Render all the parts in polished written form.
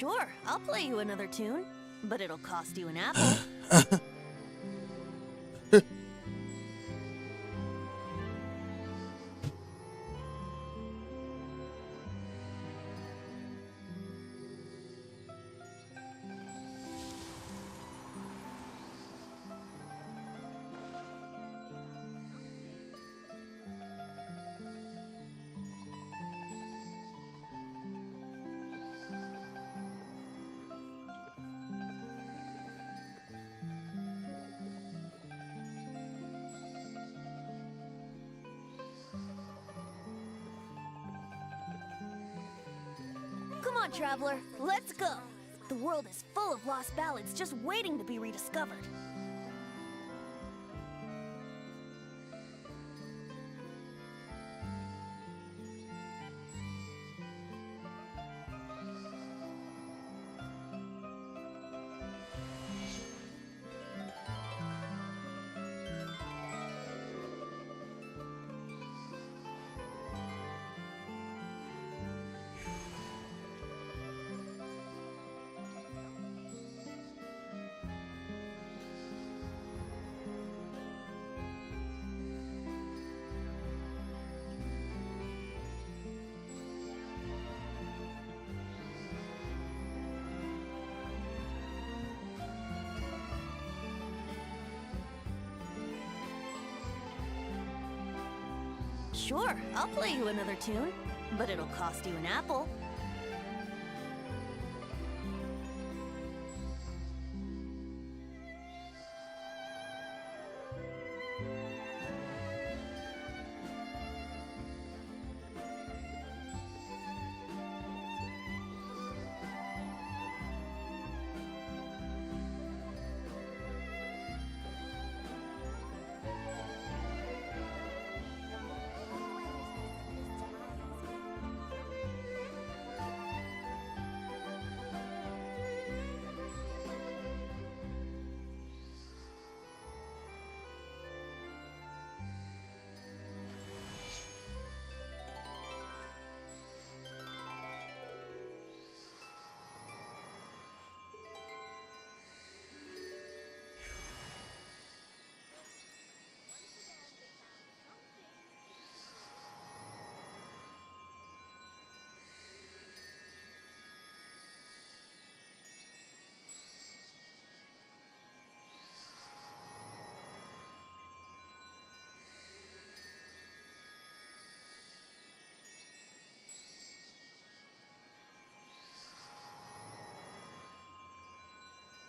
Sure, I'll play you another tune, but it'll cost you an apple. Come on, traveler, let's go! The world is full of lost ballads just waiting to be rediscovered. Sure, I'll play you another tune, but it'll cost you an apple.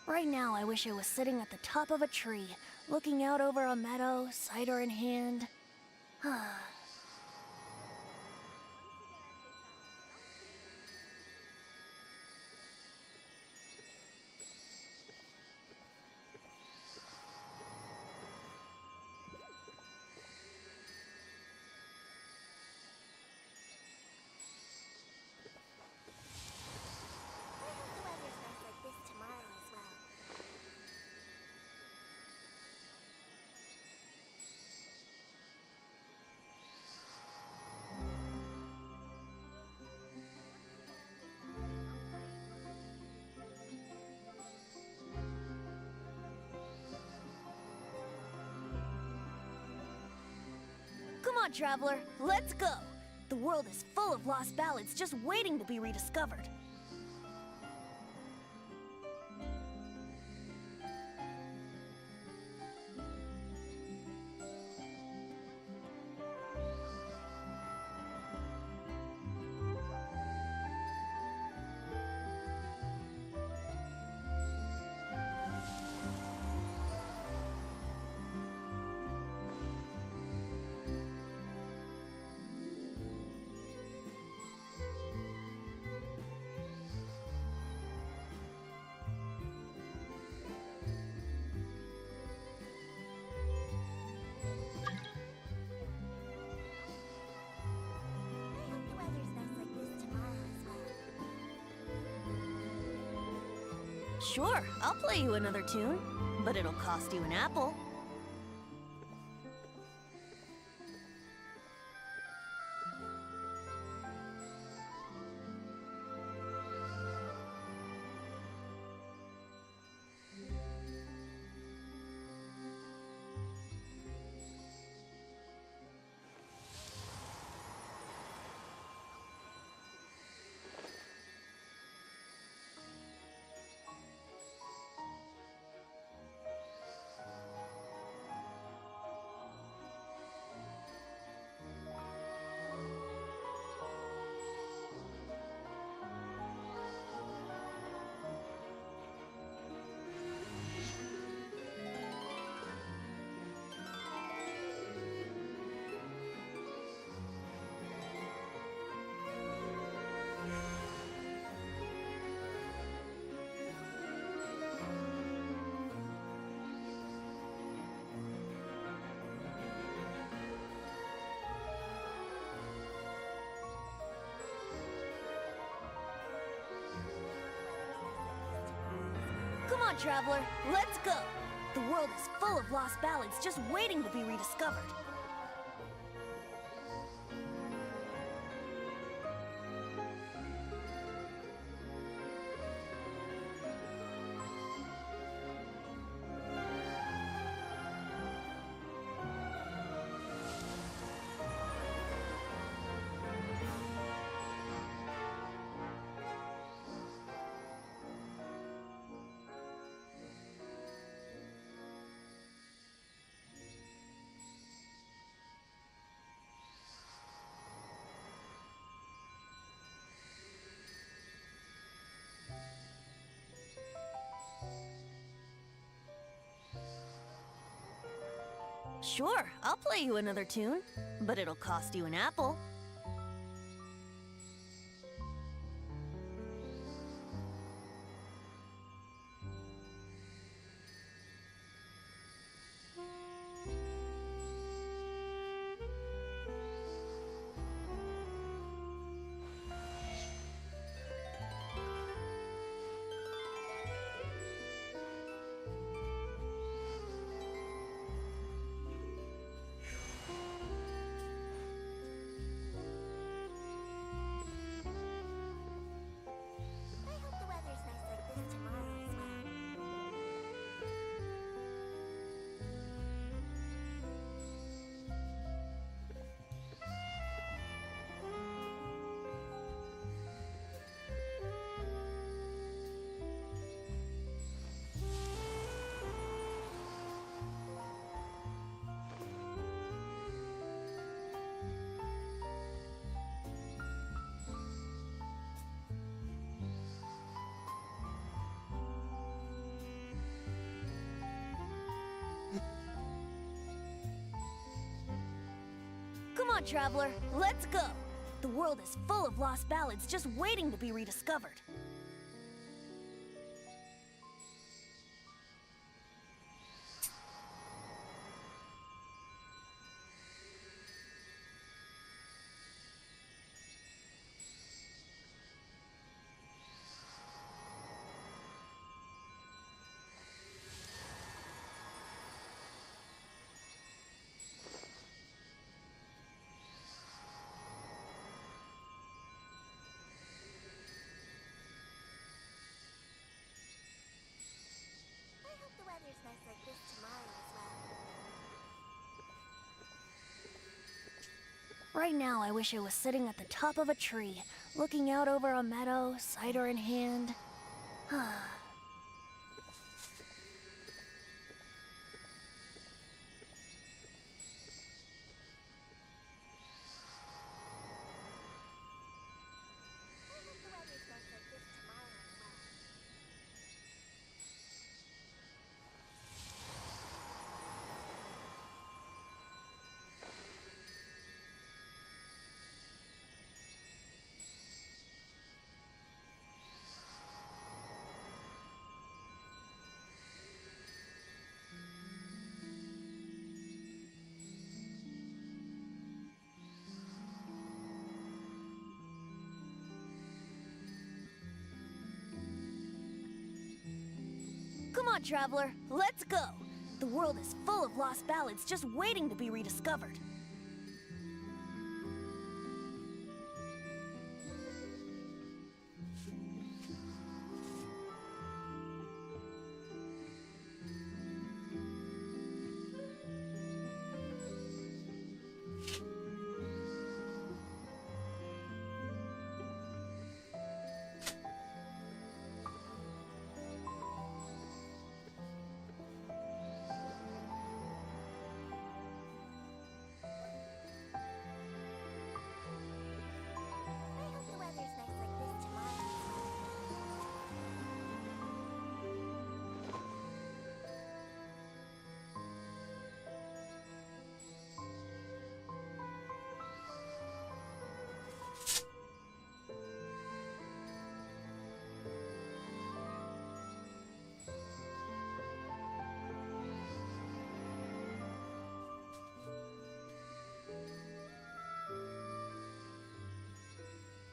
Right now, I wish I was sitting at the top of a tree, looking out over a meadow, cider in hand. Come on, traveler, let's go! The world is full of lost ballads just waiting to be rediscovered. Sure, I'll play you another tune, but it'll cost you an apple. on, traveler, let's go! The world is full of lost ballads just waiting to be rediscovered. Sure, I'll play you another tune, but it'll cost you an apple. Come on, traveler, let's go! The world is full of lost ballads just waiting to be rediscovered. Right now, I wish I was sitting at the top of a tree, looking out over a meadow, cider in hand. Come on, traveler, let's go! The world is full of lost ballads just waiting to be rediscovered.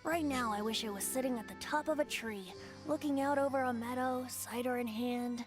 Right now, I wish I was sitting at the top of a tree, looking out over a meadow, cider in hand.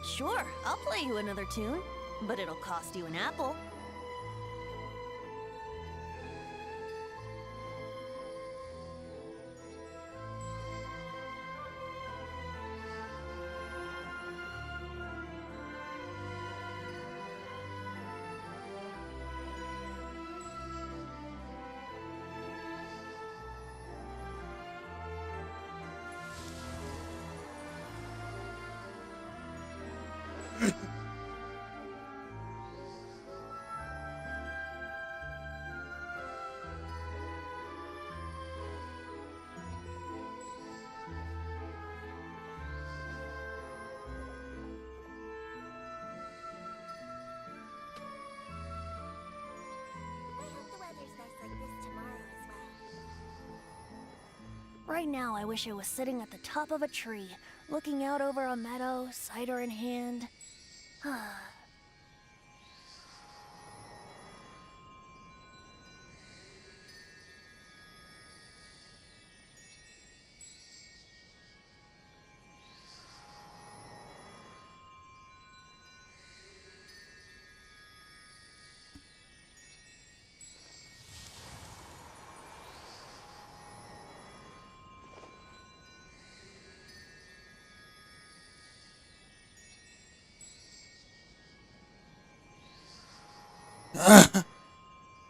Sure, I'll play you another tune, but it'll cost you an apple. Right now, I wish I was sitting at the top of a tree, looking out over a meadow, cider in hand.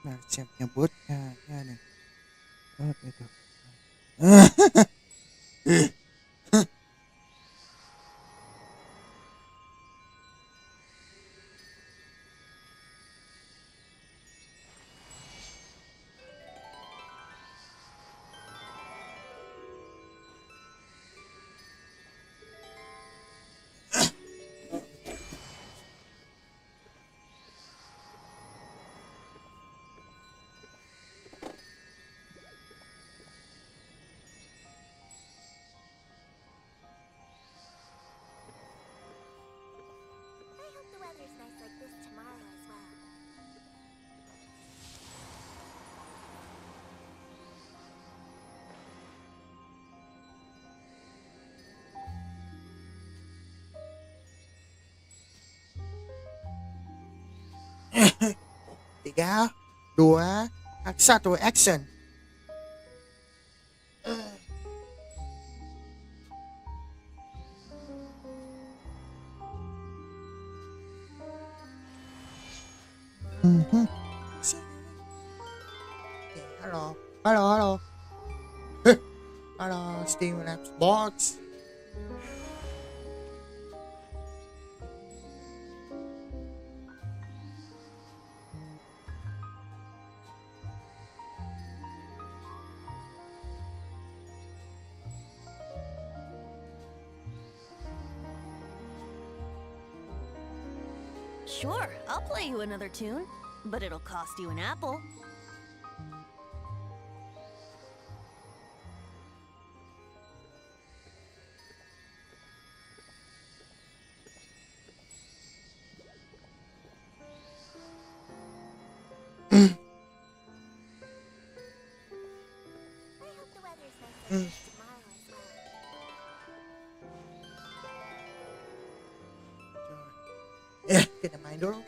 Nah, siap nyebut ya nih. Itu. 3, 2, 1, action. Mhm. Halo, halo, halo. Halo, Steam Labs Box. Sure, I'll play you another tune, but it'll cost you an apple. I hope the weather's nice Mm. tomorrow as well. Kita main dulu.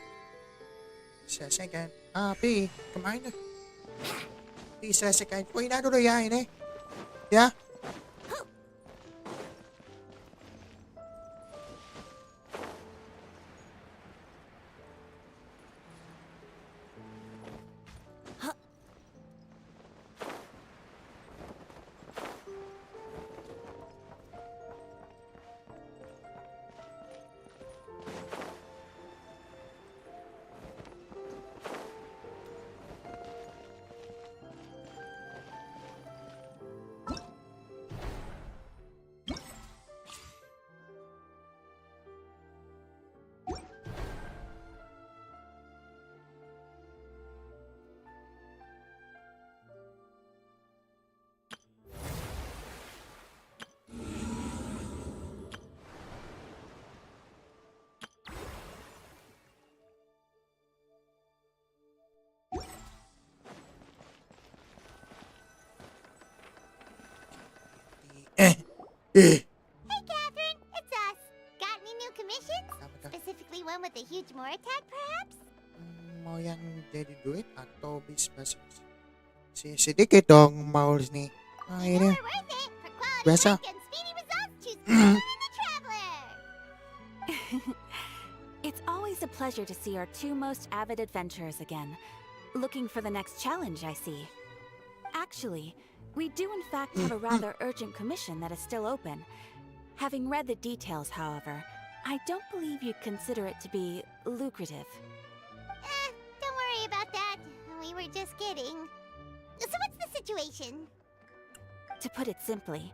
Selesaikan. Pi, kemain tuh. Pi, selesaikan. Furina dulu ya ini. Ya. Hey, Catherine, it's us. Got any new commissions? Apa tuh? Specifically one with a huge more attack, perhaps? Mau yang jadi duit atau bis basi? Sedikit dong mau nih. Ah, You ini. know we're worth it. For quality Biasa. work and speedy results, choose Furina the Traveler. It's always a pleasure to see our two most avid adventurers again. Looking for the next challenge, I see. Actually, we do in fact have a rather urgent commission that is still open. Having read the details, however, I don't believe you'd consider it to be lucrative. Don't worry about that. We were just kidding. So what's the situation? To put it simply,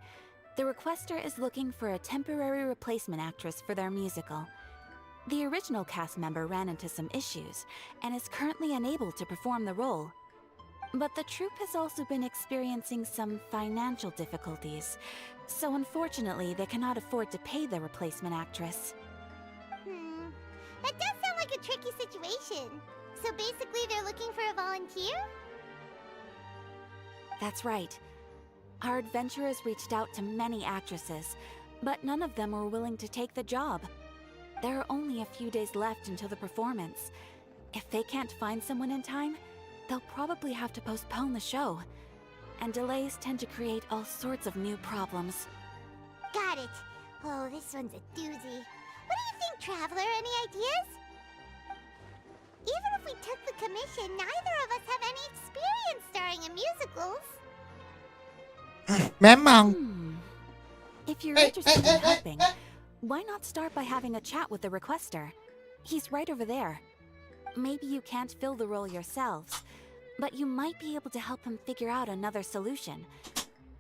the requester is looking for a temporary replacement actress for their musical. The original cast member ran into some issues and is currently unable to perform the role. But the troupe has also been experiencing some financial difficulties, so unfortunately they cannot afford to pay the replacement actress. That does sound like a tricky situation. So basically they're looking for a volunteer? That's right. Our adventurers reached out to many actresses, but none of them were willing to take the job. There are only a few days left until the performance. If they can't find someone in time, they'll probably have to postpone the show. And delays tend to create all sorts of new problems. Got it. Oh, this one's a doozy. What do you think, Traveler? Any ideas? Even if we took the commission, neither of us have any experience starring in musicals. Memang. If you're interested in helping, why not start by having a chat with the requester? He's right over there. Maybe you can't fill the role yourselves, but you might be able to help him figure out another solution.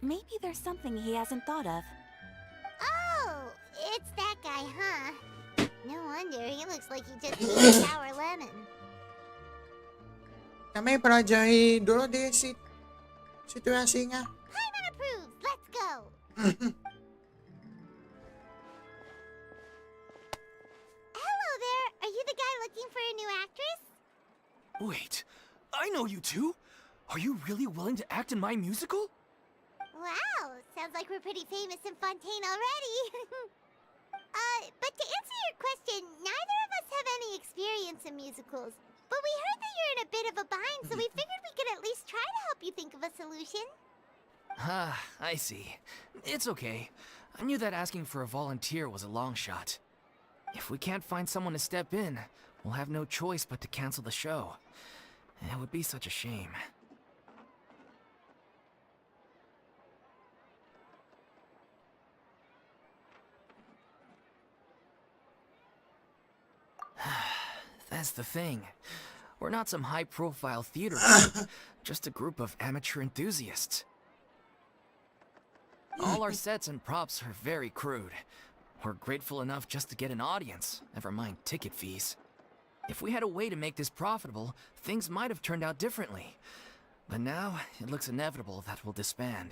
Maybe there's something he hasn't thought of. Oh, it's that guy, huh? No wonder, he looks like he just ate a sour lemon. Kami pelajari dulu di situasinya. Hyman approves, let's go! Hello there, are you the guy looking for a new actress? Wait, I know you two. Are you really willing to act in my musical? Wow, sounds like we're pretty famous in Fontaine already. But to answer your question, neither of us have any experience in musicals. But we heard that you're in a bit bit of a bind, so we figured we could at least try to help you think of a solution. Ah, I see. It's okay. I knew that asking for a volunteer was a long shot. If we can't find someone to step in, we'll have no choice but to cancel the show. It would be such a shame. That's the thing. We're not some high-profile theater group, just a group of amateur enthusiasts. All our sets and props are very crude. We're grateful enough just to get an audience, never mind ticket fees. If we had a way to make this profitable, things might have turned out differently. But now, it looks inevitable that we'll disband.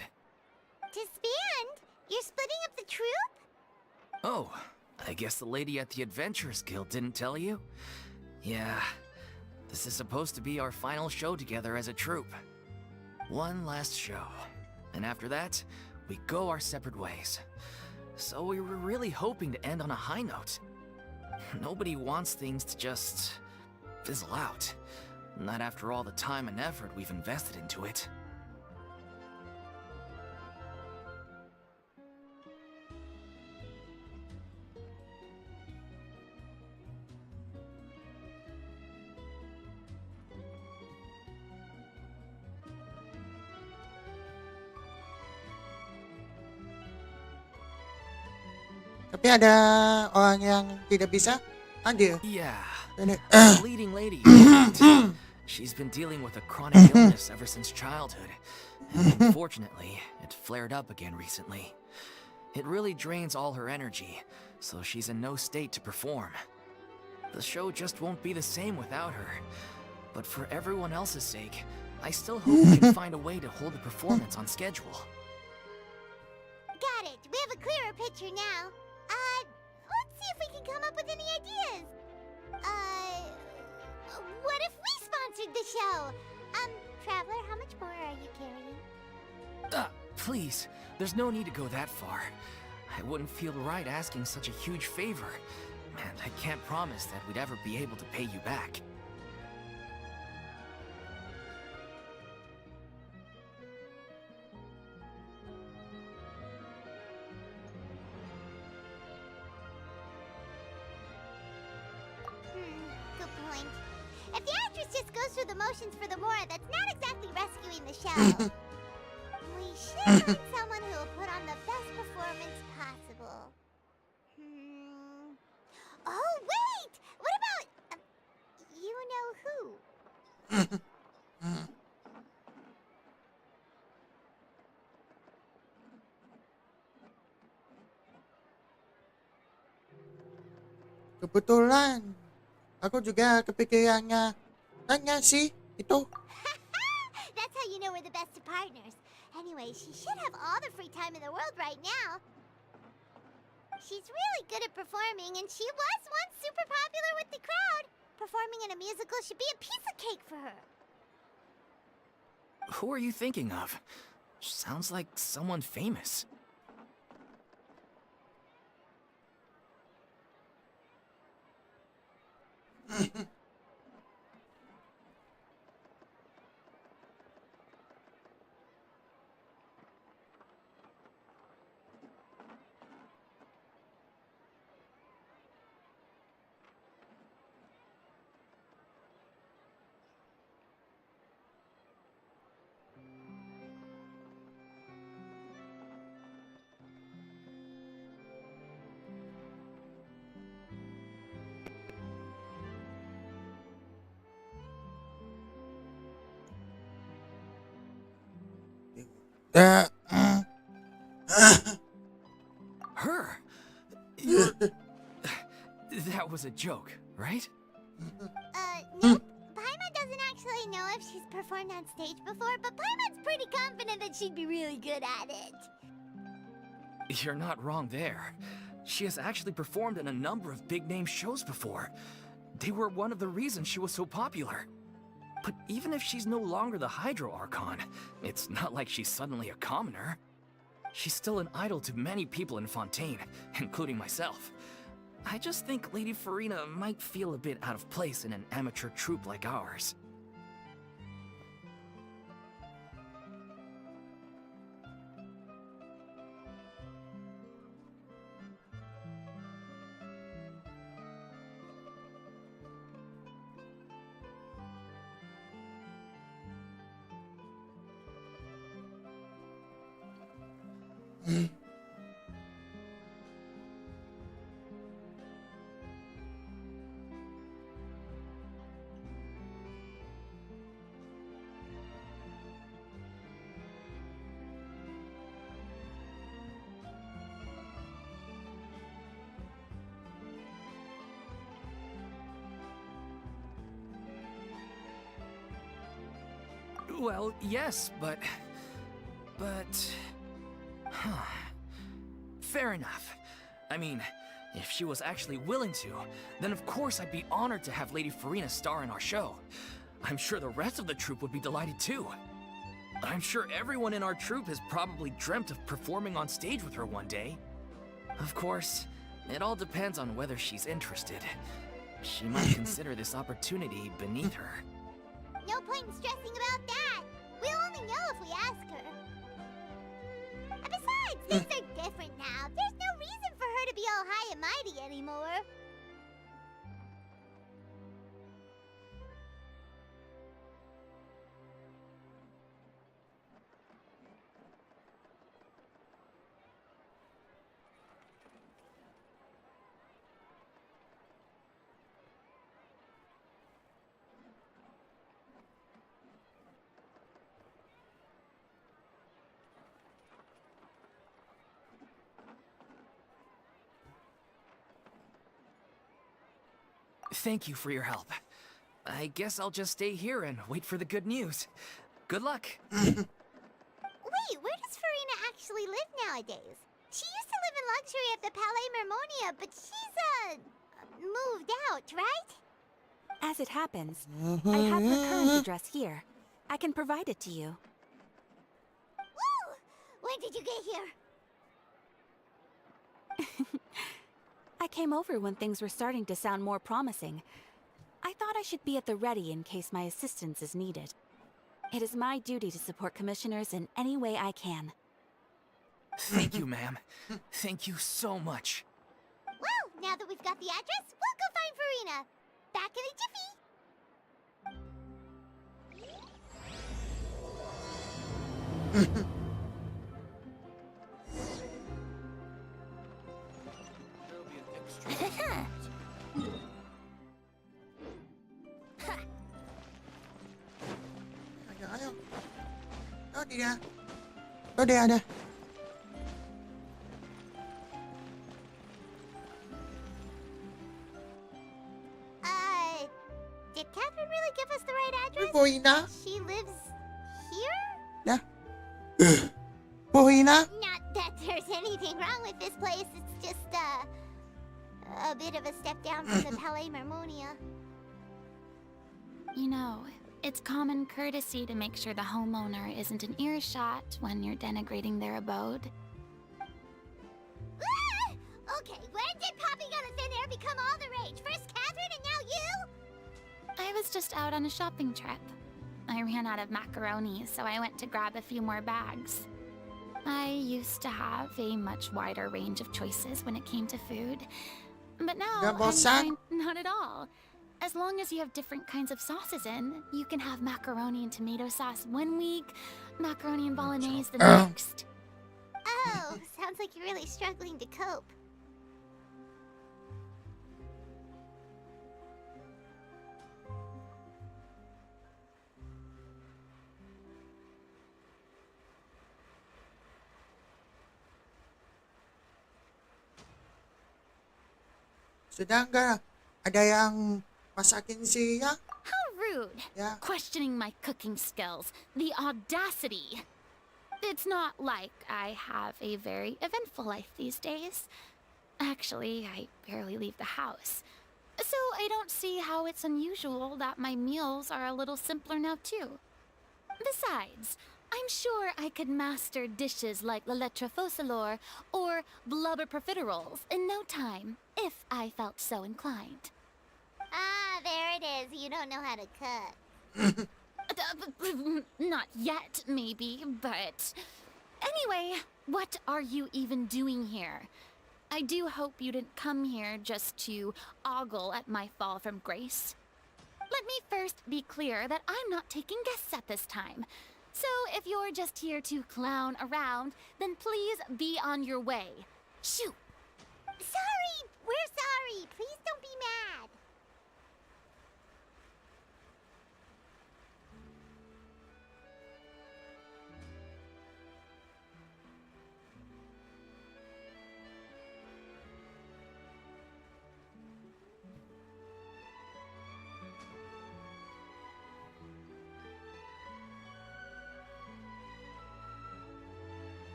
Disband? You're splitting up the troupe? Oh, I guess the lady at the Adventurers Guild didn't tell you? Yeah, this is supposed to be our final show together as a troupe. One last show. And after that, we go our separate ways. So we were really hoping to end on a high note. Nobody wants things to just fizzle out. Not after all the time and effort we've invested into it. Tapi ada orang yang tidak bisa? Ada. Yeah, Ini. the leading lady. She's been dealing with a chronic illness ever since childhood. And unfortunately, it flared up again recently. It really drains all her energy, so she's in no state to perform. The show just won't be the same without her. But for everyone else's sake, I still hope we can find a way to hold the performance on schedule. Got it. We have a clearer picture now. Let's see if we can come up with any ideas. What if we sponsored the show? Traveler, how much more are you carrying? Please, there's no need to go that far. I wouldn't feel right asking such a huge favor. And I can't promise that we'd ever be able to pay you back. Good point. If the actress just goes through the motions for the Mora, that's not exactly rescuing the show. We should find someone who will put on the best performance possible. Oh, wait! What about... you know who? Kebetulan. Aku juga kepikirannya. Tanya sih, itu. That's how you know we're the best of partners. Anyway, she should have all the free time in the world right now. She's really good at performing, and she was once super popular with the crowd. Performing in a musical should be a piece of cake for her. Who are you thinking of? Sounds like someone famous. Her? That was a joke, right? Nope. Paimon doesn't actually know if she's performed on stage before, but Paimon's pretty confident that she'd be really good at it. You're not wrong there. She has actually performed in a number of big-name shows before. They were one of the reasons she was so popular. But even if she's no longer the Hydro Archon, it's not like she's suddenly a commoner. She's still an idol to many people in Fontaine, including myself. I just think Lady Furina might feel a bit out of place in an amateur troupe like ours. Well, yes, but... Huh. Fair enough. I mean, if she was actually willing to, then of course I'd be honored to have Lady Furina star in our show. I'm sure the rest of the troupe would be delighted too. I'm sure everyone in our troupe has probably dreamt of performing on stage with her one day. Of course, it all depends on whether she's interested. She might consider this opportunity beneath her. No point in stressing about that. We'll only know if we ask her. And besides, things are different now. There's no reason for her to be all high and mighty anymore. Thank you for your help. I guess I'll just stay here and wait for the good news. Good luck. Wait, where does Furina actually live nowadays? She used to live in luxury at the Palais Mermonia, but she's, moved out, right? As it happens, I have her current address here. I can provide it to you. Woo! When did you get here? I came over when things were starting to sound more promising. I thought I should be at the ready in case my assistance is needed. It is my duty to support commissioners in any way I can. Thank you, ma'am. Thank you so much. Well, now that we've got the address, we'll go find Furina. Back in a jiffy. Ayo. Oh dia. Oh dia ada. Did Catherine really give us the right address? Furina? She lives here? Ya. Furina? Not that there's anything wrong with this place. It's just, a bit of a step down from the Palais Mermonia. You know, it's common courtesy to make sure the homeowner isn't an earshot when you're denigrating their abode. Ah! Okay, when did popping out of thin air become all the rage? First Catherine and now you? I was just out on a shopping trip. I ran out of macaroni, so I went to grab a few more bags. I used to have a much wider range of choices when it came to food, but now not at all. As long as you have different kinds of sauces in, you can have macaroni and tomato sauce one week, macaroni and bolognese the next. Oh, sounds like you're really struggling to cope. Sedangkan ada yang masakin siya. How rude! Yeah. Questioning my cooking skills. The audacity! It's not like I have a very eventful life these days. Actually, I barely leave the house. So I don't see how it's unusual that my meals are a little simpler now too. Besides, I'm sure I could master dishes like la lettre focilor or blubber profiteroles in no time, if I felt so inclined. Ah, there it is. You don't know how to cook. Not yet, maybe, but... Anyway, what are you even doing here? I do hope you didn't come here just to ogle at my fall from grace. Let me first be clear that I'm not taking guests at this time. So if you're just here to clown around, then please be on your way. Shoot! Sorry! We're sorry! Please don't be mad!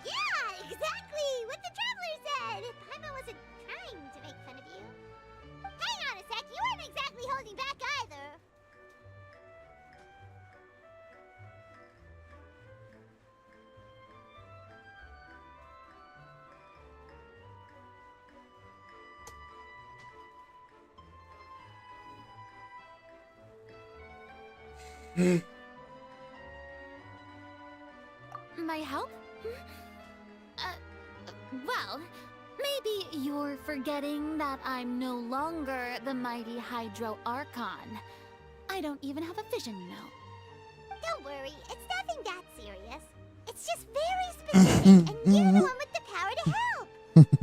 Yeah, exactly! What the traveler said! Paimon wasn't trying to make fun of you. Hang on a sec, you weren't exactly holding back either. My help? Well, maybe you're forgetting that I'm no longer the mighty Hydro Archon. I don't even have a vision, you know. Don't worry, it's nothing that serious. It's just very specific, and you're the one with the power to help.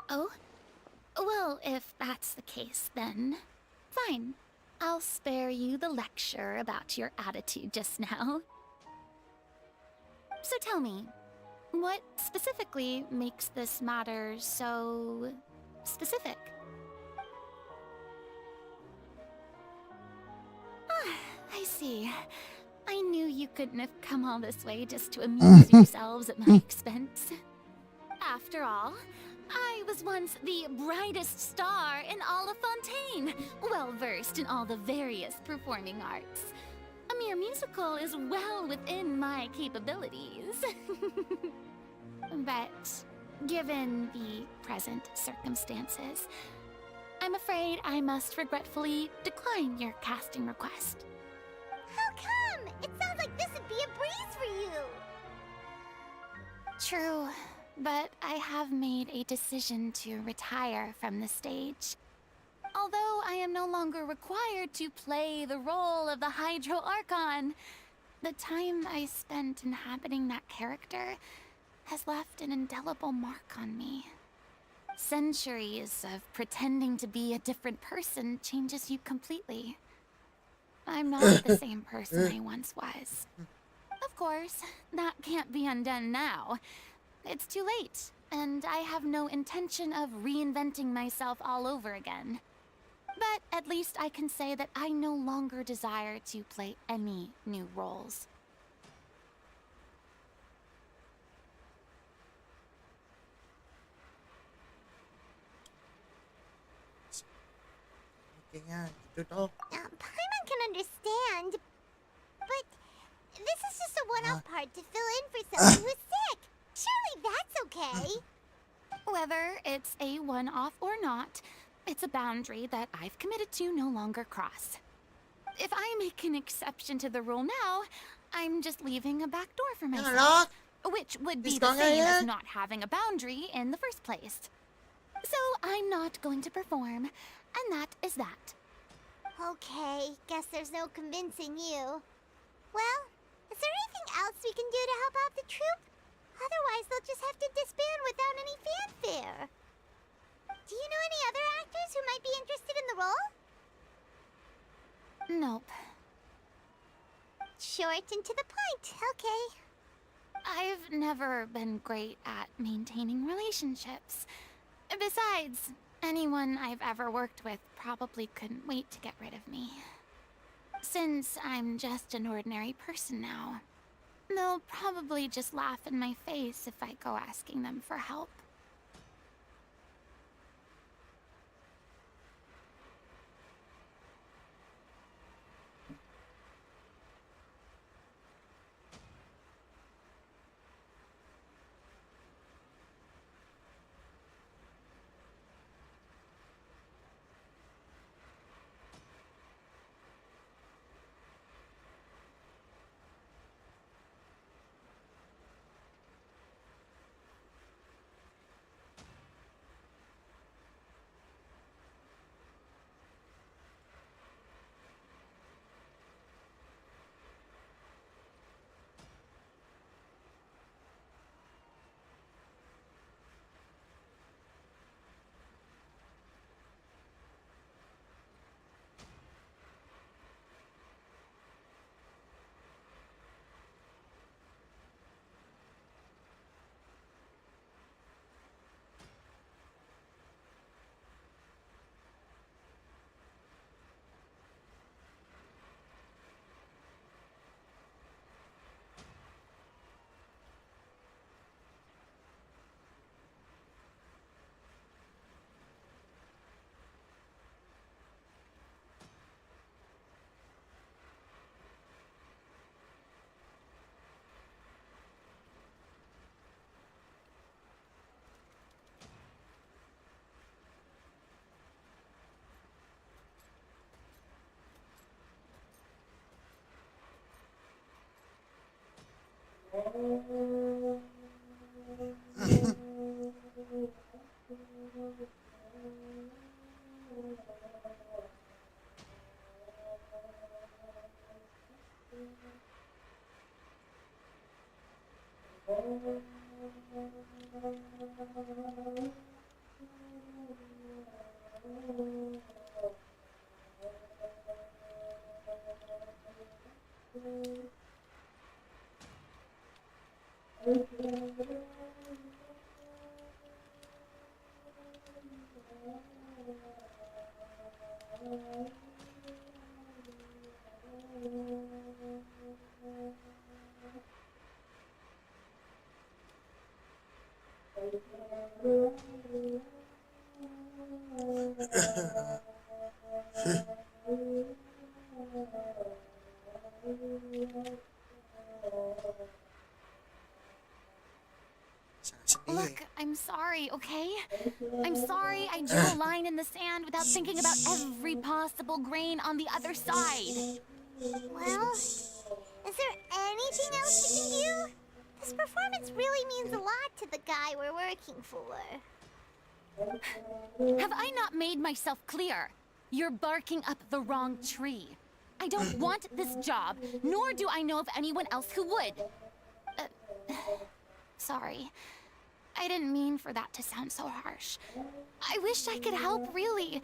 Oh? Well, if that's the case, then fine. I'll spare you the lecture about your attitude just now. So tell me, what specifically makes this matter so specific? Ah, I see. I knew you couldn't have come all this way just to amuse yourselves at my expense. After all, I was once the brightest star in all of Fontaine, well versed in all the various performing arts. A mere musical is well within my capabilities. But given the present circumstances, I'm afraid I must regretfully decline your casting request. How come? It sounds like this would be a breeze for you. True, but I have made a decision to retire from the stage. Although I am no longer required to play the role of the Hydro Archon, the time I spent inhabiting that character has left an indelible mark on me. Centuries of pretending to be a different person changes you completely. I'm not the same person I once was. Of course, that can't be undone now. It's too late, and I have no intention of reinventing myself all over again. But at least I can say that I no longer desire to play any new roles. Okay nga, gitu daw. Paimon can understand, but this is just a one-off part to fill in for someone who is sick. Surely that's okay. Whether it's a one-off or not, it's a boundary that I've committed to no longer cross. If I make an exception to the rule now, I'm just leaving a back door for myself, which would be the same as not having a boundary in the first place. So I'm not going to perform, and that is that. Okay, guess there's no convincing you. Well, is there anything else we can do to help out the troupe? Otherwise, they'll just have to disband without any fanfare. Do you know any other actors who might be interested in the role? Nope. Short and to the point, okay. I've never been great at maintaining relationships. Besides, anyone I've ever worked with probably couldn't wait to get rid of me. Since I'm just an ordinary person now, they'll probably just laugh in my face if I go asking them for help. Sana sendiri. Look, I'm sorry, okay? I'm sorry I drew a line in the sand without thinking about every possible grain on the other side. Well, is there anything else we can do? This performance really means a lot to the guy we're working for. Have I not made myself clear? You're barking up the wrong tree. I don't want this job, nor do I know of anyone else who would. Sorry. I didn't mean for that to sound so harsh. I wish I could help, really.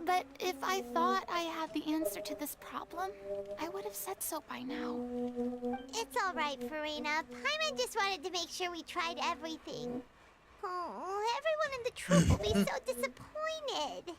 But if I thought I had the answer to this problem, I would have said so by now. It's all right, Furina. Paimon just wanted to make sure we tried everything. Oh, everyone in the troupe will be so disappointed.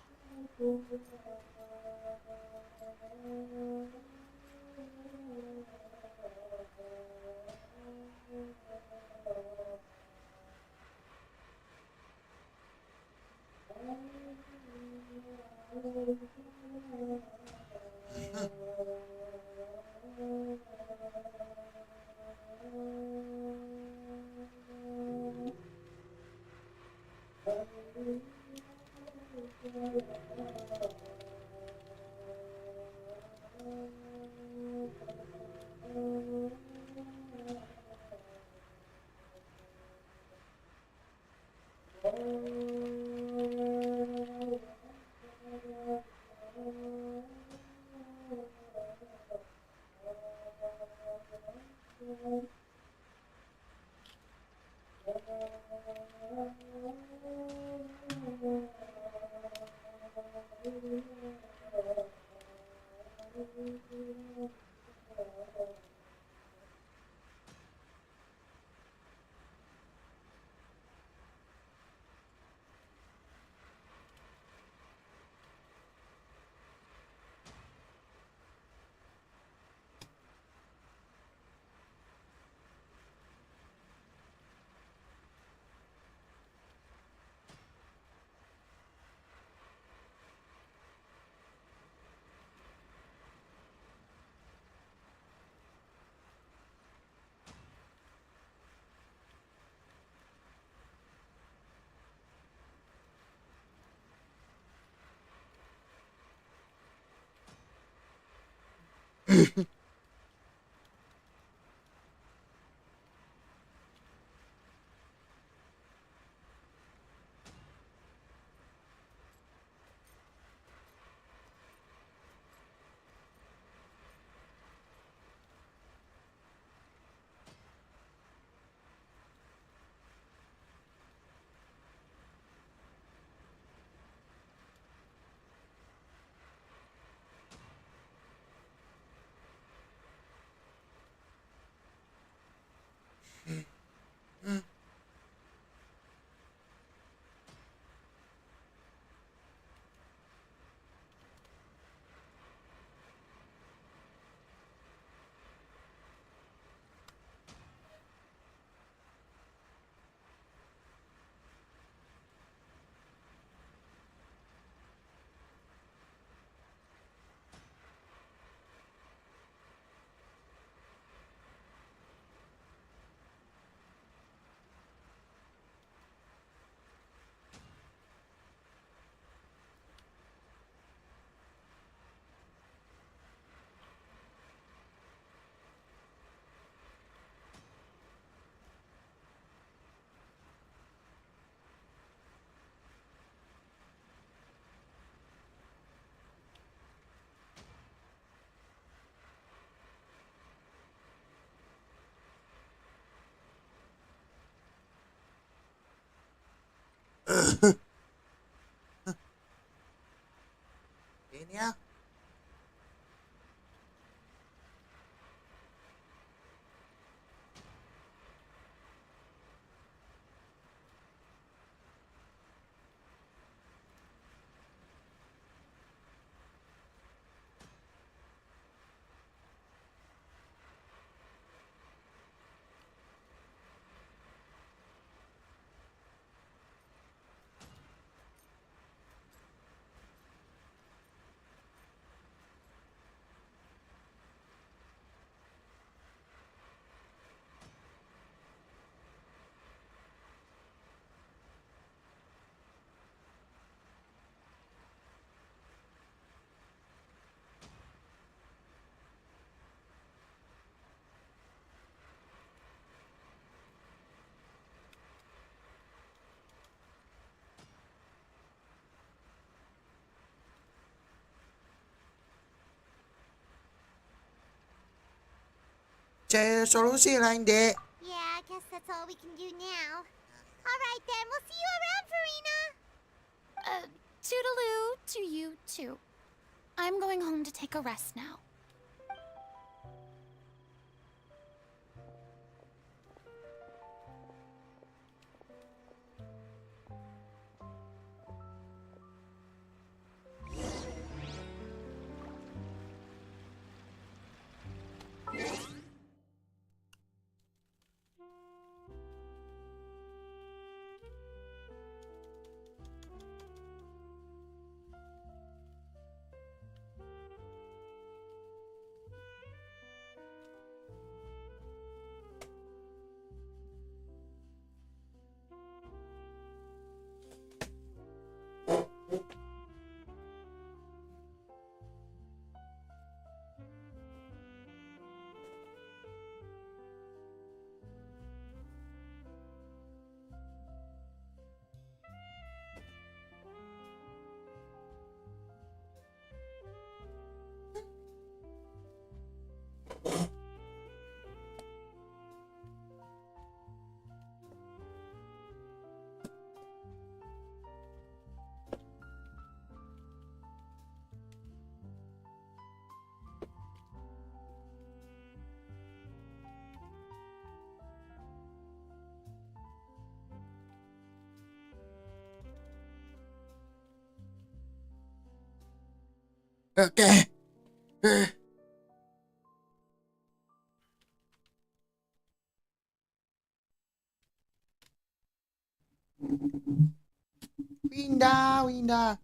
Ini ya. cari solusi lah, Inde. Yeah, I guess that's all we can do now. Alright then, we'll see you around, Furina! Toodaloo to you too. I'm going home to take a rest now. Oke. Winda, Winda.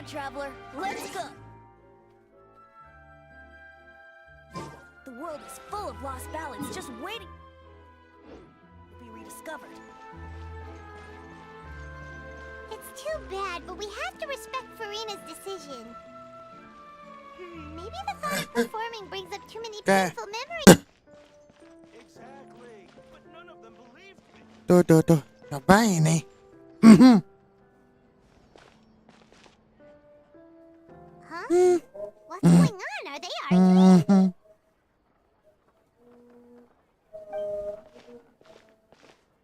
on, traveler, let's go! The world is full of lost ballads just waiting to be rediscovered. It's too bad, but we have to respect Furina's decision. Maybe the thought of performing brings up too many painful memories. Exactly, but none of them believed me. Tuh. Ngapain nih? Huh? What's going on? Are they arguing?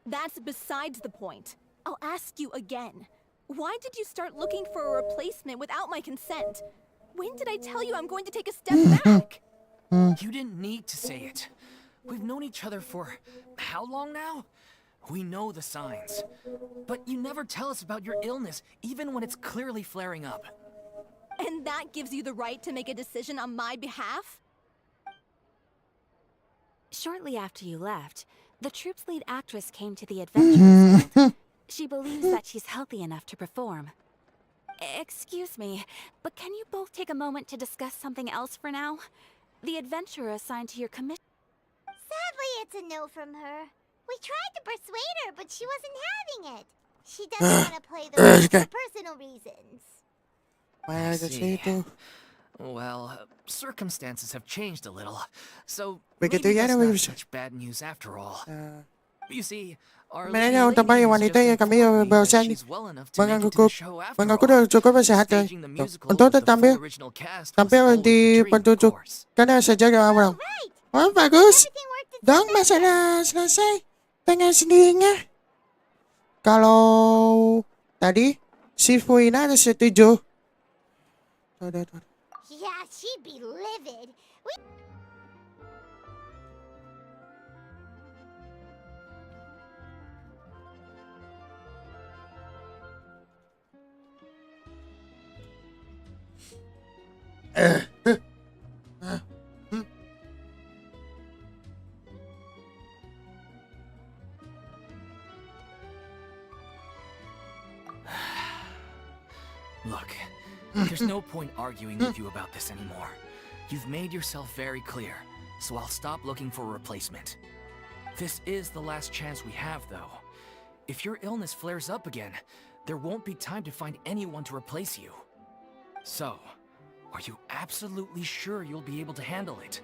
That's besides the point. I'll ask you again. Why did you start looking for a replacement without my consent? When did I tell you I'm going to take a step back? You didn't need to say it. We've known each other for how long now? We know the signs. But you never tell us about your illness, even when it's clearly flaring up. And that gives you the right to make a decision on my behalf? Shortly after you left, the troupe's lead actress came to the Adventurers Guild. She believes that she's healthy enough to perform. Excuse me, but can you both take a moment to discuss something else for now? The adventurer assigned to your commission. Sadly, it's a no from her. We tried to persuade her, but she wasn't having it. She doesn't want to play the role for personal reasons. Maya I kasi see. ito. Well, circumstances have changed a little, so Begitu maybe yan, that's may not gusto. such bad news after all. Ah, You see, our May lady nangyawang tambay yung has wanita just yung kami informed yung me that bawasan. she's well enough to Mga make it to kukup. the show after Mga all. kuda, cukup ba sa hati? Staging the musical Untuk with the tambil. full original cast was Tampil always di a dream, of pantutuk. course. Kana sa jaga awal. Right. Oh, bagus. Everything worked its Dong, masalah selesai. Dengan sendirinya. Kalau tadi si Furina ada setuju. Tuh. Yeah, she'd be livid. We Look, there's no point arguing with you about this anymore. You've made yourself very clear, so I'll stop looking for a replacement. This is the last chance we have, though. If your illness flares up again, there won't be time to find anyone to replace you. So, are you absolutely sure you'll be able to handle it?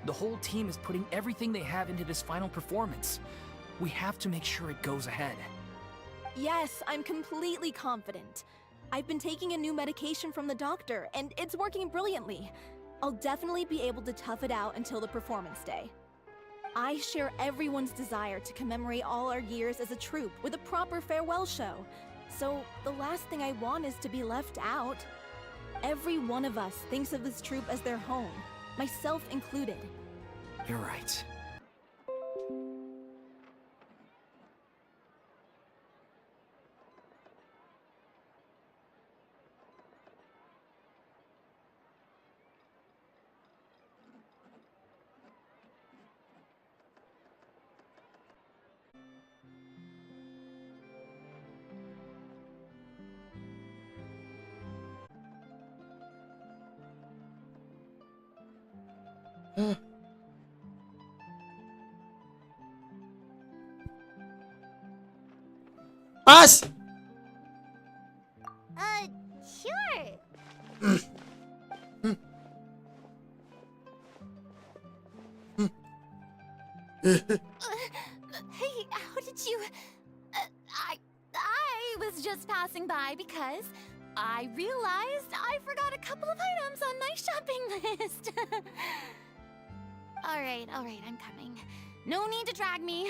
The whole team is putting everything they have into this final performance. We have to make sure it goes ahead. Yes, I'm completely confident. I've been taking a new medication from the doctor, and it's working brilliantly. I'll definitely be able to tough it out until the performance day. I share everyone's desire to commemorate all our years as a troupe with a proper farewell show. So the last thing I want is to be left out. Every one of us thinks of this troupe as their home, myself included. You're right. Pas! sure. Hey, how did you... I was just passing by because I realized I forgot a couple of items on my shopping list. All right, I'm coming. No need to drag me.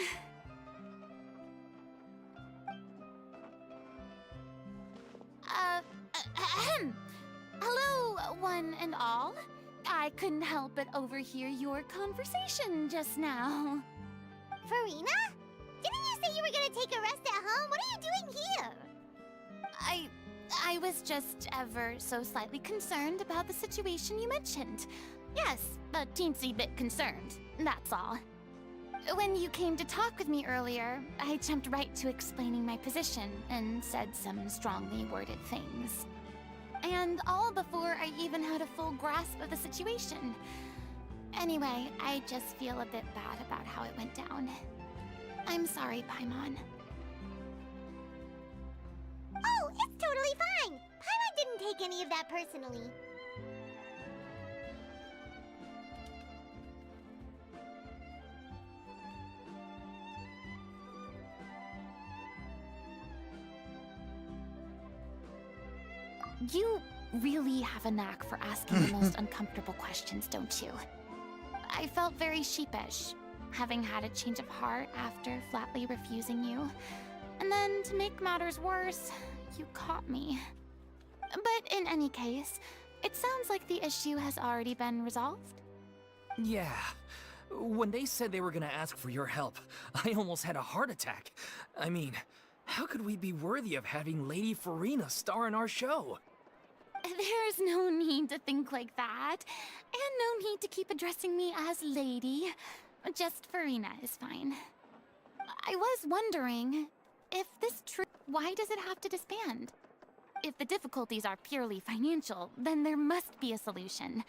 Hello, one and all. I couldn't help but overhear your conversation just now. Furina? Didn't you say you were gonna take a rest at home? What are you doing here? I was just ever so slightly concerned about the situation you mentioned. Yes, a teensy bit concerned, that's all. When you came to talk with me earlier, I jumped right to explaining my position and said some strongly worded things. And all before I even had a full grasp of the situation. Anyway, I just feel a bit bad about how it went down. I'm sorry, Paimon. Oh, it's totally fine. Paimon didn't take any of that personally. You really have a knack for asking the most uncomfortable questions, don't you? I felt very sheepish, having had a change of heart after flatly refusing you. And then, to make matters worse, you caught me. But in any case, it sounds like the issue has already been resolved. Yeah. When they said they were gonna ask for your help, I almost had a heart attack. I mean, how could we be worthy of having Lady Furina star in our show? There's no need to think like that, and no need to keep addressing me as lady. Just Furina is fine. I was wondering, if this why does it have to disband? If the difficulties are purely financial, then there must be a solution.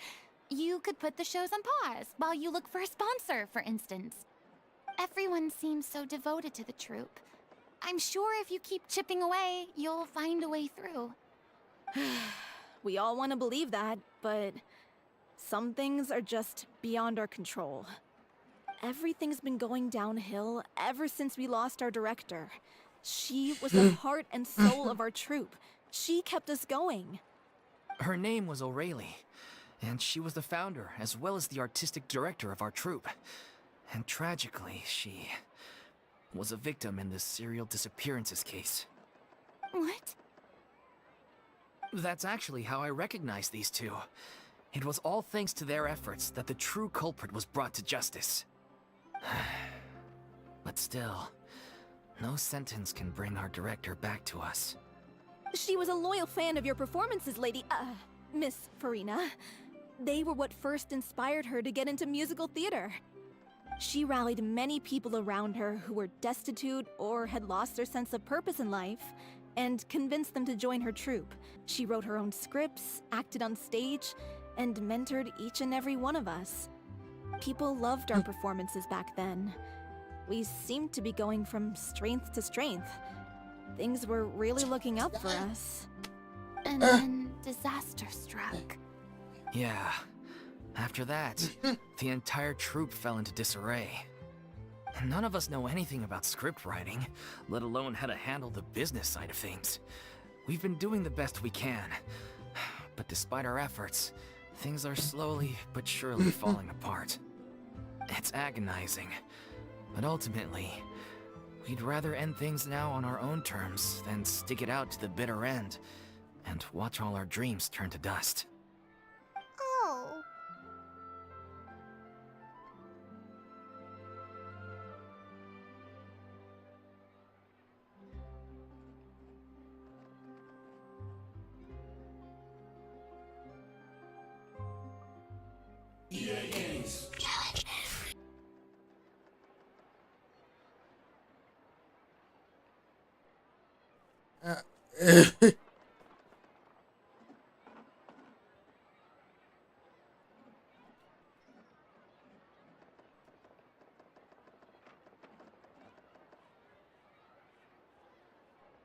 You could put the shows on pause while you look for a sponsor, for instance. Everyone seems so devoted to the troupe. I'm sure if you keep chipping away, you'll find a way through. We all want to believe that, but some things are just beyond our control. Everything's been going downhill ever since we lost our director. She was the heart and soul of our troupe. She kept us going. Her name was O'Reilly, and she was the founder as well as the artistic director of our troupe. And tragically, she was a victim in this serial disappearances case. What? That's actually how I recognized these two. It was all thanks to their efforts that the true culprit was brought to justice. But still, no sentence can bring our director back to us. She was a loyal fan of your performances, Miss Furina. They were what first inspired her to get into musical theater. She rallied many people around her who were destitute or had lost their sense of purpose in life, and convinced them to join her troupe. She wrote her own scripts, acted on stage, and mentored each and every one of us. People loved our performances back then. We seemed to be going from strength to strength. Things were really looking up for us. And then disaster struck. Yeah. After that, the entire troupe fell into disarray. None of us know anything about script writing, let alone how to handle the business side of things. We've been doing the best we can, but despite our efforts, things are slowly but surely falling apart. It's agonizing, but ultimately, we'd rather end things now on our own terms than stick it out to the bitter end and watch all our dreams turn to dust. Oh.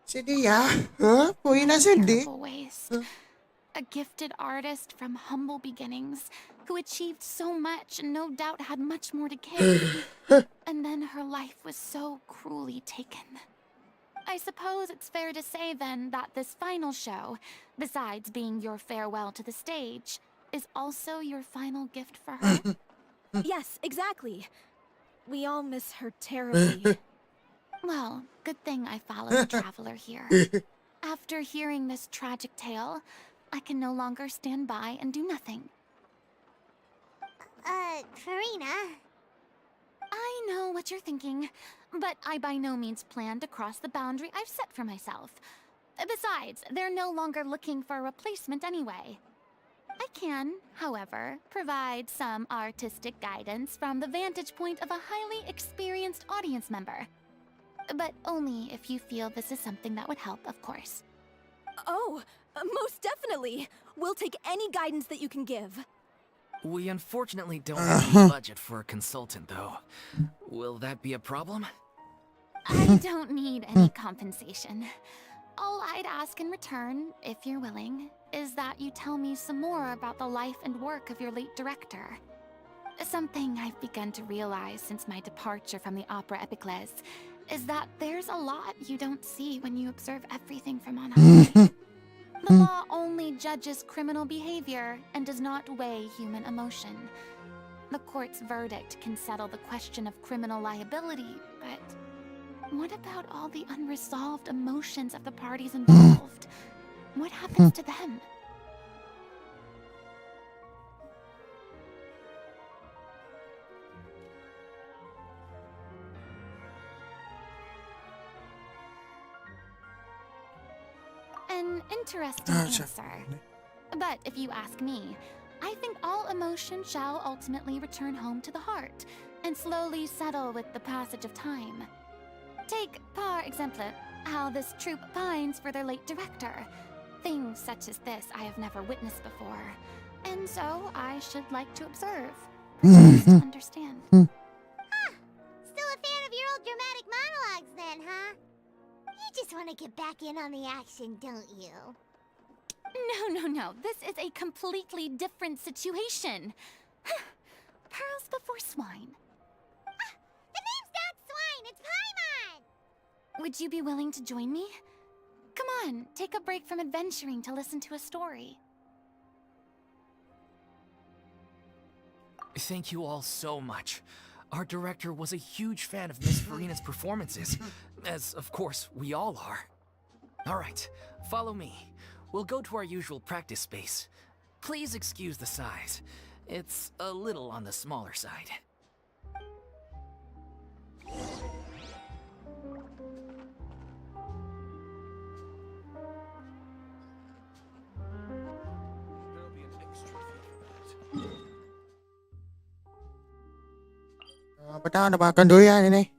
Sedih ya? Hah? Furina sedih? Terrible waste. A gifted artist from humble beginnings who achieved so much and no doubt had much more to give. And then her life was so cruelly taken. I suppose it's fair to say then that this final show, besides being your farewell to the stage, is also your final gift for her? Yes, exactly. We all miss her terribly. Well, good thing I followed the Traveler here. After hearing this tragic tale, I can no longer stand by and do nothing. Furina. I know what you're thinking, but I by no means plan to cross the boundary I've set for myself. Besides, they're no longer looking for a replacement anyway. I can, however, provide some artistic guidance from the vantage point of a highly experienced audience member. But only if you feel this is something that would help, of course. Oh, Most definitely. We'll take any guidance that you can give. We unfortunately don't have any budget for a consultant, though. Will that be a problem? I don't need any compensation. All I'd ask in return, if you're willing, is that you tell me some more about the life and work of your late director. Something I've begun to realize since my departure from the Opera Epicles is that there's a lot you don't see when you observe everything from on high. The law only judges criminal behavior and does not weigh human emotion. The court's verdict can settle the question of criminal liability, but what about all the unresolved emotions of the parties involved? What happens to them? An interesting answer. But if you ask me, I think all emotion shall ultimately return home to the heart and slowly settle with the passage of time. Take, par exemple, how this troupe pines for their late director. Things such as this I have never witnessed before, and so I should like to observe, perhaps to understand. Still a fan of your old dramatic monologues then, huh? You just want to get back in on the action, don't you? No. This is a completely different situation. Pearls before swine. The name's not Swine, it's Paimon! Would you be willing to join me? Come on, take a break from adventuring to listen to a story. Thank you all so much. Our director was a huge fan of Miss Furina's performances, as of course we all are. Alright, follow me. We'll go to our usual practice space. Please excuse the size. It's a little on the smaller side. There'll be an extra fee for that. Pertama makan durian ini.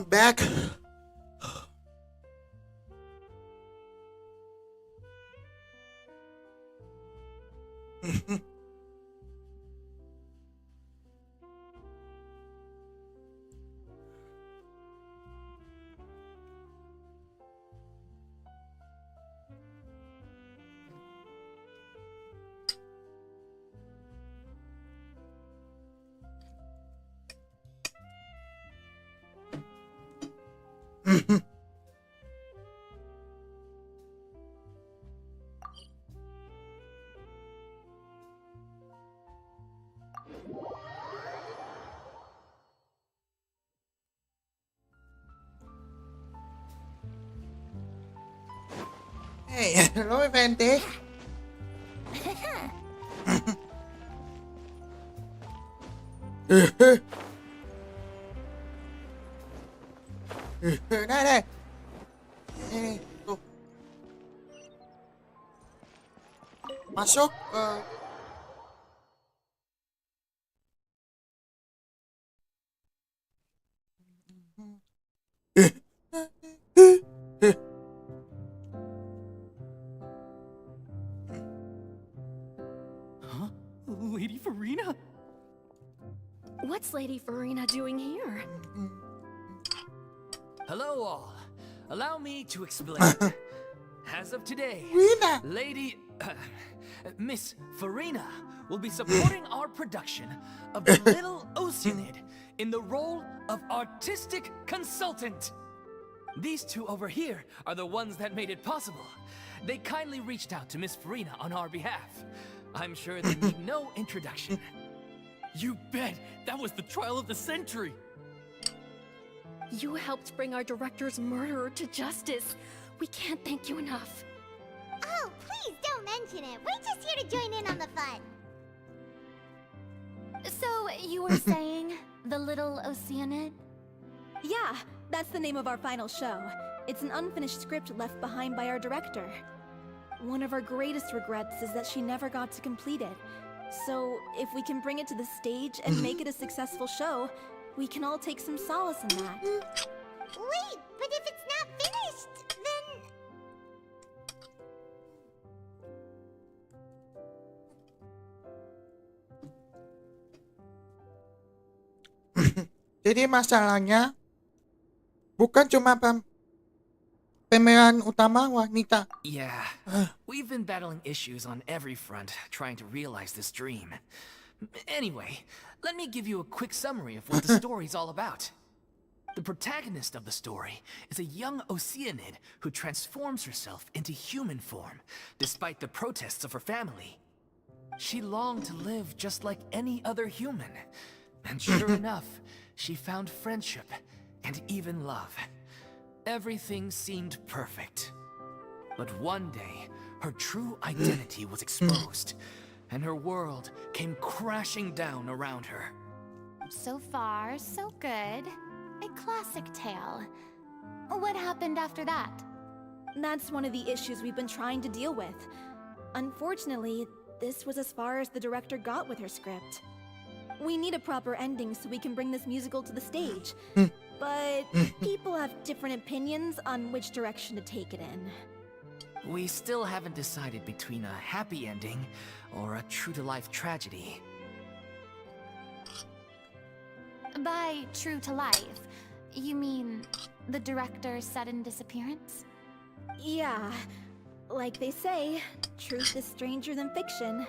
Back. Hey, hello, Vente. Đây. Nih, tuh. Masuk ke Huh? Lady Furina? What's Lady Furina doing here? Hello, all. Allow me to explain. As of today, Furina. Lady... Miss Furina will be supporting our production of The Little Oceanid in the role of artistic consultant. These two over here are the ones that made it possible. They kindly reached out to Miss Furina on our behalf. I'm sure they need no introduction. You bet! That was the trial of the century! You helped bring our director's murderer to justice. We can't thank you enough. Oh, please don't mention it. We're just here to join in on the fun. So, you were saying The Little Oceanid? Yeah, that's the name of our final show. It's an unfinished script left behind by our director. One of our greatest regrets is that she never got to complete it. So, if we can bring it to the stage and make it a successful show, we can all take some solace in that. Wait, but if it's not finished, then... Jadi masalahnya bukan cuma pemeran utama wanita. Yeah, we've been battling issues on every front, trying to realize this dream. Anyway, let me give you a quick summary of what the story's all about. The protagonist of the story is a young Oceanid who transforms herself into human form, despite the protests of her family. She longed to live just like any other human, and sure enough, she found friendship and even love. Everything seemed perfect. But one day, her true identity was exposed, and her world came crashing down around her. So far, so good. A classic tale. What happened after that? That's one of the issues we've been trying to deal with. Unfortunately, this was as far as the director got with her script. We need a proper ending so we can bring this musical to the stage. But people have different opinions on which direction to take it in. We still haven't decided between a happy ending or a true-to-life tragedy. By true to life, you mean the director's sudden disappearance? Yeah, like they say, truth is stranger than fiction.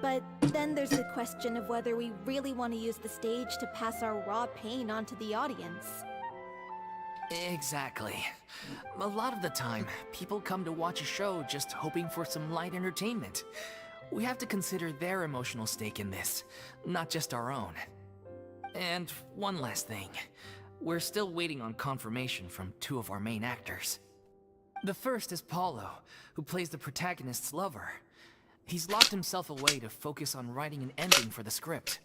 But then there's the question of whether we really want to use the stage to pass our raw pain onto the audience. Exactly. A lot of the time, people come to watch a show just hoping for some light entertainment. We have to consider their emotional stake in this, not just our own. And one last thing. We're still waiting on confirmation from two of our main actors. The first is Paulo, who plays the protagonist's lover. He's locked himself away to focus on writing an ending for the script.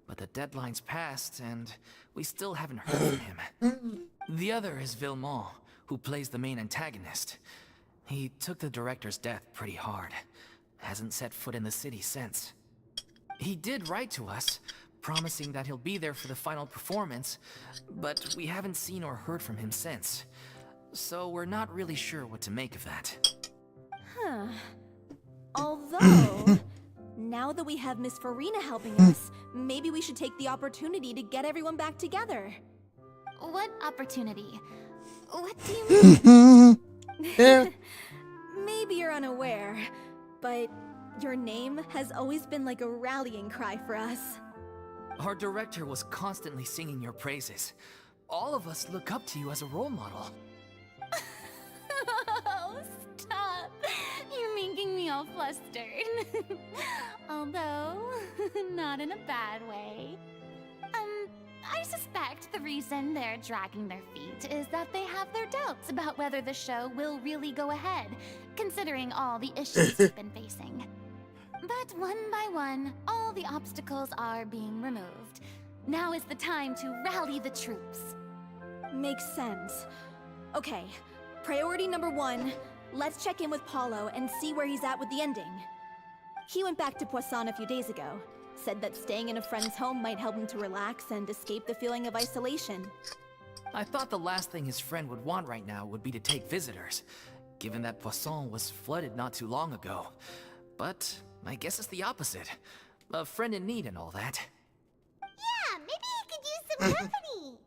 But the deadline's passed, and we still haven't heard from him. The other is Villemont, who plays the main antagonist. He took the director's death pretty hard. Hasn't set foot in the city since. He did write to us, promising that he'll be there for the final performance, but we haven't seen or heard from him since. So we're not really sure what to make of that. Huh. Although, now that we have Miss Furina helping us, maybe we should take the opportunity to get everyone back together. What opportunity? What do you mean? There. Maybe you're unaware, but your name has always been like a rallying cry for us. Our director was constantly singing your praises. All of us look up to you as a role model. Oh, stop! You're making me all flustered. Although, not in a bad way. I suspect the reason they're dragging their feet is that they have their doubts about whether the show will really go ahead, considering all the issues we've been facing. But one by one, all the obstacles are being removed. Now is the time to rally the troops. Makes sense. Okay, priority number 1, let's check in with Paulo and see where he's at with the ending. He went back to Poisson a few days ago. Said that staying in a friend's home might help him to relax and escape the feeling of isolation. I thought the last thing his friend would want right now would be to take visitors, given that Poisson was flooded not too long ago. But I guess it's the opposite. A friend in need and all that. Yeah, maybe he could use some company.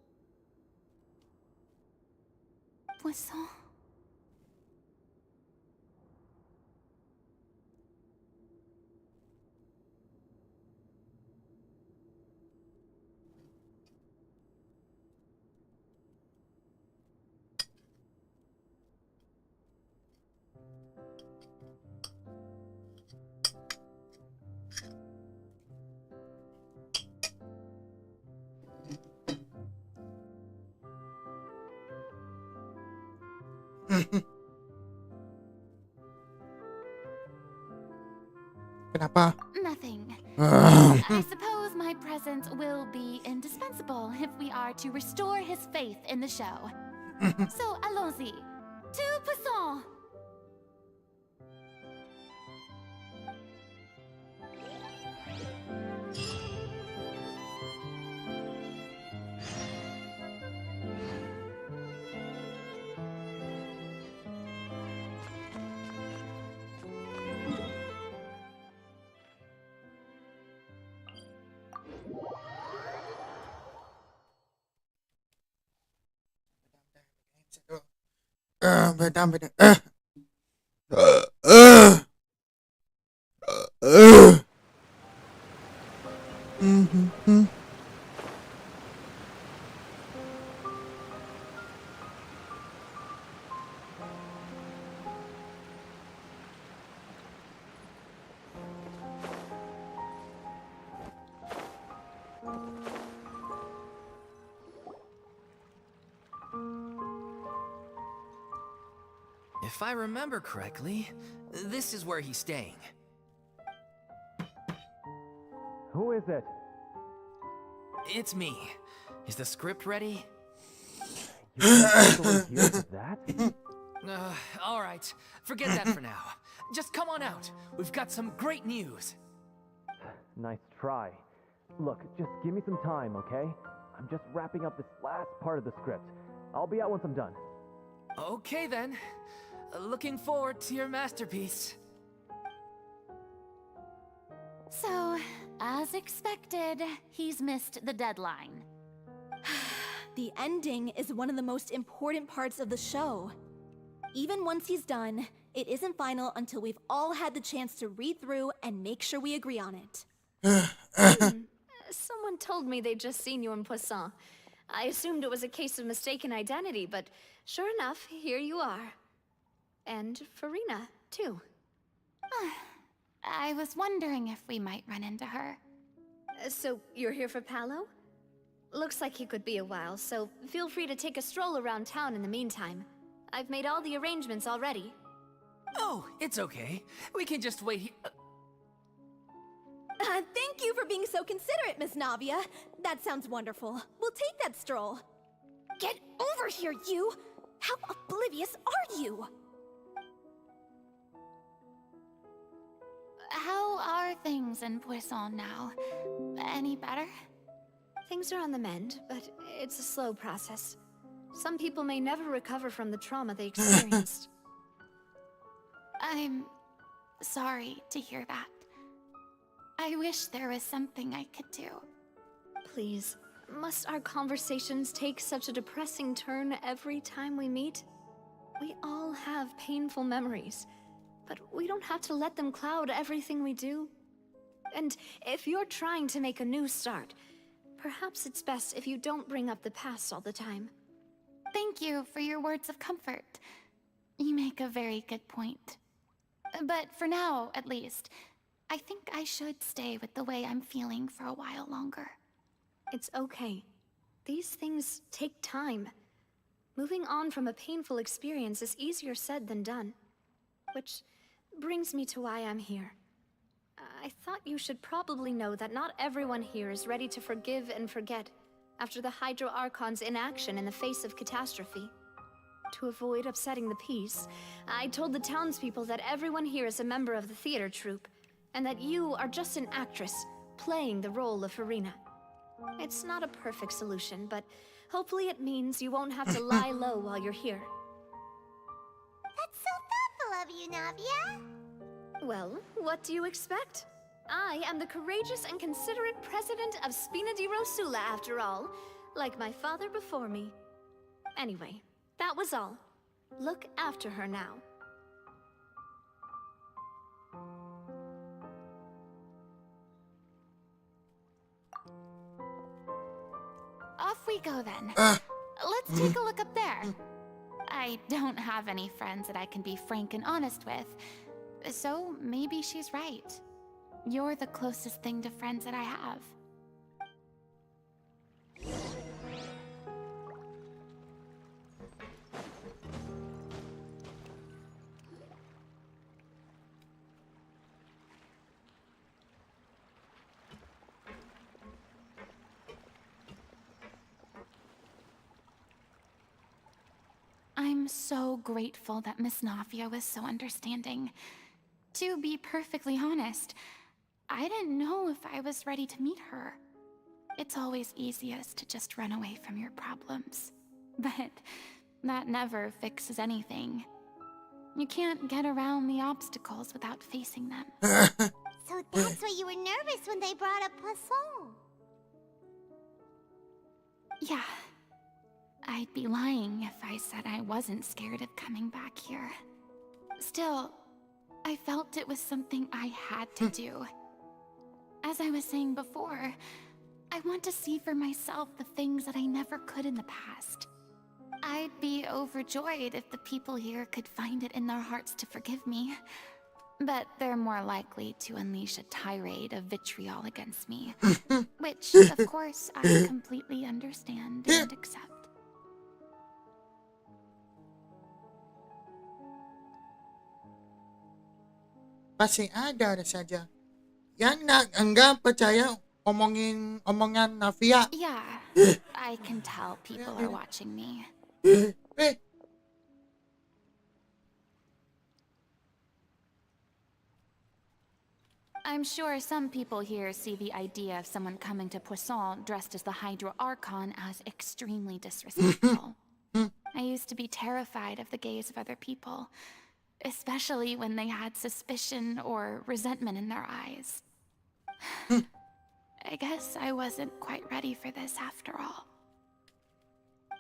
Poisson. Kenapa? Nothing. Ah. I suppose my presence will be indispensable if we are to restore his faith in the show. So, allons-y. To Poisson! Bentar. If I remember correctly, this is where he's staying. Who is it? It's me. Is the script ready? You actually here for that? Alright. Forget that for now. Just come on out. We've got some great news. Nice try. Look, just give me some time, okay? I'm just wrapping up this last part of the script. I'll be out once I'm done. Okay then. Looking forward to your masterpiece. So, as expected, he's missed the deadline. The ending is one of the most important parts of the show. Even once he's done, it isn't final until we've all had the chance to read through and make sure we agree on it. Someone told me they'd just seen you in Poisson. I assumed it was a case of mistaken identity, but sure enough, here you are. And Furina, too. I was wondering if we might run into her. So, you're here for Paolo? Looks like he could be a while, so feel free to take a stroll around town in the meantime. I've made all the arrangements already. Oh, it's okay. We can just wait here. Thank you for being so considerate, Miss Navia. That sounds wonderful. We'll take that stroll. Get over here, you! How oblivious are you? How are are things in Poisson now? Any better? Things are on the mend, but it's a slow process. Some people may never recover from the trauma they experienced. I'm sorry to hear that. I wish there was something I could do. Please, must our conversations take such a depressing turn every time we meet? We all have painful memories, but we don't have to let them cloud everything we do. And if you're trying to make a new start, perhaps it's best if you don't bring up the past all the time. Thank you for your words of comfort. You make a very good point. But for now, at least, I think I should stay with the way I'm feeling for a while longer. It's okay. These things take time. Moving on from a painful experience is easier said than done. Which brings me to why I'm here. I thought you should probably know that not everyone here is ready to forgive and forget after the Hydro Archon's inaction in the face of catastrophe. To avoid upsetting the peace, I told the townspeople that everyone here is a member of the theater troupe, and that you are just an actress playing the role of Furina. It's not a perfect solution, but hopefully it means you won't have to lie low while you're here. That's so thoughtful of you, Navia. Well, what do you expect? I am the courageous and considerate president of Spina di Rosula, after all, like my father before me. Anyway, that was all. Look after her now. Off we go then. Let's take a look up there. I don't have any friends that I can be frank and honest with, so maybe she's right. You're the closest thing to friends that I have. I'm so grateful that Miss Navia was so understanding. To be perfectly honest, I didn't know if I was ready to meet her. It's always easiest to just run away from your problems. But that never fixes anything. You can't get around the obstacles without facing them. So that's why you were nervous when they brought up Poisson. Yeah. I'd be lying if I said I wasn't scared of coming back here. Still, I felt it was something I had to do. As I was saying before, I want to see for myself the things that I never could in the past. I'd be overjoyed if the people here could find it in their hearts to forgive me. But they're more likely to unleash a tirade of vitriol against me. Which, of course, I completely understand and accept. Pasti ada saja yang enggak percaya omongan Navia. Yeah, I can tell people are watching me. I'm sure some people here see the idea of someone coming to Poisson dressed as the Hydro Archon as extremely disrespectful. I used to be terrified of the gaze of other people, especially when they had suspicion or resentment in their eyes. I guess I wasn't quite ready for this after all.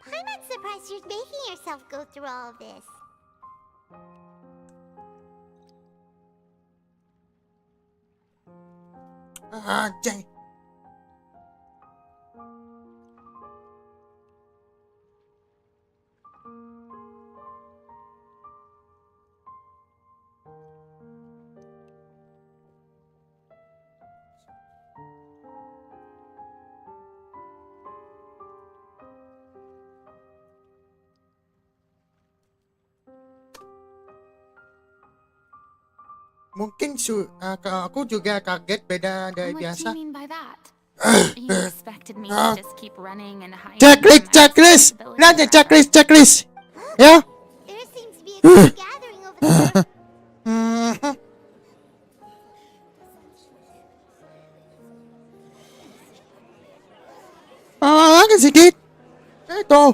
I'm not surprised you're making yourself go through all of this. Jay. Mungkin aku juga kaget beda dari What biasa. do you mean by that? You expected me to just keep running and hiding? Checklist. Lihat checklist. Ya. There seems to be a group gathering over there. si Dit. Ito.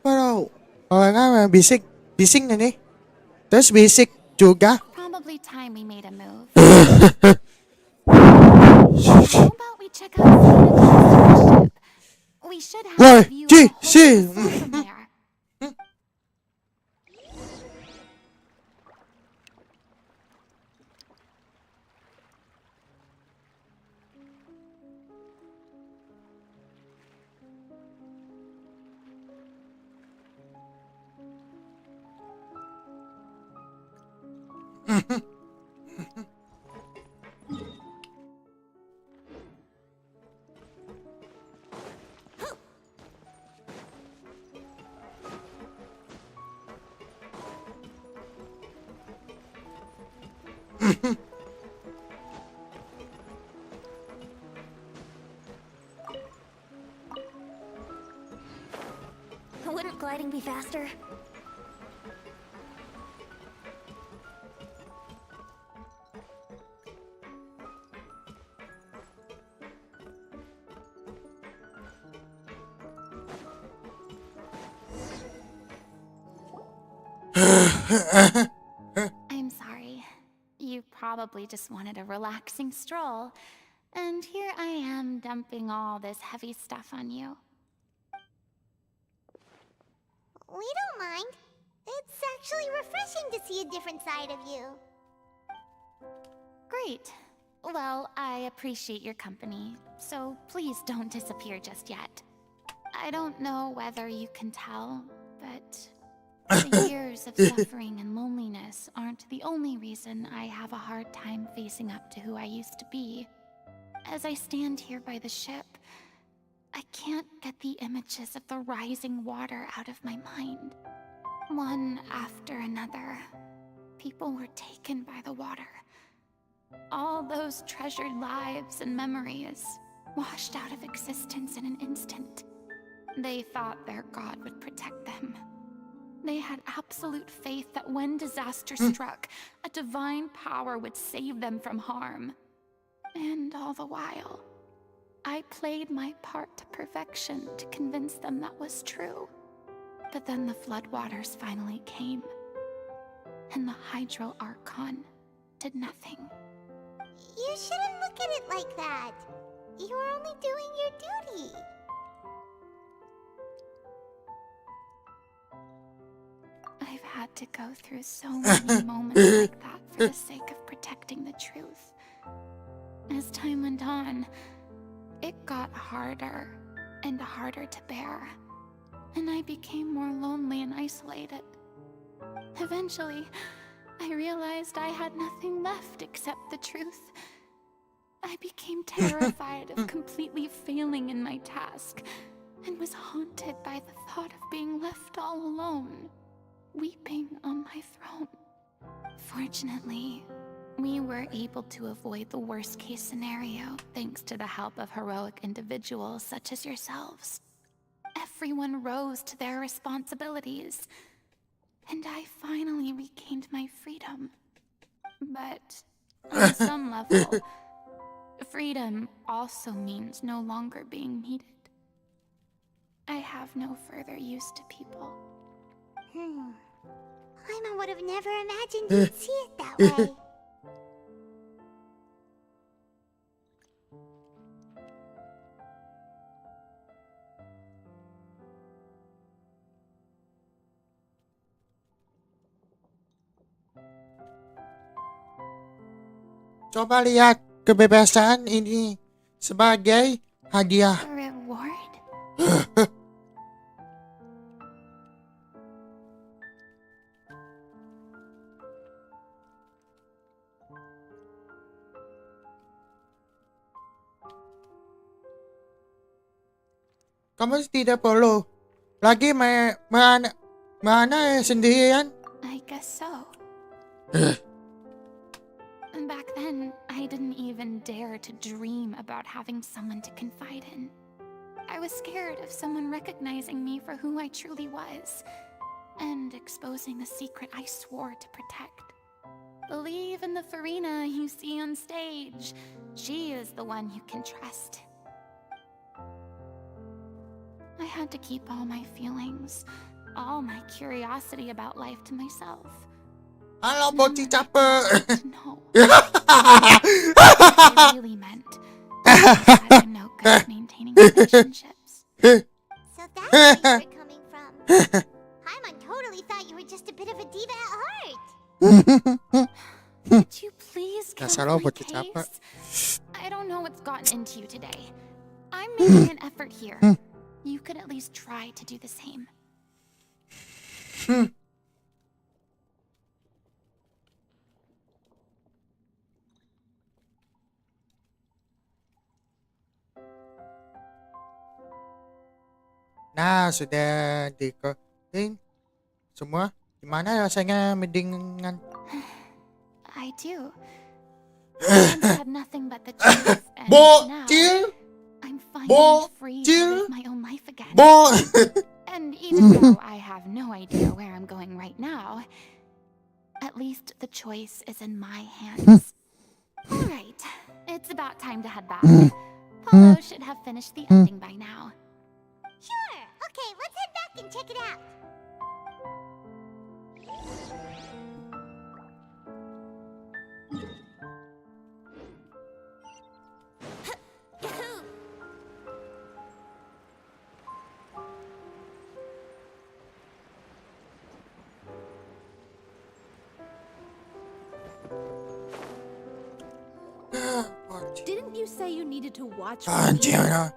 Pero, nga, basic. Basic na ni. Tapos basic juga. Probably time we made a move. How about we check out Furina's ship? We should have Why, a view of the whole see. castle from there. Wouldn't gliding be faster? I'm sorry. You probably just wanted a relaxing stroll. And here I am dumping all this heavy stuff on you. We don't mind. It's actually refreshing to see a different side of you. Great. Well, I appreciate your company, so please don't disappear just yet. I don't know whether you can tell, but the years of suffering and loneliness aren't the only reason I have a hard time facing up to who I used to be. As I stand here by the ship, I can't get the images of the rising water out of my mind. One after another, people were taken by the water. All those treasured lives and memories washed out of existence in an instant. They thought their god would protect them. They had absolute faith that when disaster struck, a divine power would save them from harm. And all the while, I played my part to perfection to convince them that was true. But then the floodwaters finally came, and the Hydro Archon did nothing. You shouldn't look at it like that. You're only doing your duty. I've had to go through so many moments like that for the sake of protecting the truth. As time went on, it got harder and harder to bear, and I became more lonely and isolated. Eventually, I realized I had nothing left except the truth. I became terrified of completely failing in my task, and was haunted by the thought of being left all alone, weeping on my throne. Fortunately, we were able to avoid the worst-case scenario thanks to the help of heroic individuals such as yourselves. Everyone rose to their responsibilities, and I finally regained my freedom. But on some level, freedom also means no longer being needed. I have no further use to people. Paimon would have never imagined you'd see it that way. Coba lihat kebebasan ini sebagai hadiah. A reward? Kamu tidak perlu lagi mana sendirian. I guess so. Back then, I didn't even dare to dream about having someone to confide in. I was scared of someone recognizing me for who I truly was, and exposing the secret I swore to protect. Believe in the Furina you see on stage. She is the one you can trust. I had to keep all my feelings, all my curiosity about life to myself. Halo, None bocil of it caper. to know. I really meant that I'm no good at maintaining relationships. So that's where you were coming from. Paimon totally thought you were just a bit of a diva at heart. Could you please get Dasar off lo my bocil caper. case? I don't know what's gotten into you today. I'm making an effort here. You could at least try to do the same. Nah, sudah dikoin semua. Gimana rasanya mendingan? I do. I once had nothing but the truth, and now Bocil, I'm finally free to live my own life again. And even though I have no idea where I'm going right now, at least the choice is in my hands. Alright, it's about time to head back. Paulo should have finished the ending by now. Sure. Okay, let's head back and check it out. Didn't you say you needed to watch Anjir. movies?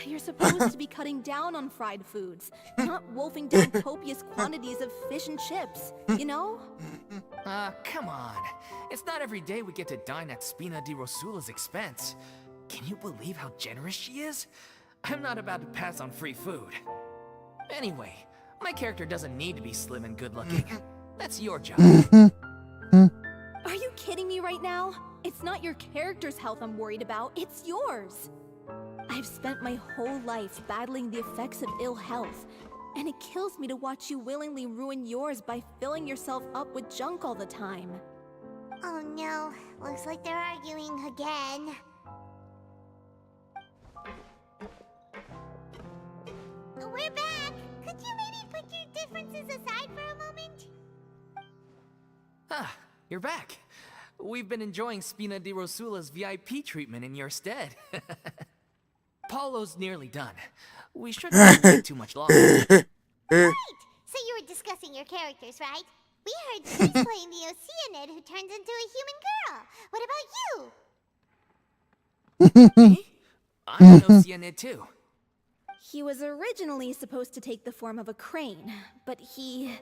You're supposed to be cutting down on fried foods, not wolfing down copious quantities of fish and chips, you know? Come on. It's not every day we get to dine at Spina di Rosula's expense. Can you believe how generous she is? I'm not about to pass on free food. Anyway, my character doesn't need to be slim and good-looking. That's your job. Are you kidding me right now? It's not your character's health I'm worried about, it's yours. I've spent my whole life battling the effects of ill health, and it kills me to watch you willingly ruin yours by filling yourself up with junk all the time. Oh no, looks like they're arguing again. We're back! Could you maybe put your differences aside for a moment? Ah, you're back. We've been enjoying Spina di Rosula's VIP treatment in your stead. Paulo's nearly done. We shouldn't wait too much longer. Right! So you were discussing your characters, right? We heard she's playing the Oceanid who turns into a human girl. What about you? Me? I'm an Oceanid too. He was originally supposed to take the form of a crane, but he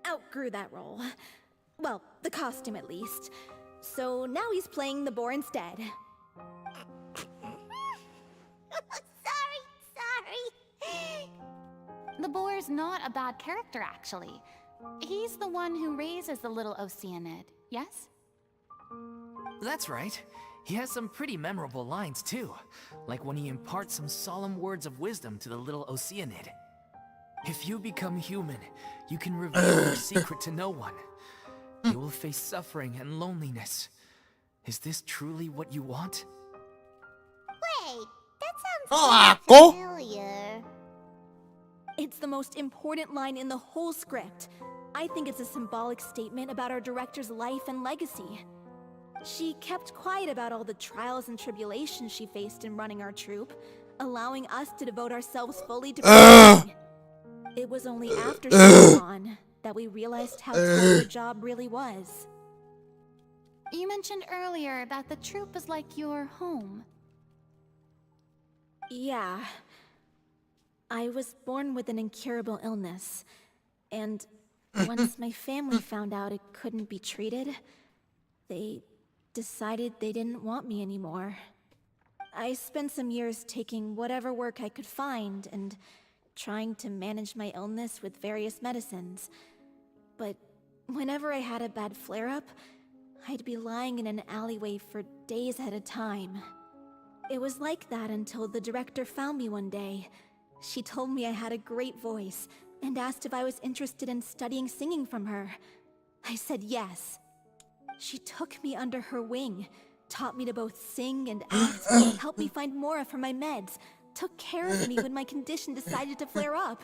outgrew that role. Well, the costume at least. So now he's playing the boar instead. Sorry. The boar's not a bad character, actually. He's the one who raises the little Oceanid, yes? That's right. He has some pretty memorable lines too, like when he imparts some solemn words of wisdom to the little Oceanid. If you become human, you can reveal your secret to no one. You will face suffering and loneliness. Is this truly what you want? Wait, that Oh, sounds ako? familiar. It's the most important line in the whole script. I think it's a symbolic statement about our director's life and legacy. She kept quiet about all the trials and tribulations she faced in running our troupe, allowing us to devote ourselves fully to performing. It was only after she was gone that we realized how tough her job really was. You mentioned earlier that the troupe is like your home. Yeah. I was born with an incurable illness, and once my family found out it couldn't be treated, they decided they didn't want me anymore. I spent some years taking whatever work I could find and trying to manage my illness with various medicines. But whenever I had a bad flare-up, I'd be lying in an alleyway for days at a time. It was like that until the director found me one day. She told me I had a great voice and asked if I was interested in studying singing from her. I said yes. She took me under her wing, taught me to both sing and act, helped me find Mora for my meds, took care of me when my condition decided to flare up.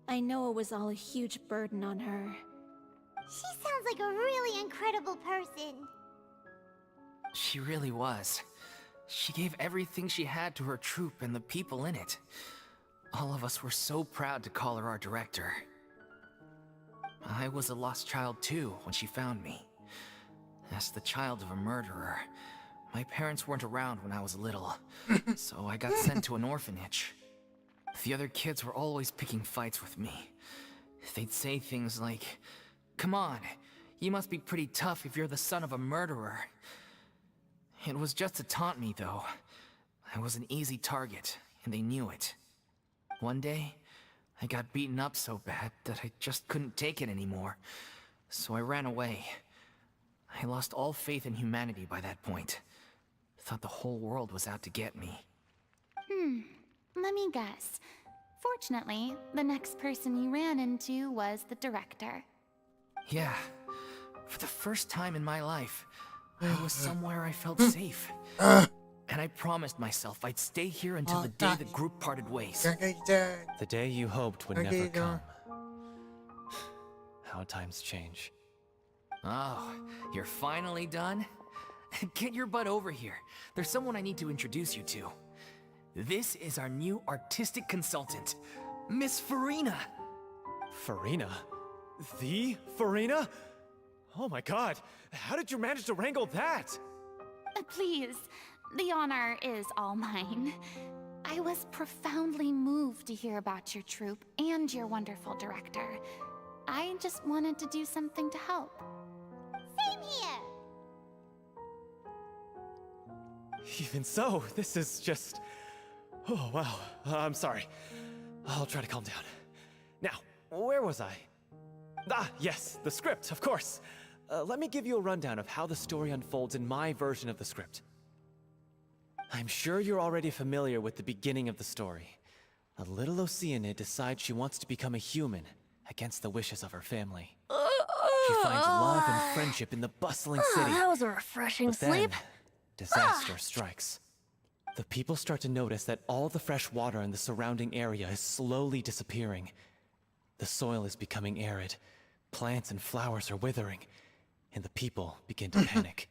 I know it was all a huge burden on her. She sounds like a really incredible person. She really was. She gave everything she had to her troupe and the people in it. All of us were so proud to call her our director. I was a lost child too when she found me. As the child of a murderer, my parents weren't around when I was little, so I got sent to an orphanage. The other kids were always picking fights with me. They'd say things like, "Come on, you must be pretty tough if you're the son of a murderer." It was just to taunt me, though. I was an easy target, and they knew it. One day, I got beaten up so bad that I just couldn't take it anymore, so I ran away. I lost all faith in humanity by that point. Thought the whole world was out to get me. Let me guess. Fortunately, the next person you ran into was the director. Yeah, for the first time in my life, I was somewhere I felt safe. And I promised myself I'd stay here until the day the group parted ways. The day you hoped would never come. How times change. Oh, you're finally done? Get your butt over here. There's someone I need to introduce you to. This is our new artistic consultant, Miss Furina. Furina? The Furina? Oh my god, how did you manage to wrangle that? Please, the honor is all mine. I was profoundly moved to hear about your troupe and your wonderful director. I just wanted to do something to help. Same here. Even so, this is just... Oh, wow. I'm sorry. I'll try to calm down. Now, where was I? Ah, yes, the script, of course. Let me give you a rundown of how the story unfolds in my version of the script. I'm sure you're already familiar with the beginning of the story. A little Oceanid decides she wants to become a human against the wishes of her family. She finds love and friendship in the bustling city. That was a refreshing But then, sleep. disaster strikes. The people start to notice that all the fresh water in the surrounding area is slowly disappearing. The soil is becoming arid, plants and flowers are withering, and the people begin to panic.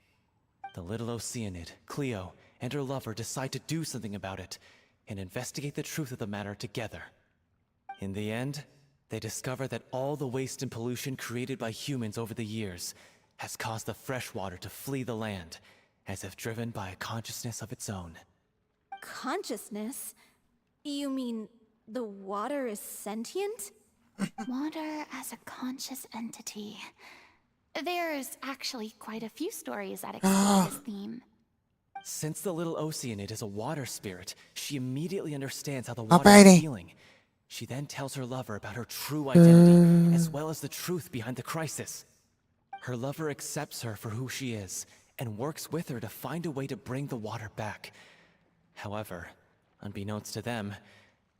The little Oceanid, Cleo, and her lover decide to do something about it and investigate the truth of the matter together. In the end, they discover that all the waste and pollution created by humans over the years has caused the fresh water to flee the land, as if driven by a consciousness of its own. Consciousness? You mean the water is sentient? Water as a conscious entity. There's actually quite a few stories that explore this theme. Since the little Oceanid is a water spirit, she immediately understands how the water is healing. She then tells her lover about her true identity, as well as the truth behind the crisis. Her lover accepts her for who she is, and works with her to find a way to bring the water back. However, unbeknownst to them,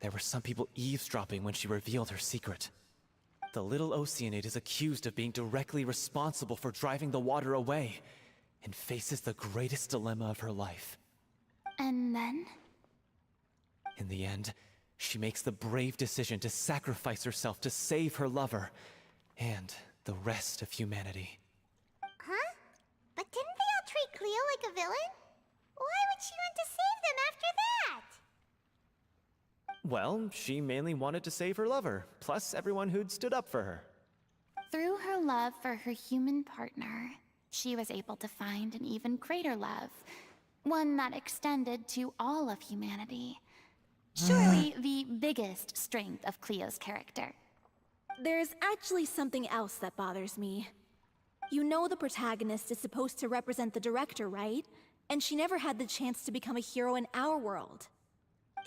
there were some people eavesdropping when she revealed her secret. The little Oceanid is accused of being directly responsible for driving the water away, and faces the greatest dilemma of her life. And then? In the end, she makes the brave decision to sacrifice herself to save her lover, and the rest of humanity. Huh? But didn't they all treat Cleo like a villain? Why would she want to save them after that? Well, she mainly wanted to save her lover, plus everyone who'd stood up for her. Through her love for her human partner, she was able to find an even greater love, one that extended to all of humanity. Surely the biggest strength of Cleo's character. There's actually something else that bothers me. You know the protagonist is supposed to represent the director, right? And she never had the chance to become a hero in our world.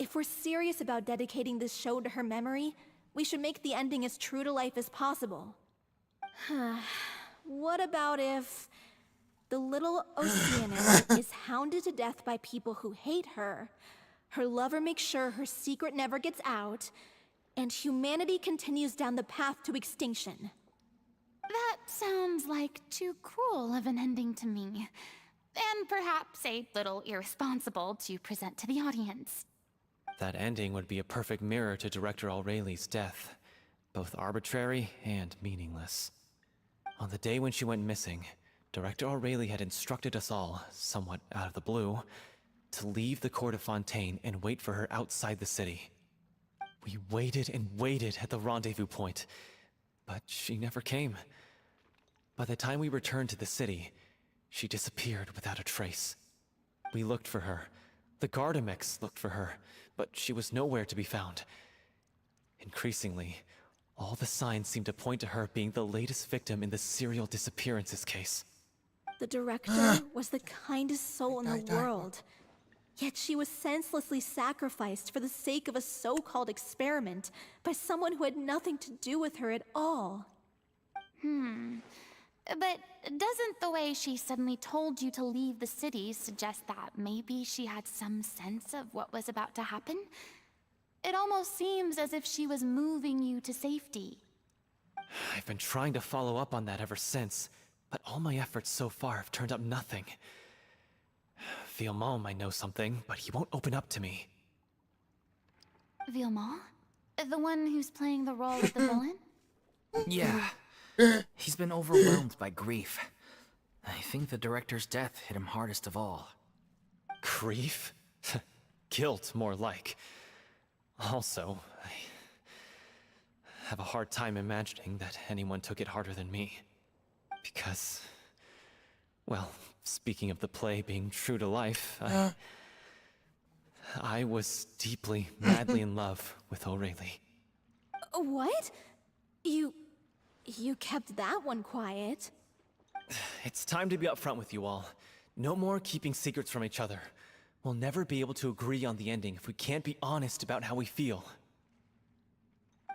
If we're serious about dedicating this show to her memory, we should make the ending as true to life as possible. What about if the little Oceanid is hounded to death by people who hate her, her lover makes sure her secret never gets out, and humanity continues down the path to extinction? That sounds like too cruel of an ending to me. And perhaps a little irresponsible to present to the audience. That ending would be a perfect mirror to Director Aureli's death, both arbitrary and meaningless. On the day when she went missing, Director Aureli had instructed us all, somewhat out of the blue, to leave the court of Fontaine and wait for her outside the city. We waited and waited at the rendezvous point, but she never came. By the time we returned to the city, she disappeared without a trace. We looked for her. The Gardamex looked for her, but she was nowhere to be found. Increasingly, all the signs seemed to point to her being the latest victim in the serial disappearances case. The director was the kindest soul in the world. Yet she was senselessly sacrificed for the sake of a so-called experiment by someone who had nothing to do with her at all. But doesn't the way she suddenly told you to leave the city suggest that maybe she had some sense of what was about to happen? It almost seems as if she was moving you to safety. I've been trying to follow up on that ever since, but all my efforts so far have turned up nothing. Villemont might know something, but he won't open up to me. Villemont? The one who's playing the role of the villain? Yeah. He's been overwhelmed by grief. I think the director's death hit him hardest of all. Grief? Guilt, more like. Also, I have a hard time imagining that anyone took it harder than me. Because, well, speaking of the play being true to life, I was deeply, madly in love with Aureli. What? You kept that one quiet. It's time to be upfront with you all. No more keeping secrets from each other. We'll never be able to agree on the ending if we can't be honest about how we feel.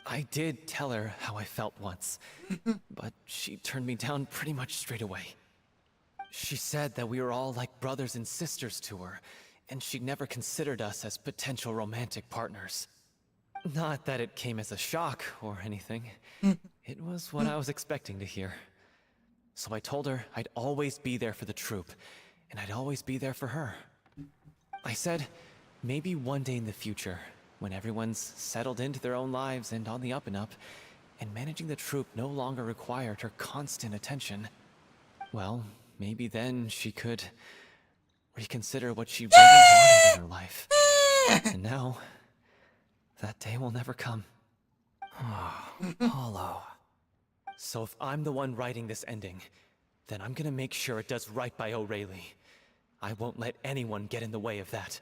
I did tell her how I felt once, but she turned me down pretty much straight away. She said that we were all like brothers and sisters to her, and she'd never considered us as potential romantic partners. Not that it came as a shock or anything. It was what I was expecting to hear. So I told her I'd always be there for the troupe, and I'd always be there for her. I said, maybe one day in the future, when everyone's settled into their own lives and on the up and up, and managing the troupe no longer required her constant attention, well, maybe then she could reconsider what she really wanted in her life. And now, that day will never come. Hollow. So if I'm the one writing this ending, then I'm gonna make sure it does right by Aureli. I won't let anyone get in the way of that.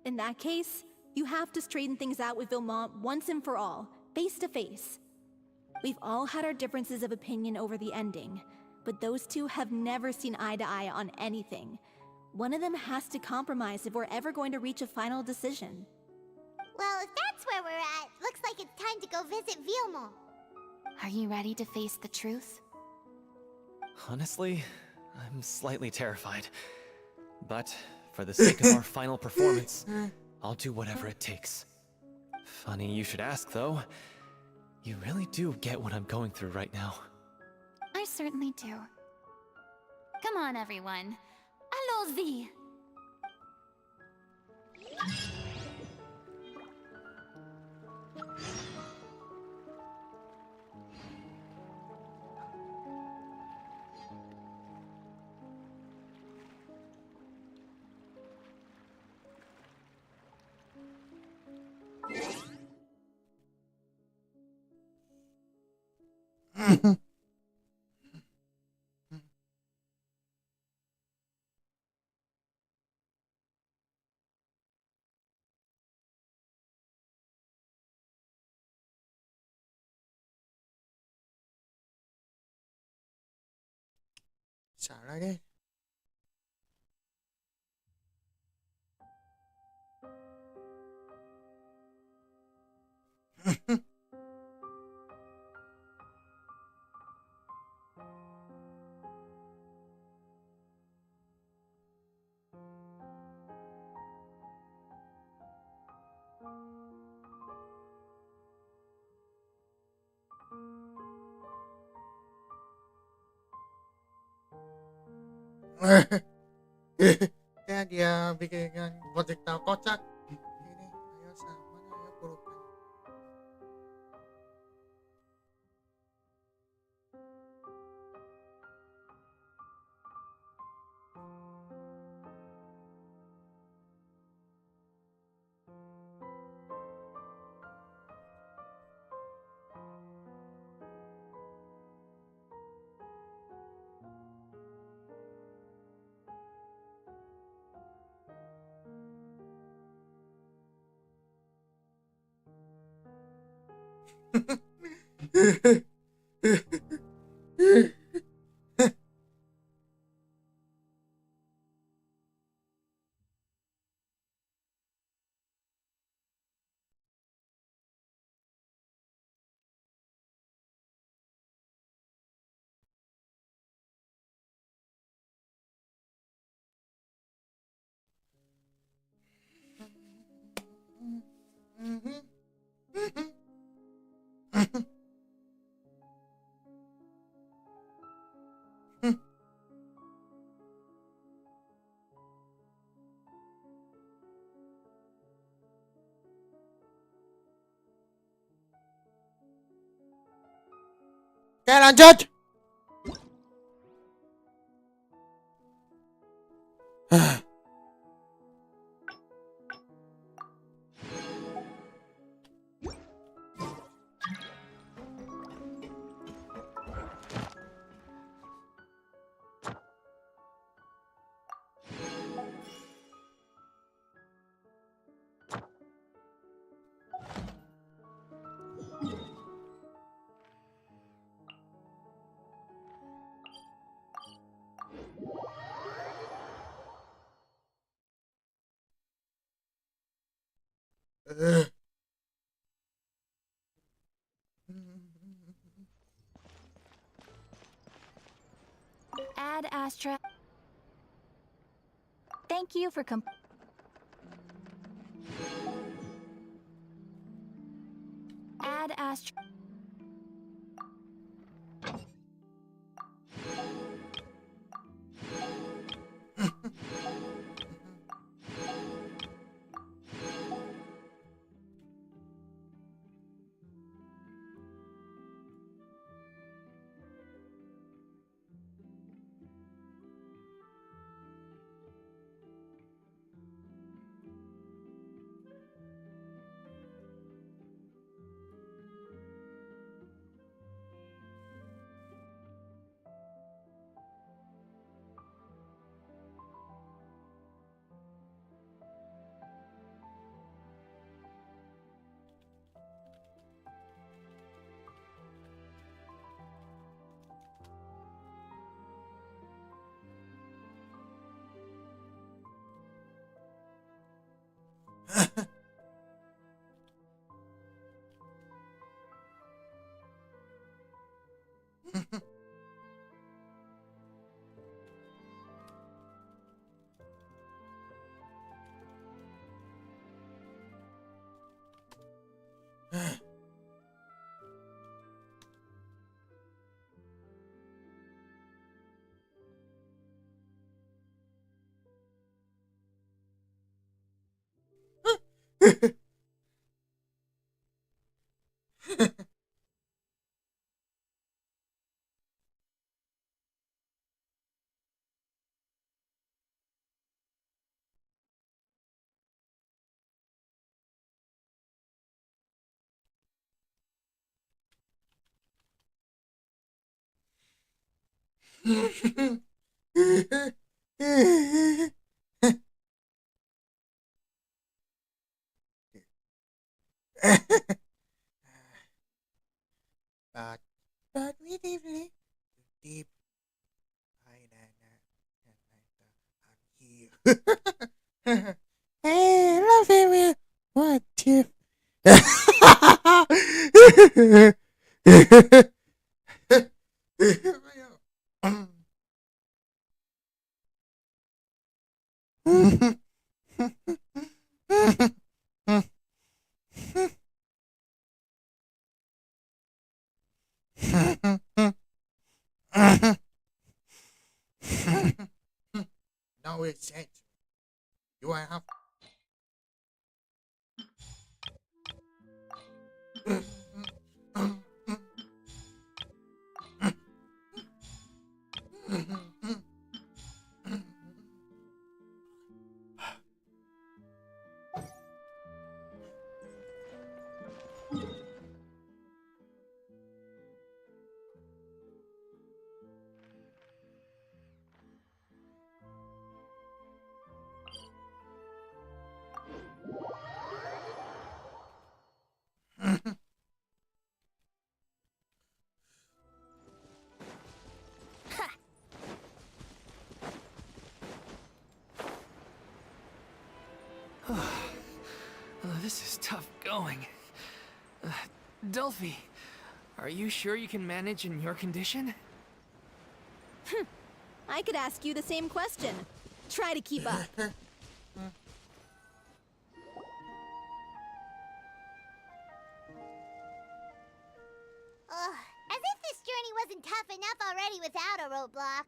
In that case, you have to straighten things out with Villemont once and for all, face to face. We've all had our differences of opinion over the ending, but those two have never seen eye to eye on anything. One of them has to compromise if we're ever going to reach a final decision. Well, if that's where we're at, looks like it's time to go visit Villemont. Are you ready to face the truth? Honestly, I'm slightly terrified. But for the sake of our final performance, I'll do whatever it takes. Funny you should ask, though. You really do get what I'm going through right now. I certainly do. Come on, everyone. Allons-y! Salah deh. Kaya dia bikin projectile kocak. Ini, ayo sama, ayo pulukan. Oke, lanjut. Add Astra. Thank you for Add Astra. But we deeply deep. Hi Nana, I'm here. Hey, love it. What if? No, it's it. You are have. This is tough going. Delphi, are you sure you can manage in your condition? I could ask you the same question. Try to keep up. As if this journey wasn't tough enough already without a roadblock.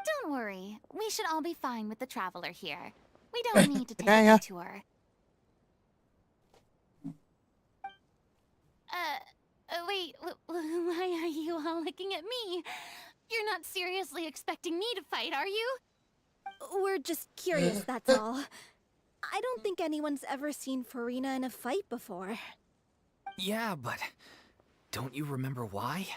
Don't worry. We should all be fine with the traveler here. We don't need to take Yeah. a tour. Wait, why are you all looking at me? You're not seriously expecting me to fight, are you? We're just curious, that's all. I don't think anyone's ever seen Furina in a fight before. Yeah, but don't you remember why?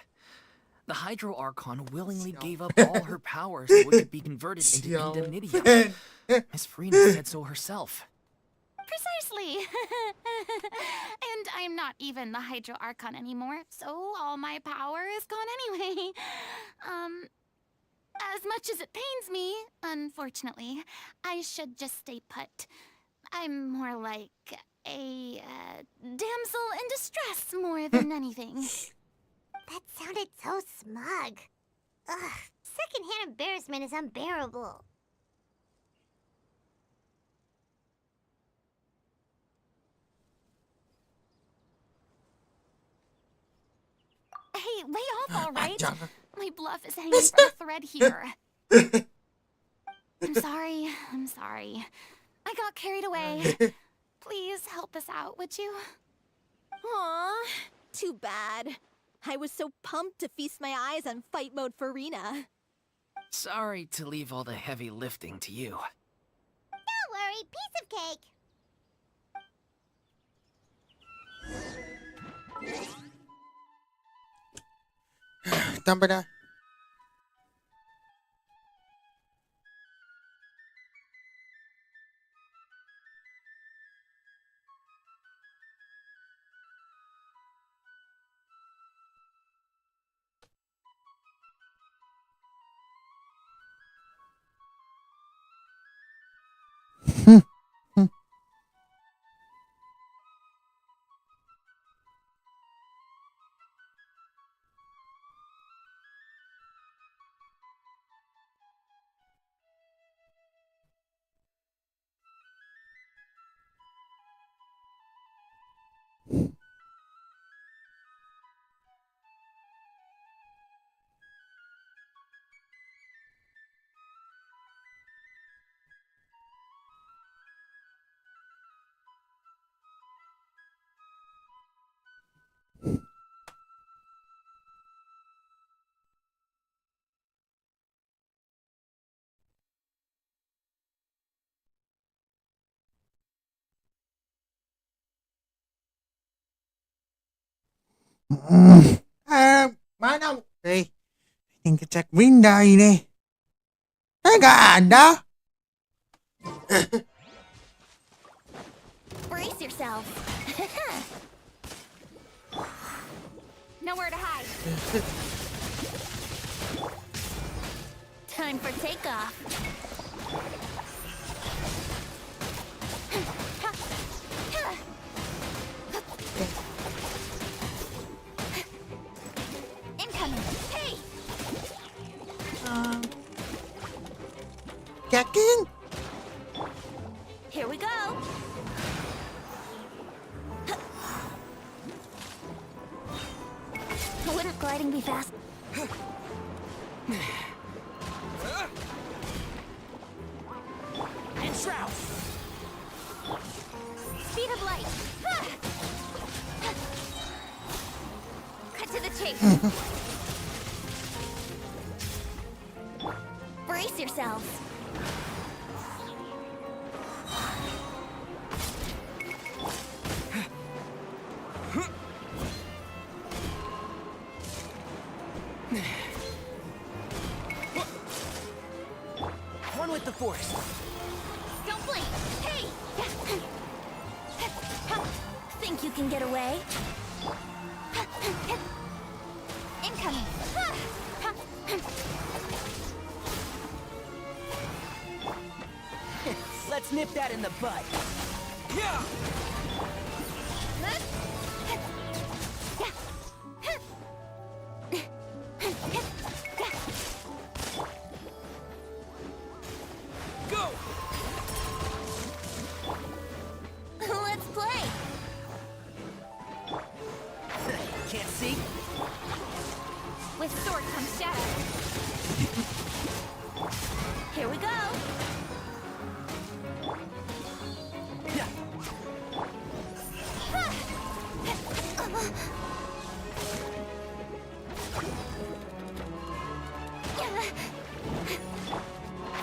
The Hydro Archon willingly gave up all her powers so it could be converted into Indemnitium. Miss Furina said so herself. Precisely. And I'm not even the Hydro Archon anymore, so all my power is gone anyway. As much as it pains me, unfortunately, I should just stay put. I'm more like a damsel in distress more than anything. That sounded so smug. Ugh, secondhand embarrassment is unbearable. Hey, lay off, all right? My bluff is hanging from a thread here. I'm sorry. I got carried away. Please help us out, would you? Aw, too bad. I was so pumped to feast my eyes on fight mode Furina. Sorry to leave all the heavy lifting to you. Don't worry, piece of cake. Tama na. Mana? I think it's at window ini. Nggak ada. Brace yourself. Nowhere to hide. Time for takeoff. Incoming. Hey! Yakin? Here we go. Wouldn't gliding be fast? Brace yourselves. One with the force. Don't blink. Hey! Think you can get away? Incoming. Let's nip that in the bud. Yeah. Go. Let's play. Can't see. With sword comes shadow. Here we go. Yeah.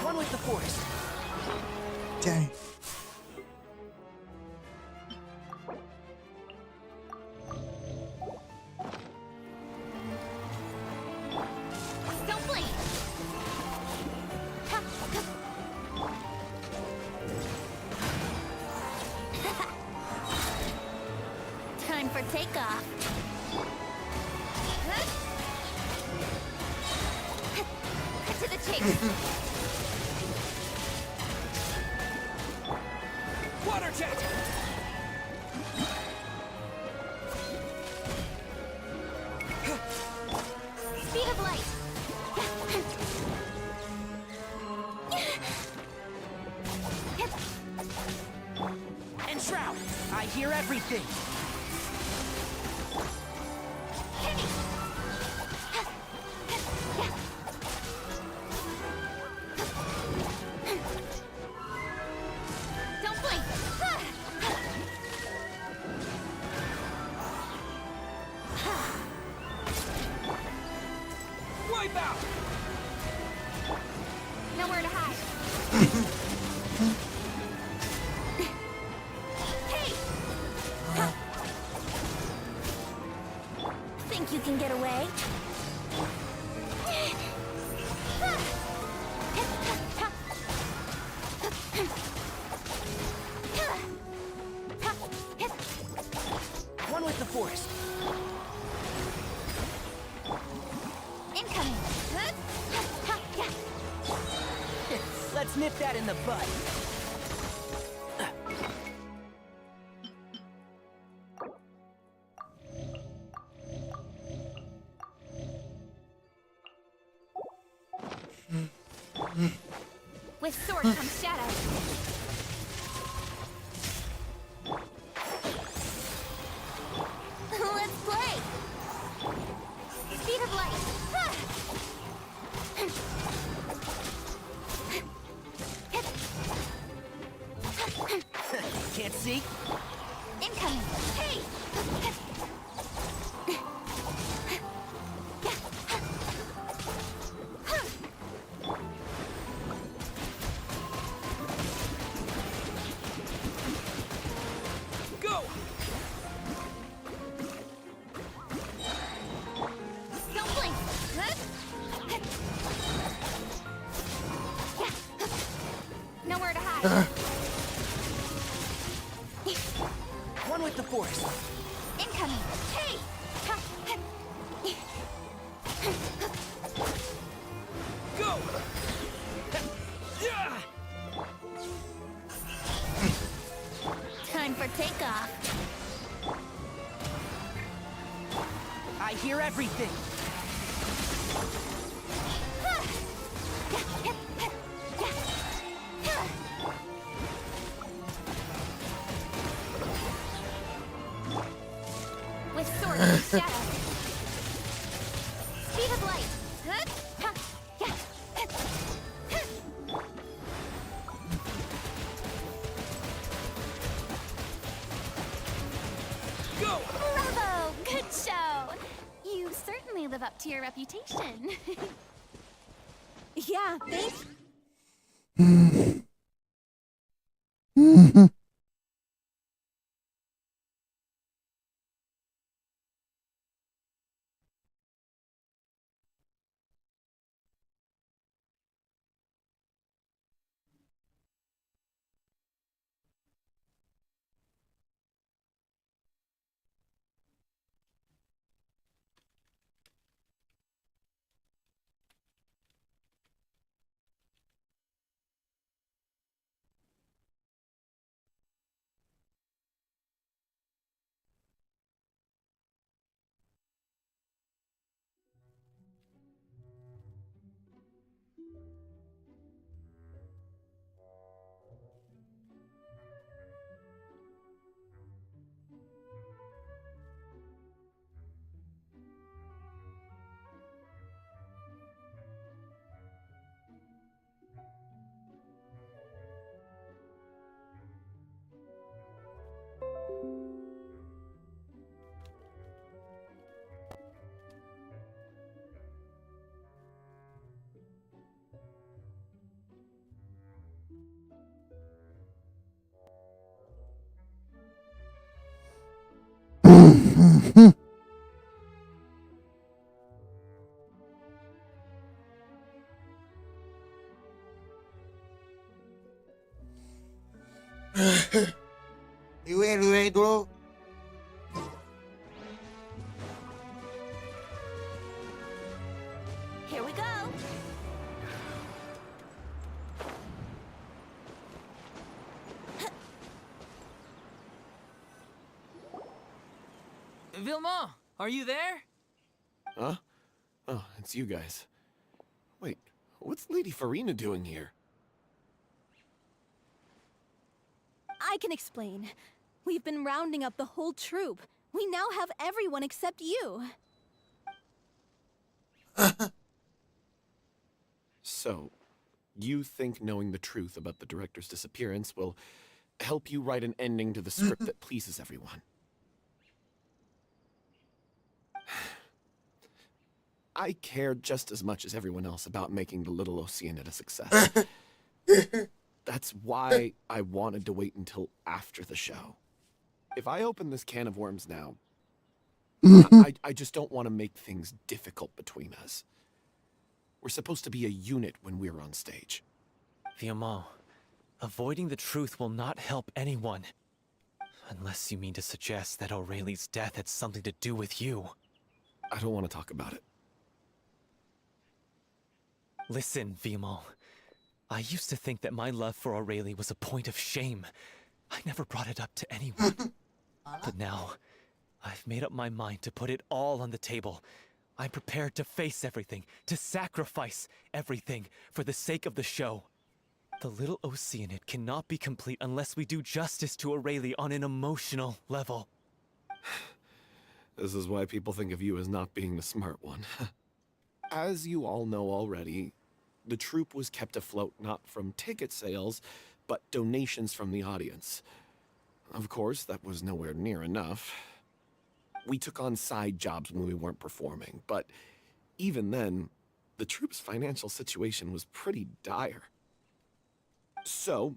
One with the force. Dang. Don't blink. Time for takeoff. To the chase. Water jet. Speed of light. And shroud. I hear everything. Don't blink. Wipe out. Nowhere to hide. Hey! Think you can get away? One with the force. Incoming. Let's nip that in the bud. With sword comes shadow. Let's play. Speed of light. Can't see. Incoming. Hey! Go. Don't blink. Nowhere to hide. One with the force. Incoming. Hey! Go. Yeah. Time for takeoff. I hear everything. With sword and shadow. Speed of light. Go. Bravo! Good show! You certainly live to your reputation. Yeah, thanks. Liwe dulu. Here we go. Vilma, are you there? Huh? Oh, it's you guys. Wait, what's Lady Furina doing here? I can explain. We've been rounding up the whole troop. We now have everyone except you. So, you think knowing the truth about the director's disappearance will help you write an ending to the script that pleases everyone? I care just as much as everyone else about making the Little Oceanid a success. That's why I wanted to wait until after the show. If I open this can of worms now, I just don't want to make things difficult between us. We're supposed to be a unit when we're on stage. Vilma, avoiding the truth will not help anyone. Unless you mean to suggest that Aurelie's death had something to do with you. I don't want to talk about it. Listen, Vilma. I used to think that my love for Aurelie was a point of shame. I never brought it up to anyone. But now, I've made up my mind to put it all on the table. I'm prepared to face everything, to sacrifice everything for the sake of the show. The Little Oceanid cannot be complete unless we do justice to Aurelie on an emotional level. This is why people think of you as not being the smart one. As you all know already, the troupe was kept afloat not from ticket sales, but donations from the audience. Of course, that was nowhere near enough. We took on side jobs when we weren't performing, but even then, the troupe's financial situation was pretty dire. So,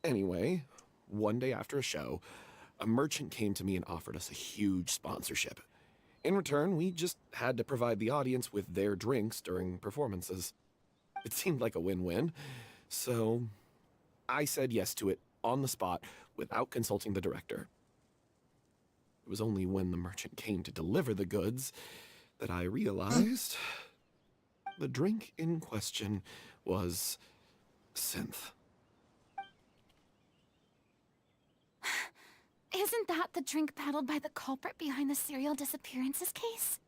anyway, one day after a show, a merchant came to me and offered us a huge sponsorship. In return, we just had to provide the audience with their drinks during performances. It seemed like a win-win, so I said yes to it on the spot without consulting the director. It was only when the merchant came to deliver the goods that I realized the drink in question was synth. Isn't that the drink peddled by the culprit behind the serial disappearances case?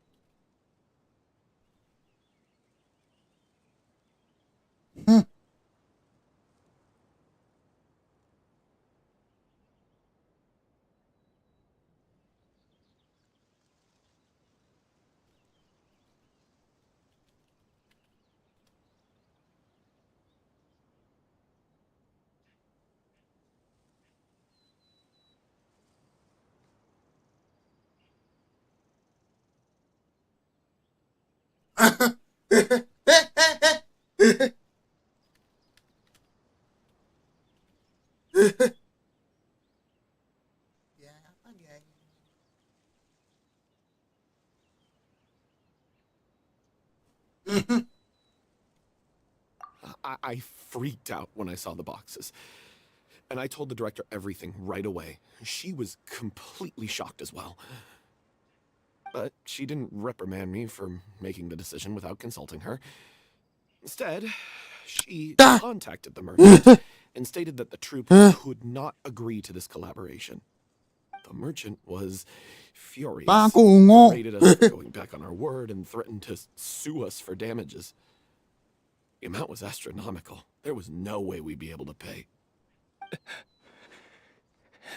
Ya, apa dia? I freaked out when I saw the boxes. And I told the director everything right away. She was completely shocked as well. But she didn't reprimand me for making the decision without consulting her. Instead, she contacted the merchant and stated that the troupe could not agree to this collaboration. The merchant was furious, berated us for going back on our word, and threatened to sue us for damages. The amount was astronomical. There was no way we'd be able to pay.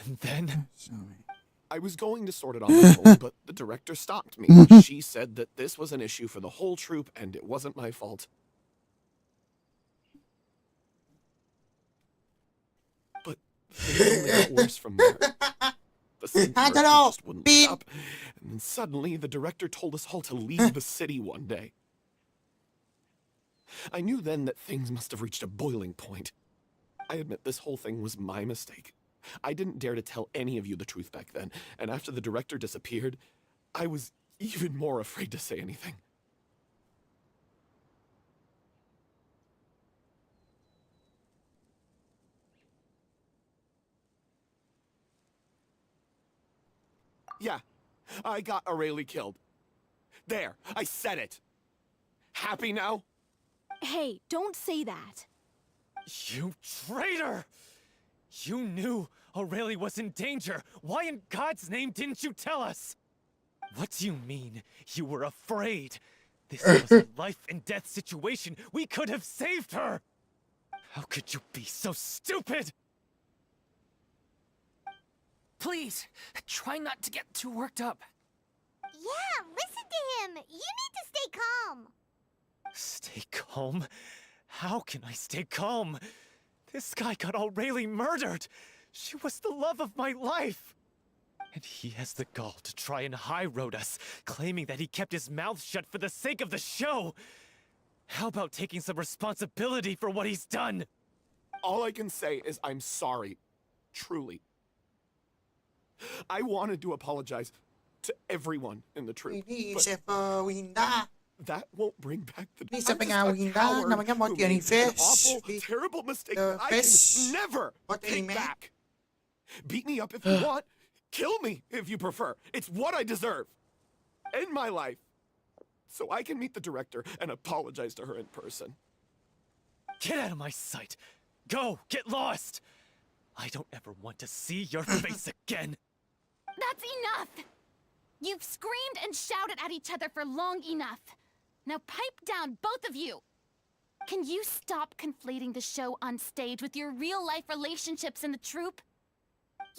And then? I was going to sort it on my own, but the director stopped me. She said that this was an issue for the whole troupe, and it wasn't my fault. But things only got worse from there. The synth merchant just wouldn't let up, and then suddenly the director told us all to leave the city one day. I knew then that things must have reached a boiling point. I admit this whole thing was my mistake. I didn't dare to tell any of you the truth back then, and after the director disappeared, I was even more afraid to say anything. Yeah, I got Aurelie killed. There, I said it. Happy now? Hey, don't say that. You traitor! You knew Aurelie was in danger. Why in God's name didn't you tell us? What do you mean, you were afraid? This was a life and death situation. We could have saved her! How could you be so stupid? Please, try not to get too worked up. Yeah, listen to him. You need to stay calm. Stay calm? How can I stay calm? This guy got Aurelie murdered! She was the love of my life! And he has the gall to try and high-road us, claiming that he kept his mouth shut for the sake of the show! How about taking some responsibility for what he's done? All I can say is I'm sorry. Truly. I wanted to apologize to everyone in the troupe, but that won't bring back the Ini sa pangawin na namanya mo kaya ni Fish. terrible mistake that I can never take back. Beat me up if you want. Kill me if you prefer. It's what I deserve. End my life. So I can meet the director and apologize to her in person. Get out of my sight! Go! Get lost! I don't ever want to see your face again! That's enough! You've screamed and shouted at each other for long enough. Now pipe down, both of you! Can you stop conflating the show on stage with your real-life relationships in the troupe?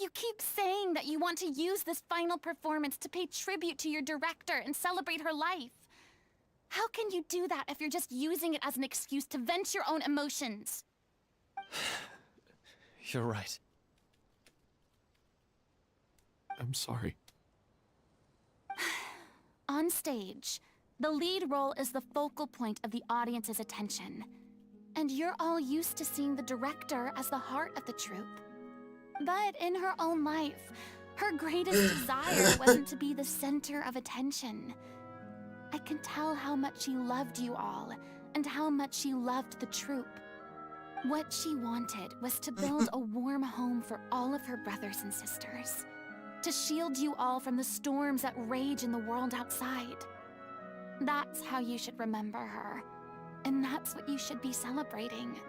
You keep saying that you want to use this final performance to pay tribute to your director and celebrate her life. How can you do that if you're just using it as an excuse to vent your own emotions? You're right. I'm sorry. On stage, the lead role is the focal point of the audience's attention. And you're all used to seeing the director as the heart of the troupe. But in her own life, her greatest desire wasn't to be the center of attention. I can tell how much she loved you all, and how much she loved the troupe. What she wanted was to build a warm home for all of her brothers and sisters. To shield you all from the storms that rage in the world outside. That's how you should remember her. And that's what you should be celebrating.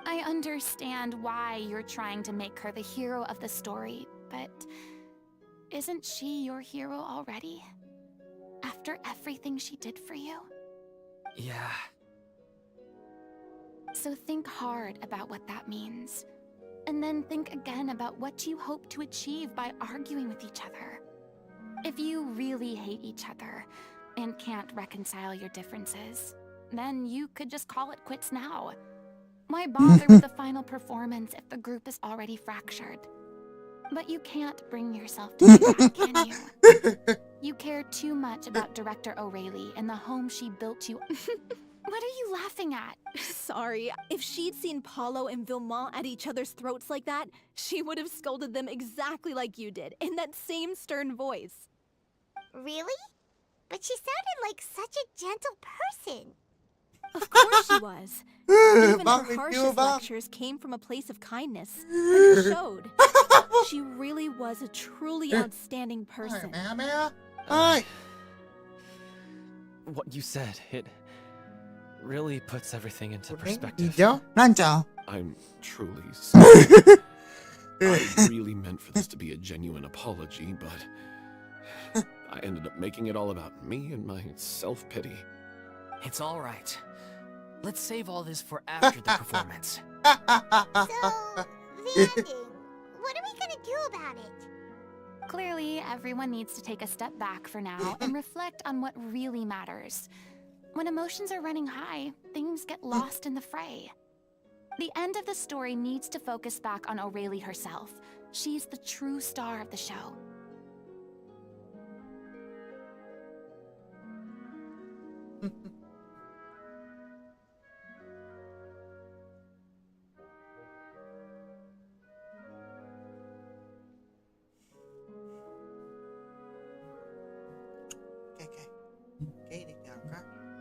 I understand why you're trying to make her the hero of the story, but isn't she your hero already? After everything she did for you? Yeah. So think hard about what that means. And then think again about what you hope to achieve by arguing with each other. If you really hate each other and can't reconcile your differences, then you could just call it quits now. Why bother with the final performance if the group is already fractured? But you can't bring yourself to do that, can you? You care too much about Director O'Reilly and the home she built you. What are you laughing at? Sorry, if she'd seen Paulo and Vilmont at each other's throats like that, she would have scolded them exactly like you did, in that same stern voice. Really? But she sounded like such a gentle person. Of course she was. Even her Bakit harshest yun, bang? lectures came from a place of kindness, and it showed. She really was a truly outstanding person. Maya. Ay. What you said, it really puts everything into perspective. Video? Nandiyan. I'm truly sorry. I really meant for this to be a genuine apology, but I ended up making it all about me and my self-pity. It's all right. Let's save all this for after the performance. So, the ending. What are we gonna do about it? Clearly, everyone needs to take a step back for now and reflect on what really matters. When emotions are running high, things get lost in the fray. The end of the story needs to focus back on O'Reilly herself. She's the true star of the show.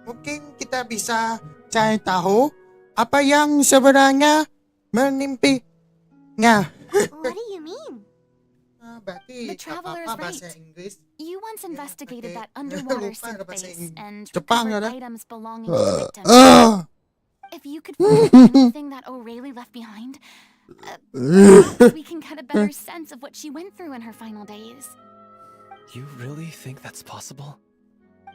Mungkin kita bisa cari tahu apa yang sebenarnya menimpi nga. What do you mean? Berarti The traveler is apa bahasa right. Inggris? You once investigated that Lupa underwater na synth bahasa base and Jepang recovered ada. items belonging to the victims. If you could find anything that O'Reilly left behind, perhaps we can get a better sense of what she went through in her final days. You really think that's possible?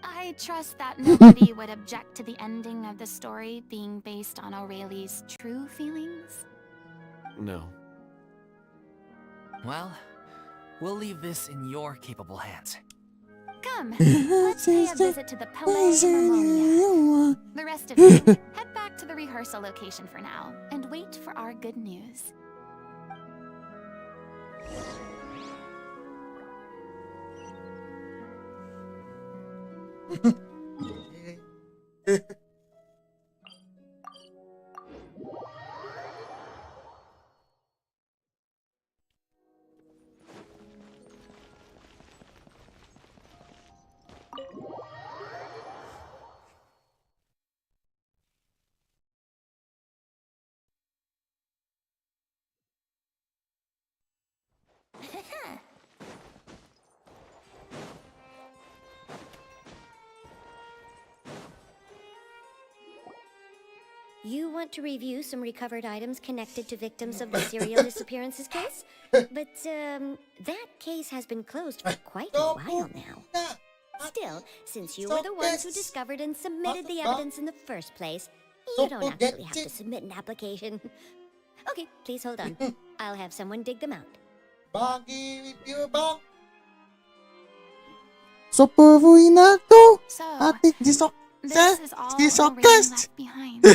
I trust that nobody would object to the ending of the story being based on O'Reilly's true feelings. No. Well, we'll leave this in your capable hands. Come, let's pay a visit to the Palais Harmonia. The rest of you, head back to the rehearsal location for now, and wait for our good news. You want to review some recovered items connected to victims of the serial disappearances case? But, that case has been closed for quite a while now. Still, since you were the ones who discovered and submitted the evidence in the first place, you don't actually have to submit an application. Okay, please hold on. I'll have someone dig them out. Bagi review bang. Super Furina to. So, Atik disok. this is all O'Reilly Disokest. left behind.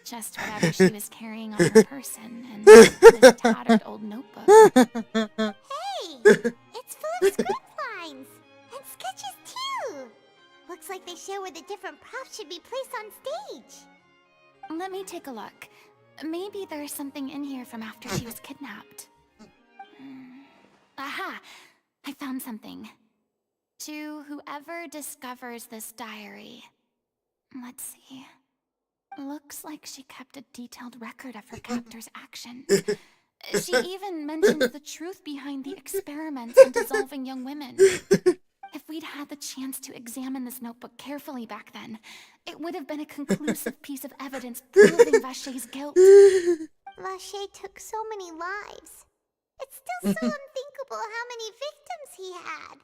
Just whatever she was carrying on her person and this tattered old notebook. Hey! It's full of script lines! And sketches too! Looks like they show where the different props should be placed on stage. Let me take a look. Maybe there's something in here from after she was kidnapped. Aha! I found something. To whoever discovers this diary. Let's see. Looks like she kept a detailed record of her captor's actions. She even mentions the truth behind the experiments on dissolving young women. If we'd had the chance to examine this notebook carefully back then, it would have been a conclusive piece of evidence proving Vacher's guilt. Vacher took so many lives. It's still so unthinkable how many victims he had.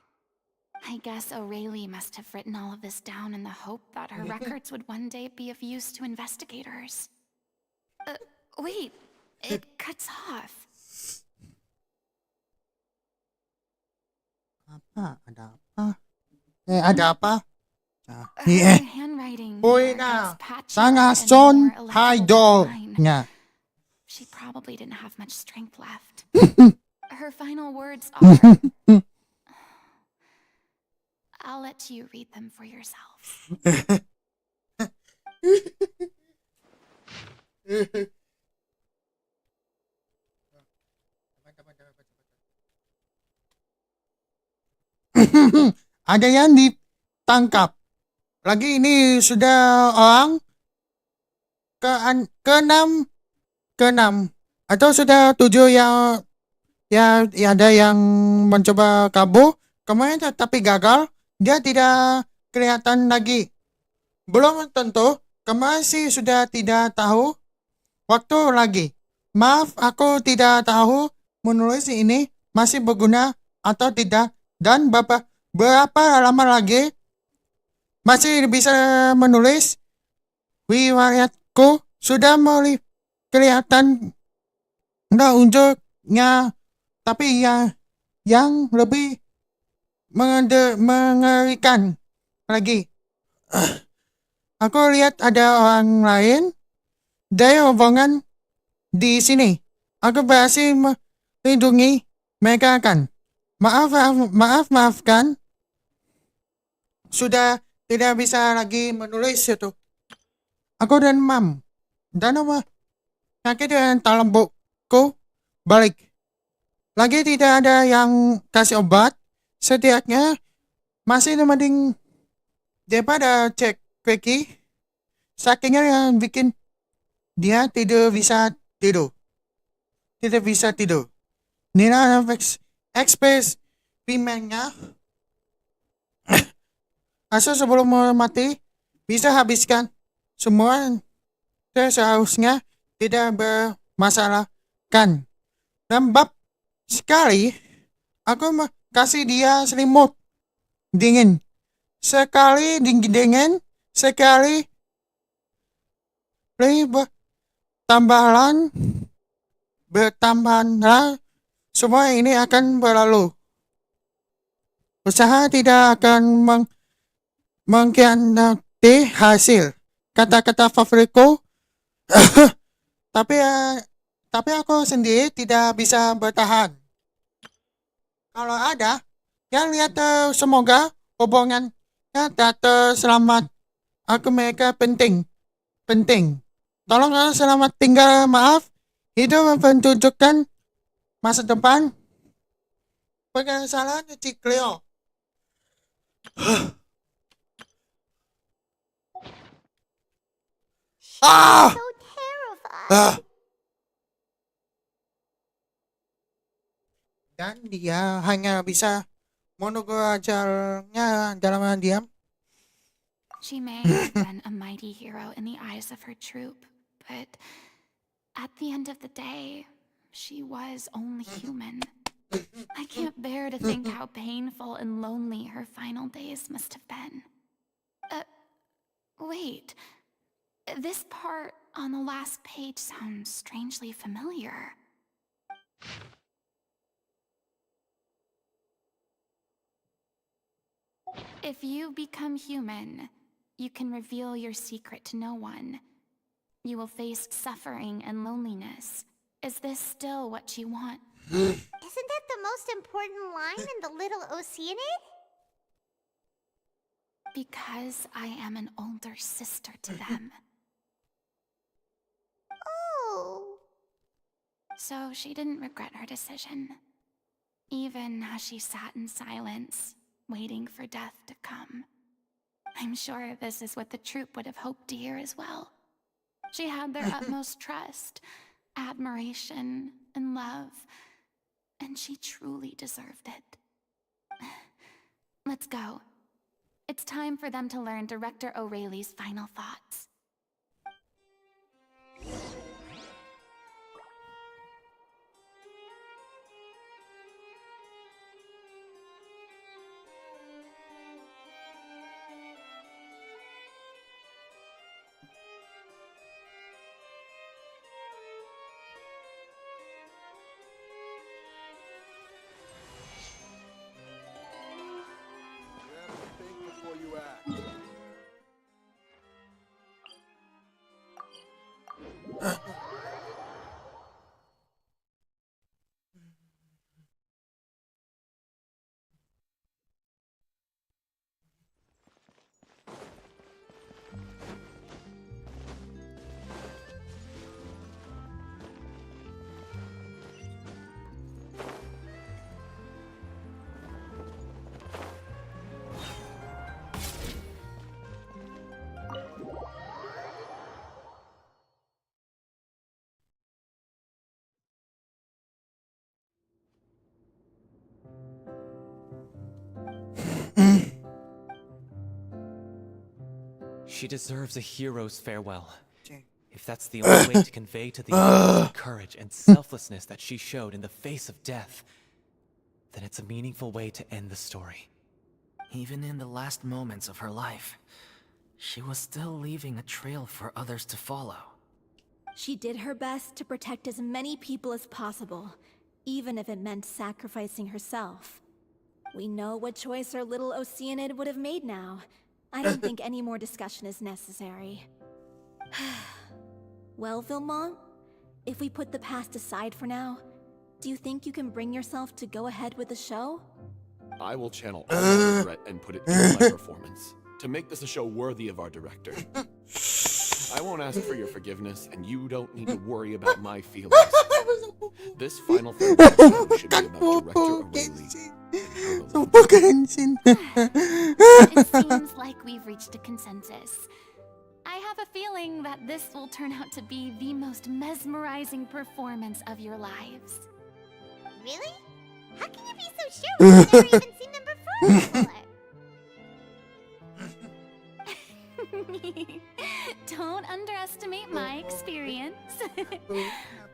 I guess O'Reilly must have written all of this down in the hope that her records would one day be of use to investigators. Wait, it cuts off. Apa? Ada apa? Ada apa? Her handwriting Boy gets na. patchy Sanga and son more illegible than idol mine. nga. She probably didn't have much strength left. her final words are. I'll let you read them for yourself. Ada yang ditangkap. Lagi ini sudah orang ke-6 atau sudah 7 yang ya ada yang mencoba kabur kemarin tapi gagal. Dia tidak kelihatan lagi. Belum tentu kemarin sih sudah tidak tahu waktu lagi. Maaf, aku tidak tahu menulis ini masih berguna atau tidak dan berapa lama lagi masih bisa menulis. Riwayatku sudah mulai kelihatan nggak unjuknya, tapi yang lebih mengerikan lagi. Aku lihat ada orang lain dari rombongan di sini. Aku berhasil melindungi mereka kan. Maafkan. Sudah tidak bisa lagi menulis itu. Aku dan Mam. Dan apa? Sakit dan talembukku balik. Lagi tidak ada yang kasih obat. Setidaknya masih mending daripada cek Quickie. Sakitnya yang bikin dia tidak bisa tidur. Nina eksperimennya asal sebelum mati bisa habiskan semua. Seharusnya tidak bermasalah kan. Lembab sekali. Aku kasih dia selimut dingin. Sekali dingin, sekali bertambahan, semua ini akan berlalu. Usaha tidak akan mengkhianati hasil. Kata-kata favoritku. tapi aku sendiri tidak bisa bertahan. Kalau ada yang lihat, semoga hubungannya tak selamat. Aku mereka penting. Tolong selamat tinggal. Maaf, itu menunjukkan masa depan. Penyesalan Cik Cleo. So terrified. Dan dia hanya bisa menunggu ajalnya dalam diam. She may have been a mighty hero in the eyes of her troop, but at the end of the day, she was only human. I can't bear to think how painful and lonely her final days must have been. Wait. This part on the last page sounds strangely familiar. If you become human, you can reveal your secret to no one. You will face suffering and loneliness. Is this still what you want? Isn't that the most important line in the Little Oceanid? Because I am an older sister to them. Oh. So she didn't regret her decision, even as she sat in silence, waiting for death to come. I'm sure this is what the troop would have hoped to hear as well. She had their utmost trust, admiration, and love, and she truly deserved it. Let's go. It's time for them to learn Director O'Reilly's final thoughts. She deserves a hero's farewell. If that's the only way to convey to the audience the courage and selflessness that she showed in the face of death, then it's a meaningful way to end the story. Even in the last moments of her life, she was still leaving a trail for others to follow. She did her best to protect as many people as possible, even if it meant sacrificing herself. We know what choice our little Oceanid would have made now. I don't think any more discussion is necessary. Well, Vilmont, if we put the past aside for now, do you think you can bring yourself to go ahead with the show? I will channel all my regret and put it into my performance, to make this a show worthy of our director. I won't ask for your forgiveness, and you don't need to worry about my feelings. This final third of the show should be about Director Aurelie. Genshin. It seems like we've reached a consensus. I have a feeling that this will turn out to be the most mesmerizing performance of your lives. Really? How can you be so sure when you've never even seen them perform before? Don't underestimate my experience.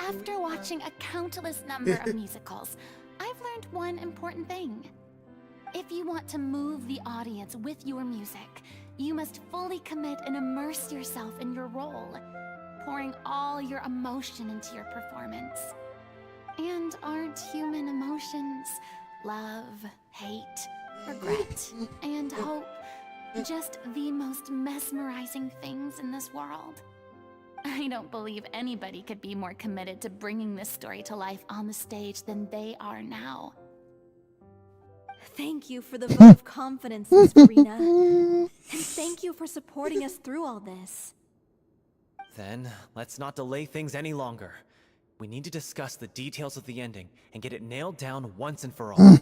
After watching a countless number of musicals, I've learned one important thing. If you want to move the audience with your music, you must fully commit and immerse yourself in your role, pouring all your emotion into your performance. And aren't human emotions love, hate, regret, and hope just the most mesmerizing things in this world? I don't believe anybody could be more committed to bringing this story to life on the stage than they are now. Thank you for the vote of confidence, Miss Furina. And thank you for supporting us through all this. Then, let's not delay things any longer. We need to discuss the details of the ending and get it nailed down once and for all.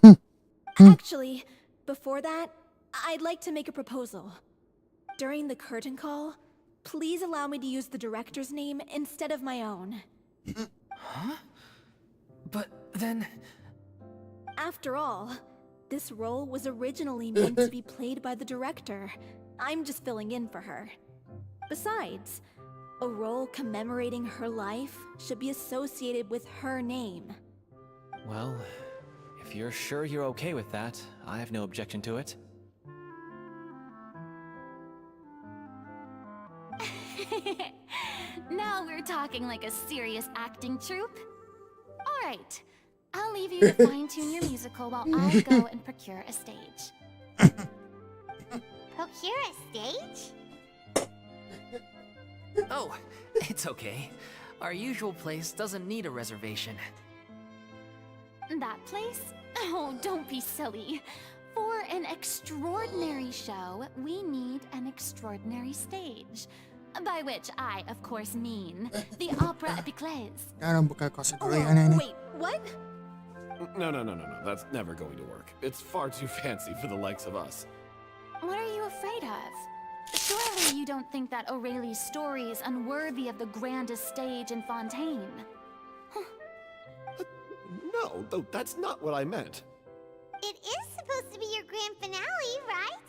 Actually, before that, I'd like to make a proposal. During the curtain call, please allow me to use the director's name instead of my own. Huh? But then... After all, this role was originally meant to be played by the director. I'm just filling in for her. Besides, a role commemorating her life should be associated with her name. Well, if you're sure you're okay with that, I have no objection to it. Now we're talking like a serious acting troupe. All right, I'll leave you to fine-tune your musical while I go and procure a stage. Procure a stage? Oh, it's okay. Our usual place doesn't need a reservation. That place? Oh, don't be silly. For an extraordinary show, we need an extraordinary stage. By which I, of course, mean the Opera Epiclese. Wait, what? No. That's never going to work. It's far too fancy for the likes of us. What are you afraid of? Surely you don't think that Aurelie's story is unworthy of the grandest stage in Fontaine. No, though that's not what I meant. It is supposed to be your grand finale, right?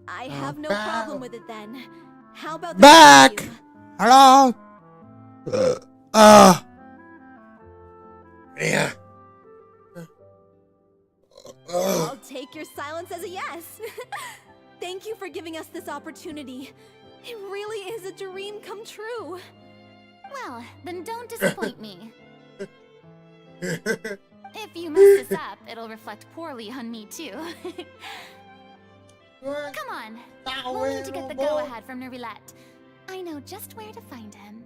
I have no problem with it then. How about the Back! two of you? Hello? Yeah. I'll take your silence as a yes. Thank you for giving us this opportunity. It really is a dream come true. Well, then don't disappoint me. If you mess this up, it'll reflect poorly on me too. Come on, we'll need to get the go-ahead from Nervilette. I know just where to find him.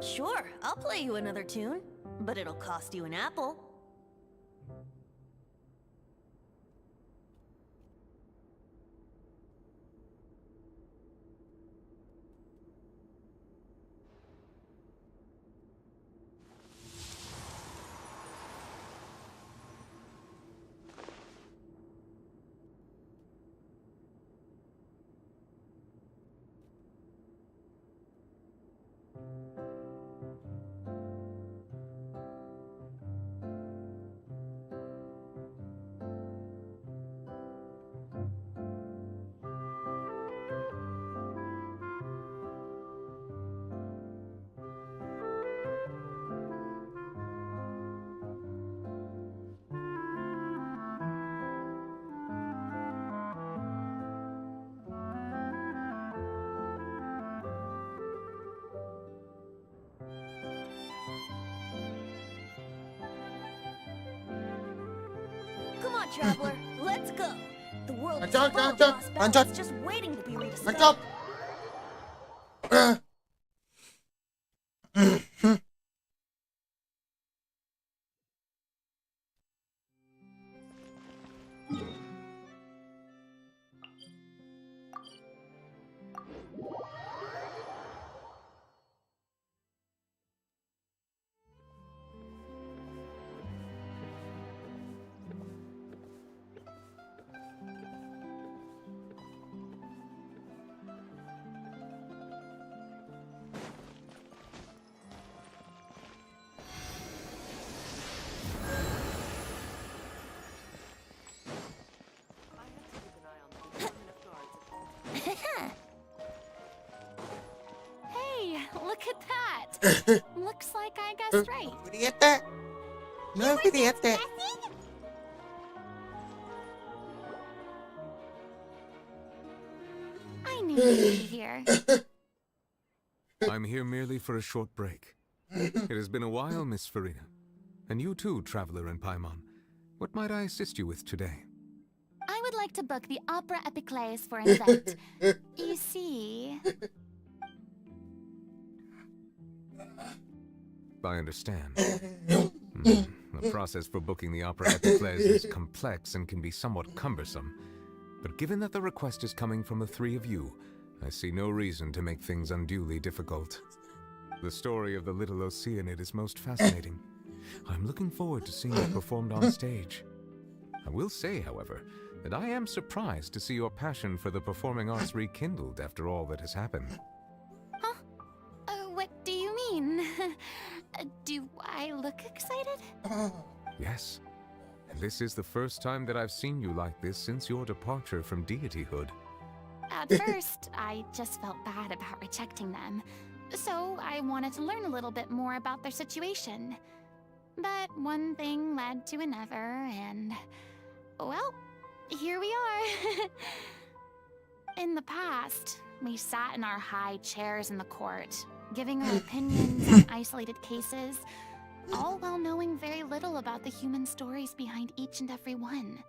Sure, I'll play you another tune, but it'll cost you an apple. Come on, traveler, let's go. The world is full of lost ballads just waiting to be rediscovered. Hey, look at that! Looks like I guessed right. Lihat tak? No, lihat tak? I knew you'd be here. I'm here merely for a short break. It has been a while, Miss Furina. And you too, Traveler and Paimon. What might I assist you with today? I would like to book the Opera Epiclese for an event. You see... I understand. The process for booking the opera at the Clés is complex and can be somewhat cumbersome. But given that the request is coming from the three of you, I see no reason to make things unduly difficult. The story of the little Oceanid is most fascinating. I'm looking forward to seeing it performed on stage. I will say, however, that I am surprised to see your passion for the performing arts rekindled after all that has happened. Huh? What do you mean? Do I look excited? Yes. And this is the first time that I've seen you like this since your departure from deityhood. At first, I just felt bad about rejecting them. So I wanted to learn a little bit more about their situation. But one thing led to another, and... well, here we are. In the past, we sat in our high chairs in the court, giving our opinions on isolated cases, all while knowing very little about the human stories behind each and every one.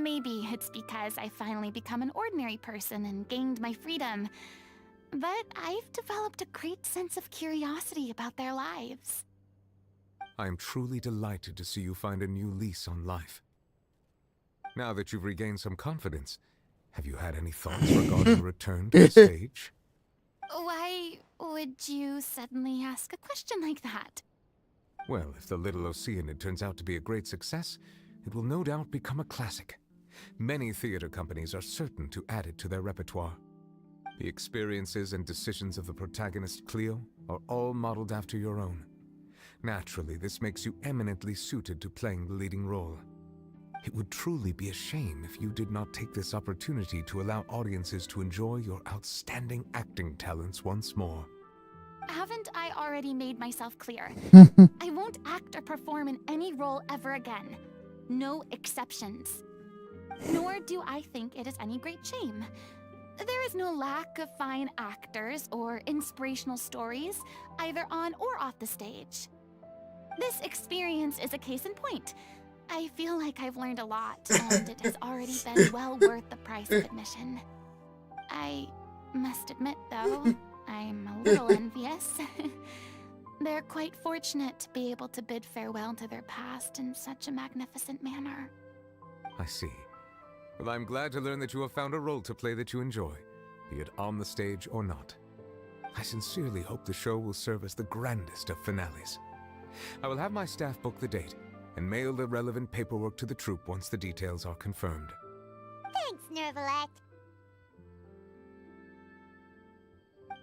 Maybe it's because I finally become an ordinary person and gained my freedom, but I've developed a great sense of curiosity about their lives. I am truly delighted to see you find a new lease on life. Now that you've regained some confidence, have you had any thoughts regarding a return to the stage? Why would you suddenly ask a question like that? Well, if the Little Oceanid turns out to be a great success, it will no doubt become a classic. Many theater companies are certain to add it to their repertoire. The experiences and decisions of the protagonist, Cleo, are all modeled after your own. Naturally, this makes you eminently suited to playing the leading role. It would truly be a shame if you did not take this opportunity to allow audiences to enjoy your outstanding acting talents once more. Haven't I already made myself clear? I won't act or perform in any role ever again. No exceptions. Nor do I think it is any great shame. There is no lack of fine actors or inspirational stories, either on or off the stage. This experience is a case in point. I feel like I've learned a lot, and it has already been well worth the price of admission. I must admit, though, I'm a little envious. They're quite fortunate to be able to bid farewell to their past in such a magnificent manner. I see. Well, I'm glad to learn that you have found a role to play that you enjoy, be it on the stage or not. I sincerely hope the show will serve as the grandest of finales. I will have my staff book the date and mail the relevant paperwork to the troupe once the details are confirmed. Thanks, Nervalette.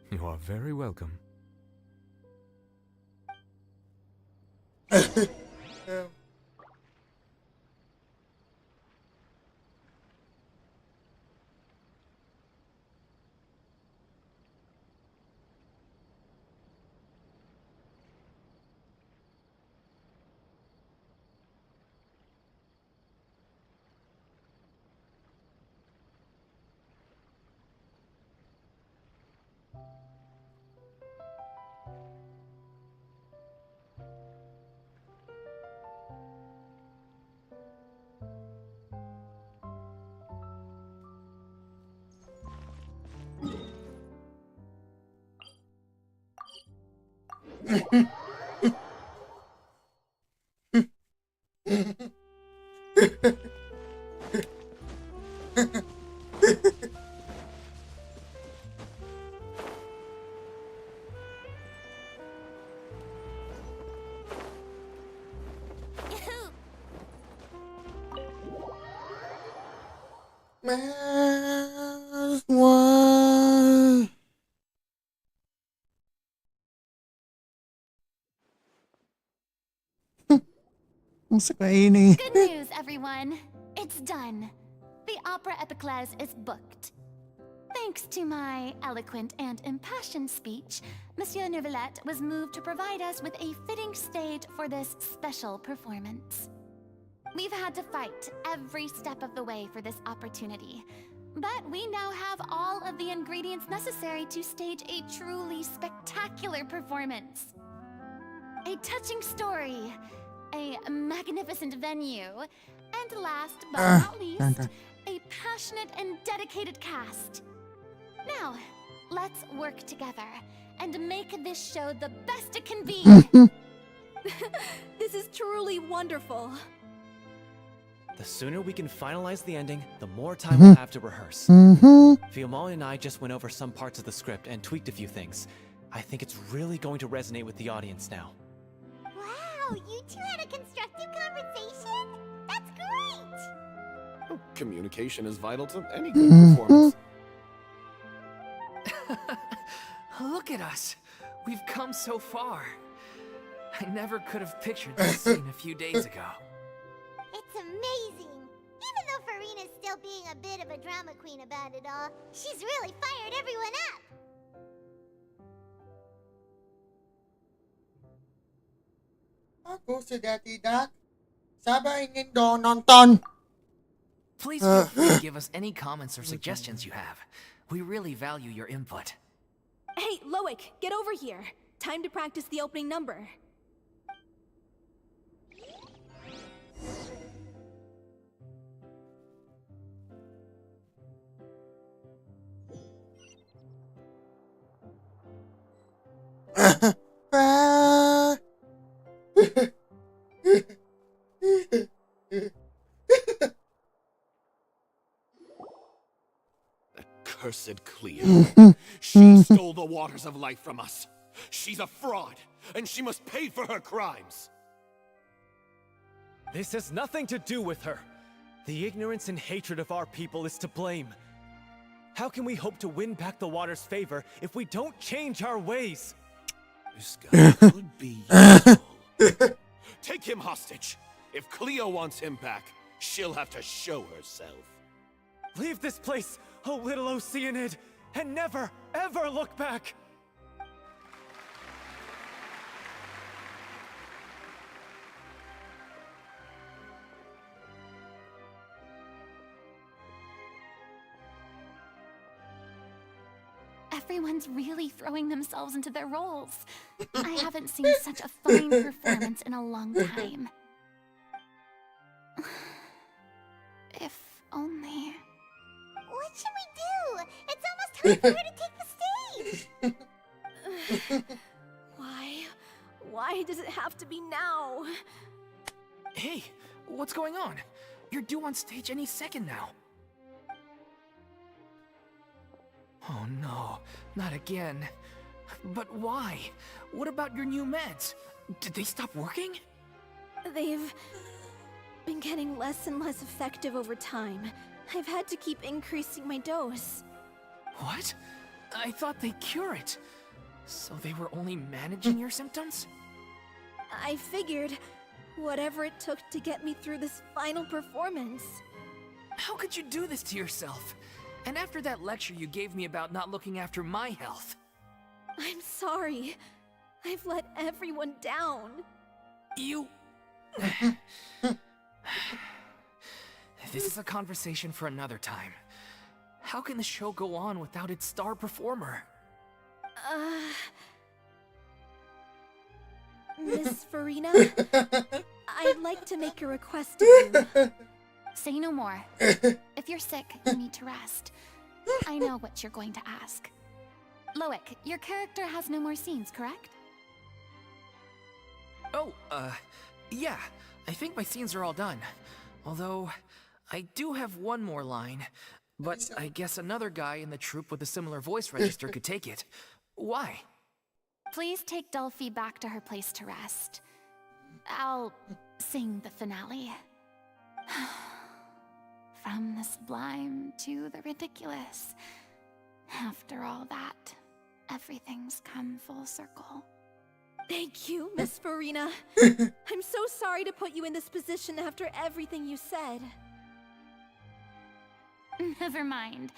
You are very welcome. Why? Masuk ini. Good news, everyone. It's done. The opera at the Clés is booked. Thanks to my eloquent and impassioned speech, Monsieur Nervalette was moved to provide us with a fitting stage for this special performance. We've had to fight every step of the way for this opportunity, but we now have all of the ingredients necessary to stage a truly spectacular performance. A touching story, a magnificent venue, and last but not least, a passionate and dedicated cast. Now, let's work together and make this show the best it can be. This is truly wonderful. The sooner we can finalize the ending, the more time we'll have to rehearse. Fiumali and I just went over some parts of the script and tweaked a few things. I think it's really going to resonate with the audience now. Wow, you two had a constructive conversation? That's great! Communication is vital to any good performance. Look at us. We've come so far. I never could have pictured this scene a few days ago. It's amazing! Even though Furina's still being a bit of a drama queen about it all, she's really fired everyone up! Aku sudah tidak sabar ingin dong nonton. Please feel free to give us any comments or suggestions you have. We really value your input. Hey, Loic, get over here. Time to practice the opening number. Cursed Cleo. She stole the waters of life from us. She's a fraud, and she must pay for her crimes. This has nothing to do with her. The ignorance and hatred of our people is to blame. How can we hope to win back the water's favor if we don't change our ways? This guy could be useful. Take him hostage. If Cleo wants him back, she'll have to show herself. Leave this place, O little Oceanid, and never, ever look back! Everyone's really throwing themselves into their roles. I haven't seen such a fine performance in a long time. If only... What should we do? It's almost time for her to take the stage! Why? Why does it have to be now? Hey, what's going on? You're due on stage any second now. Oh no, not again. But why? What about your new meds? Did they stop working? They've been getting less and less effective over time. I've had to keep increasing my dose. What? I thought they cure it. So they were only managing your symptoms? I figured whatever it took to get me through this final performance. How could you do this to yourself? And after that lecture you gave me about not looking after my health. I'm sorry. I've let everyone down. You... This is a conversation for another time. How can the show go on without its star performer? Miss Furina? I'd like to make a request of you. Say no more. If you're sick, you need to rest. I know what you're going to ask. Loic, your character has no more scenes, correct? Oh, yeah. I think my scenes are all done. Although, I do have one more line. But I guess another guy in the troupe with a similar voice register could take it. Why? Please take Delphi back to her place to rest. I'll sing the finale. From the sublime to the ridiculous. After all that, everything's come full circle. Thank you, Miss Furina. I'm so sorry to put you in this position after everything you said. Never mind.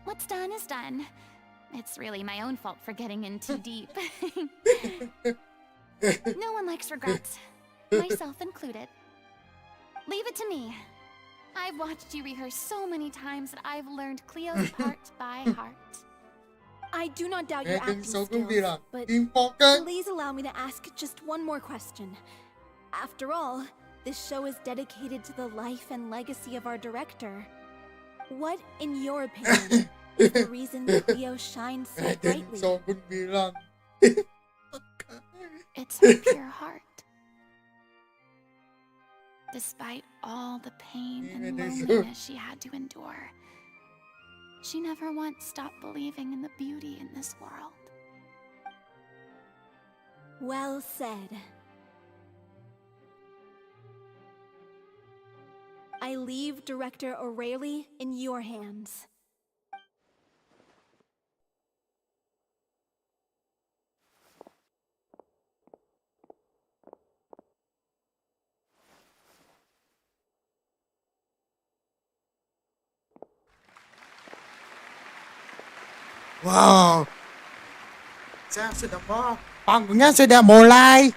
What's done is done. It's really my own fault for getting in too deep. No one likes regrets, myself included. Leave it to me. I've watched you rehearse so many times that I've learned Cleo's part by heart. I do not doubt your acting skills, but please allow me to ask just one more question. After all, this show is dedicated to the life and legacy of our director. What, in your opinion, is the reason Cleo shines so brightly? It's her pure heart. Despite all the pain and loneliness she had to endure, she never once stopped believing in the beauty in this world. Well said. I leave Director O'Reilly in your hands. Wow. Saya sudah mau. Panggungnya sudah mulai.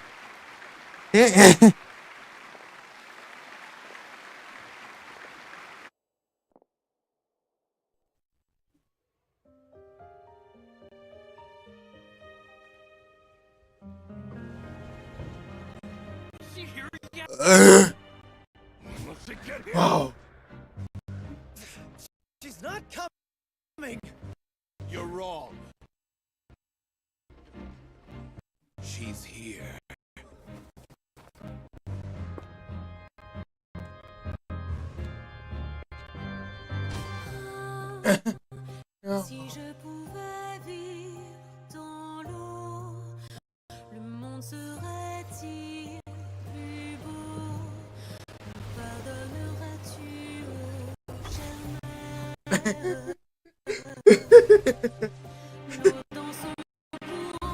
Wow. She's not coming! You're wrong. She's here. Si je pouvais vivre dans l'eau, le monde serait-il plus beau? Pardonneras-tu aux chères mères? L'eau dans son courant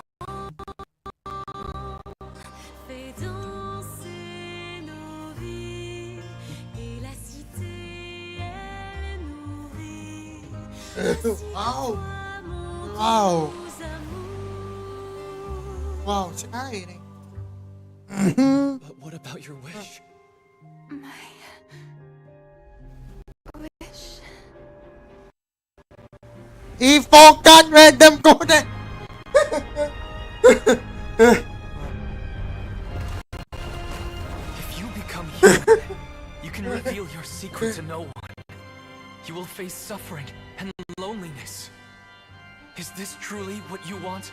fait danser nos vies, et la cité elle nourrit. Wow. Wow. Wow, sekali nih. But what about your wish? My wish. He forgot random code. If you become human, you can reveal your secret to no one. You will face suffering and loneliness. Is this truly what you want?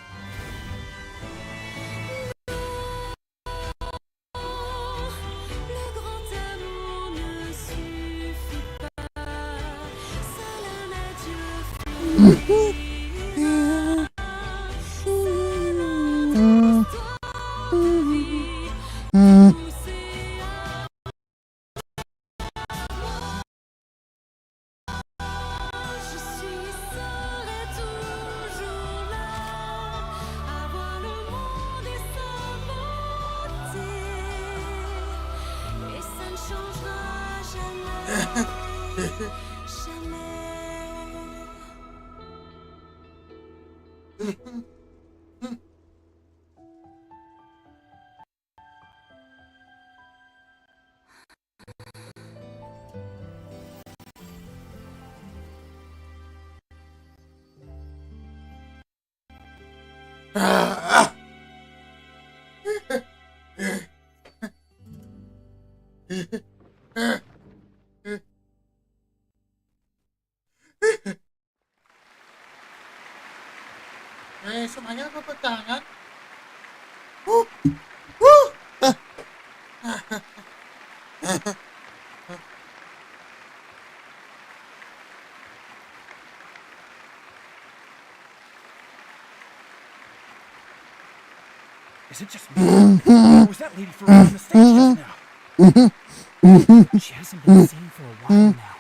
Le grand amour ne suffit pas, seul un adieu suffira. C'est notre histoire de vie, poussée à je suis serai toujours là, à voir le monde et sa beauté, et ça ne changera jamais, jamais. Semuanya tepuk tangan. Woo. Woo. Is it just me? Or was that lady Furina on the stage just now? She hasn't been seen for a while now,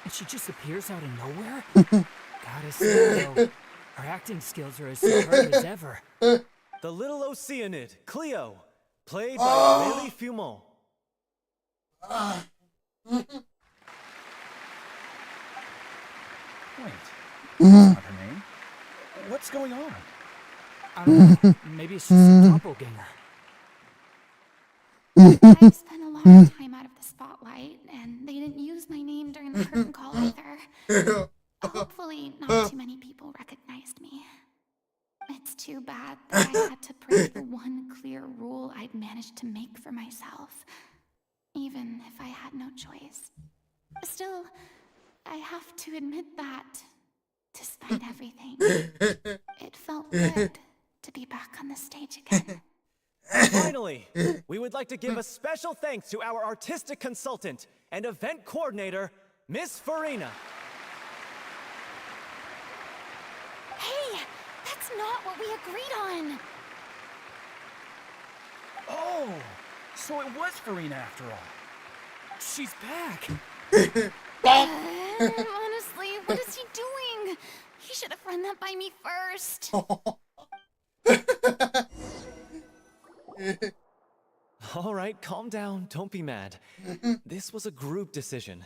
and she just appears out of nowhere? Gotta say, though, her acting skills are as superb as ever. The little Oceanid, Cleo, played by Lily Fumont. Wait, that's not her name. What's going on? I don't know, maybe it's just a doppelganger. I've spent a lot of time out of the spotlight, and they didn't use my name during the curtain call either. Hopefully, not too many people recognized me. It's too bad that I had to break the one clear rule I'd managed to make for myself, even if I had no choice. Still, I have to admit that, despite everything, it felt good to be back on the stage again. Finally, we would like to give a special thanks to our artistic consultant and event coordinator, Miss Furina. Hey, that's not what we agreed on. Oh, so it was Furina after all. She's back. Honestly, what is he doing? He should have run that by me first. All right, calm down. Don't be mad. This was a group decision.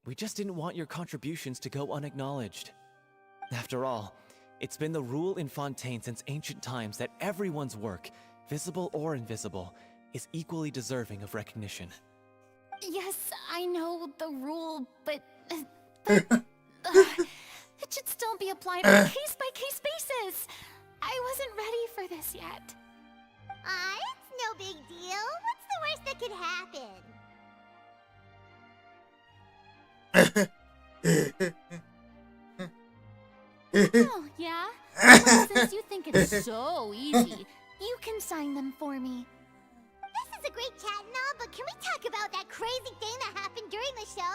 We just didn't want your contributions to go unacknowledged. After all, it's been the rule in Fontaine since ancient times that everyone's work, visible or invisible, is equally deserving of recognition. Yes, I know the rule, but it should still be applied on a case-by-case basis. I wasn't ready for this yet. It's no big deal. What's the worst that could happen? Oh, yeah? Well, since you think it's so easy, you can sign them for me. This is a great chat and all, but can we talk about that crazy thing that happened during the show?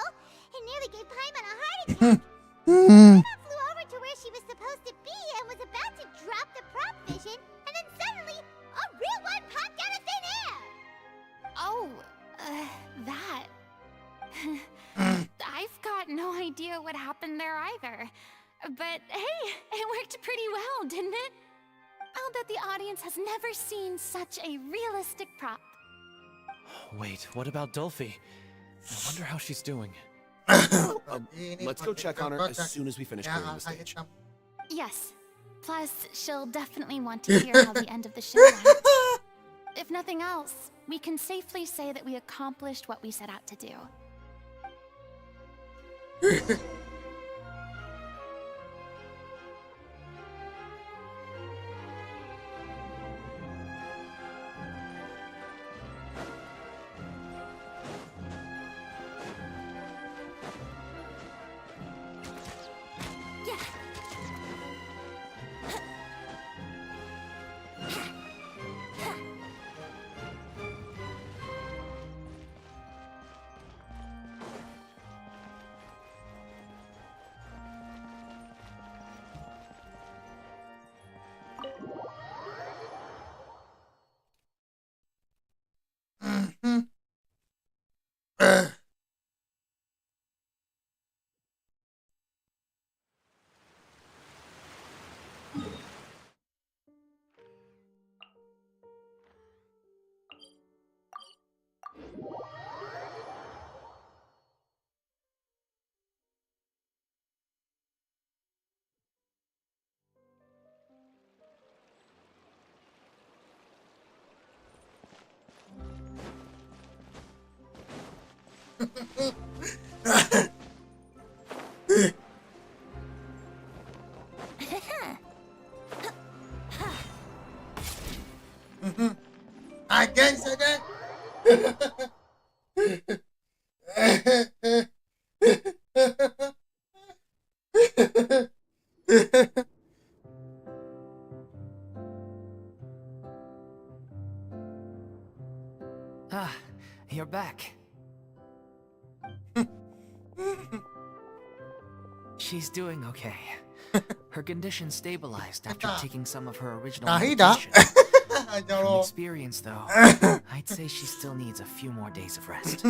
It nearly gave Paimon a heart attack. Paimon flew over to where she was supposed to be and was about to drop the prop vision, and then suddenly, a real one popped out of thin air! Oh, that. I've got no idea what happened there either. But hey, it worked pretty well, didn't it? I'll bet the audience has never seen such a realistic prop. Wait, what about Dolphy? I wonder how she's doing. Let's go check on her as soon as we finish clearing the stage. Yes. Plus, she'll definitely want to hear how the end of the show went. If nothing else, we can safely say that we accomplished what we set out to do. Again, again. Ah, you're back. She's doing okay. Her condition stabilized after taking some of her original medication. From experience, though, I'd say she still needs a few more days of rest.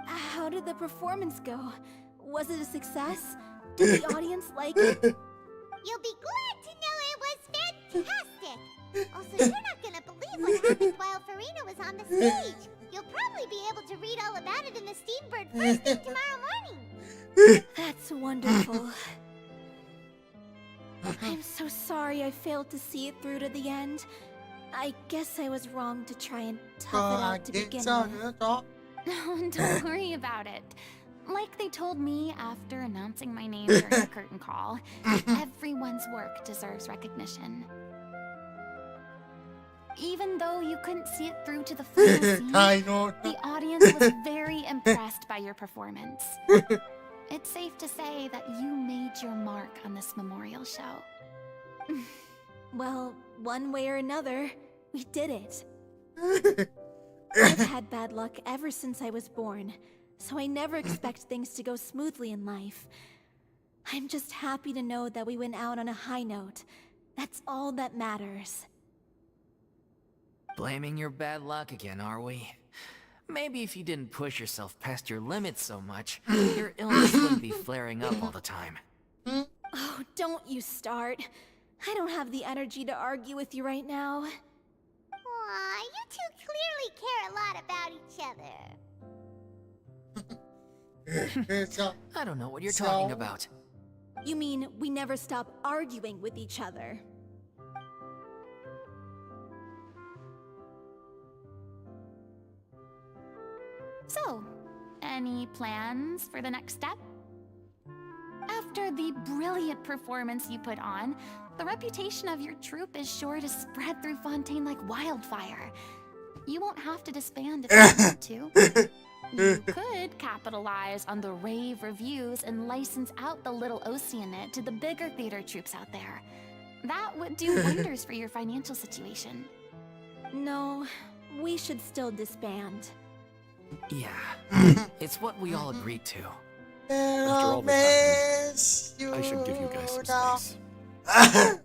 How did the performance go? Was it a success? Did the audience like it? You'll be glad to know it was fantastic! Also, you're not gonna believe what happened while Furina was on the stage. You'll probably be able to read all about it in the Steambird first thing tomorrow morning. That's wonderful. I'm so sorry I failed to see it through to the end. I guess I was wrong to try and tough it out to begin with. No, don't worry about it. Like they told me after announcing my name during the curtain call, everyone's work deserves recognition. Even though you couldn't see it through to the final scene, the audience was very impressed by your performance. It's safe to say that you made your mark on this memorial show. Well, one way or another, we did it. I've had bad luck ever since I was born, so I never expect things to go smoothly in life. I'm just happy to know that we went out on a high note. That's all that matters. Blaming your bad luck again, are we? Maybe if you didn't push yourself past your limits so much, your illness wouldn't be flaring up all the time. Oh, don't you start. I don't have the energy to argue with you right now. Aw, you two clearly care a lot about each other. I don't know what you're talking about. You mean we never stop arguing with each other? So, any plans for the next step? After the brilliant performance you put on, the reputation of your troupe is sure to spread through Fontaine like wildfire. You won't have to disband if you want to. You could capitalize on the rave reviews and license out the little Oceanate to the bigger theater troupes out there. That would do wonders for your financial situation. No, we should still disband. Yeah, it's what we all agreed to. After all this happened, I should give you guys some space. But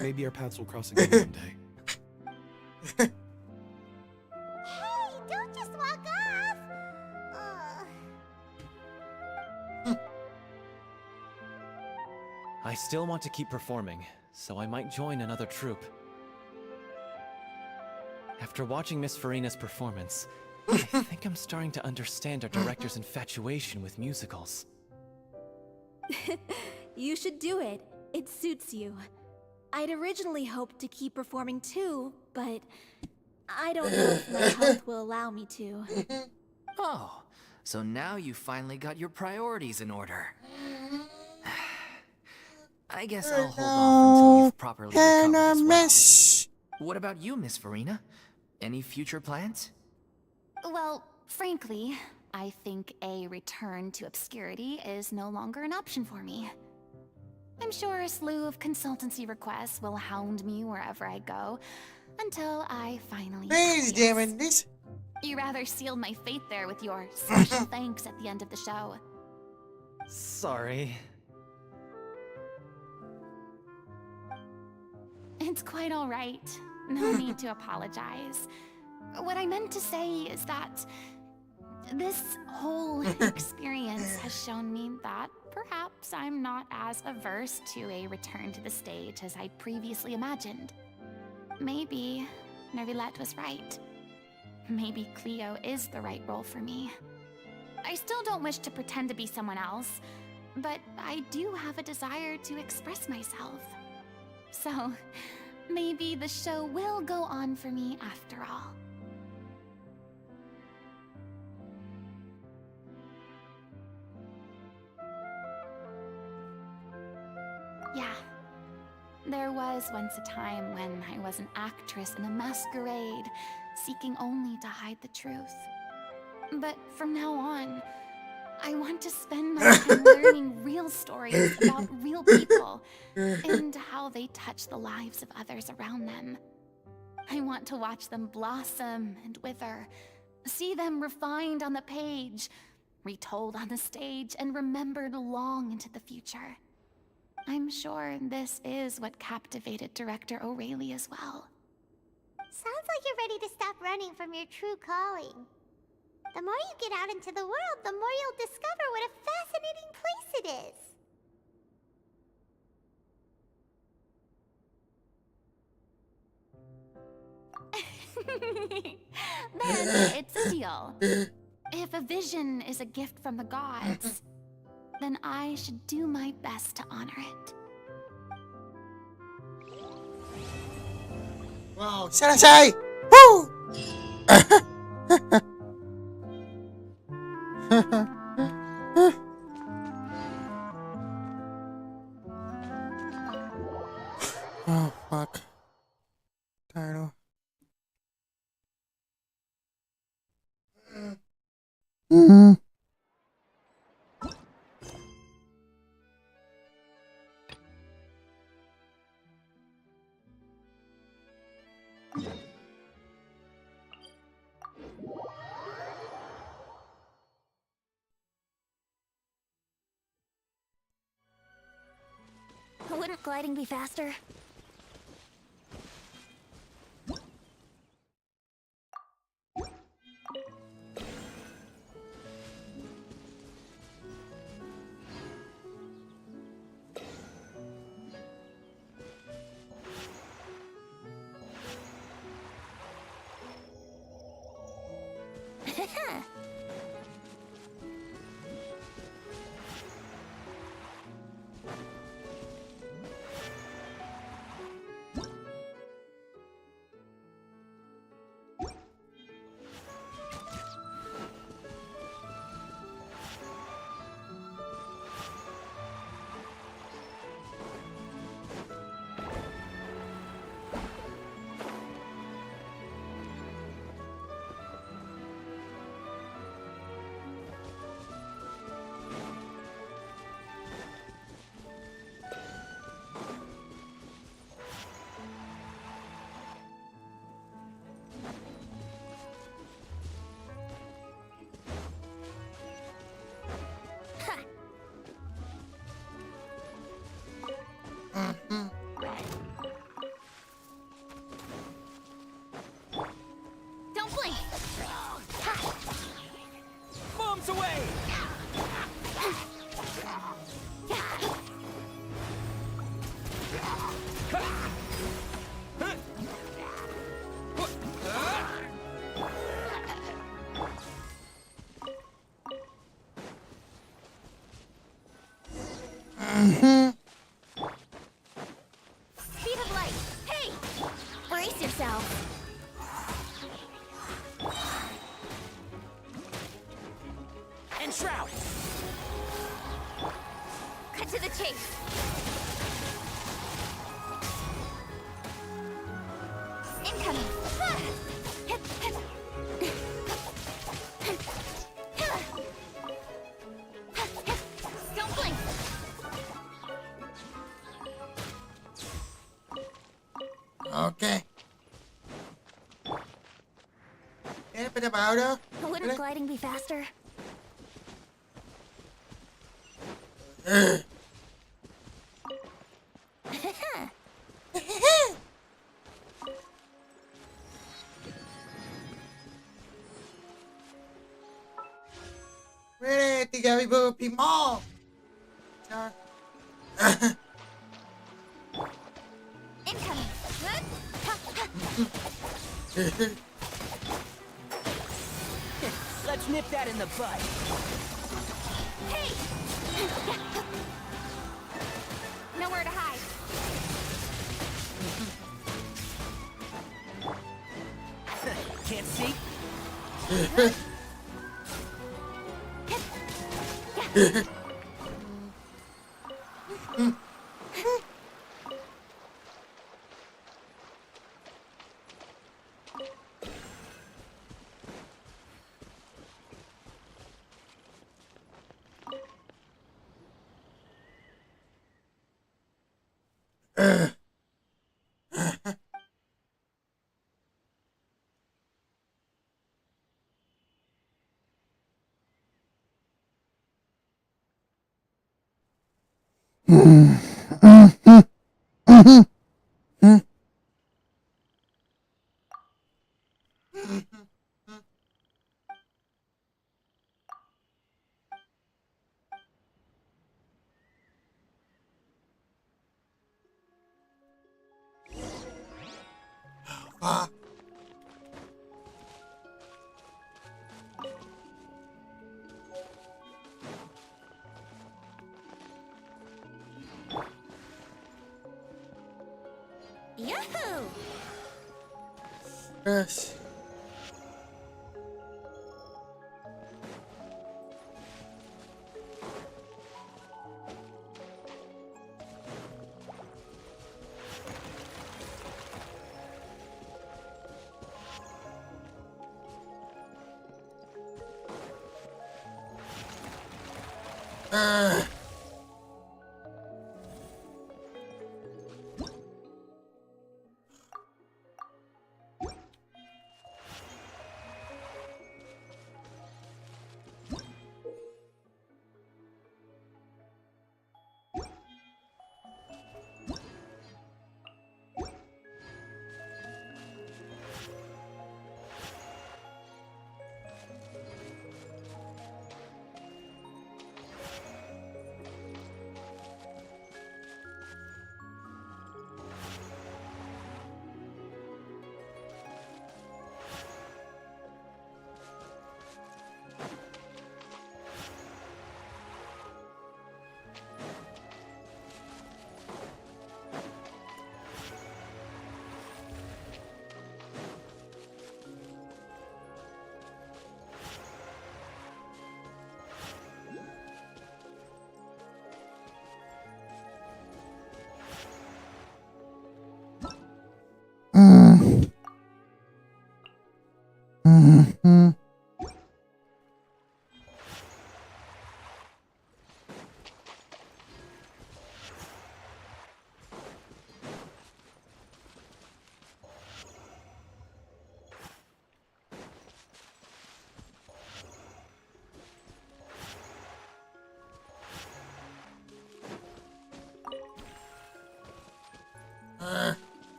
maybe our paths will cross again one day. Hey, don't just walk off! I still want to keep performing, so I might join another troupe. After watching Miss Furina's performance, I think I'm starting to understand our director's infatuation with musicals. You should do it. It suits you. I'd originally hoped to keep performing too, but I don't know if my health will allow me to. Oh, so now you finally got your priorities in order. I guess I'll hold off until you've properly recovered as well. What about you, Miss Furina? Any future plans? Well, frankly, I think a return to obscurity is no longer an option for me. I'm sure a slew of consultancy requests will hound me wherever I go, until I finally... this. You rather sealed my fate there with your special thanks at the end of the show. Sorry. It's quite all right. No need to apologize. What I meant to say is that this whole experience has shown me that perhaps I'm not as averse to a return to the stage as I previously imagined. Maybe Nervilette was right. Maybe Cleo is the right role for me. I still don't wish to pretend to be someone else, but I do have a desire to express myself. So, maybe the show will go on for me after all. Yeah. There was once a time when I was an actress in a masquerade, seeking only to hide the truth. But from now on, I want to spend my time learning real stories about real people and how they touch the lives of others around them. I want to watch them blossom and wither, see them refined on the page, retold on the stage, and remembered long into the future. I'm sure this is what captivated director O'Reilly as well. Sounds like you're ready to stop running from your true calling. The more you get out into the world, the more you'll discover what a fascinating place it is. Then it's a deal. If a vision is a gift from the gods, then I should do my best to honor it. Wow, selesai! Woo! Oh, fuck. Title. Mm-hmm. Wouldn't gliding be faster? Don't blink! Bombs away! Speed of light! Hey! Brace yourself! And shroud! Cut to the chase! Incoming! Don't blink! Okay. Ano pa na ba daw? Wouldn't gliding be faster? Really, 3,000 people. Char. Incoming! Let's nip that in the bud. Hey! Nowhere to hide. Can't see? Ah. Yahoo! Yes.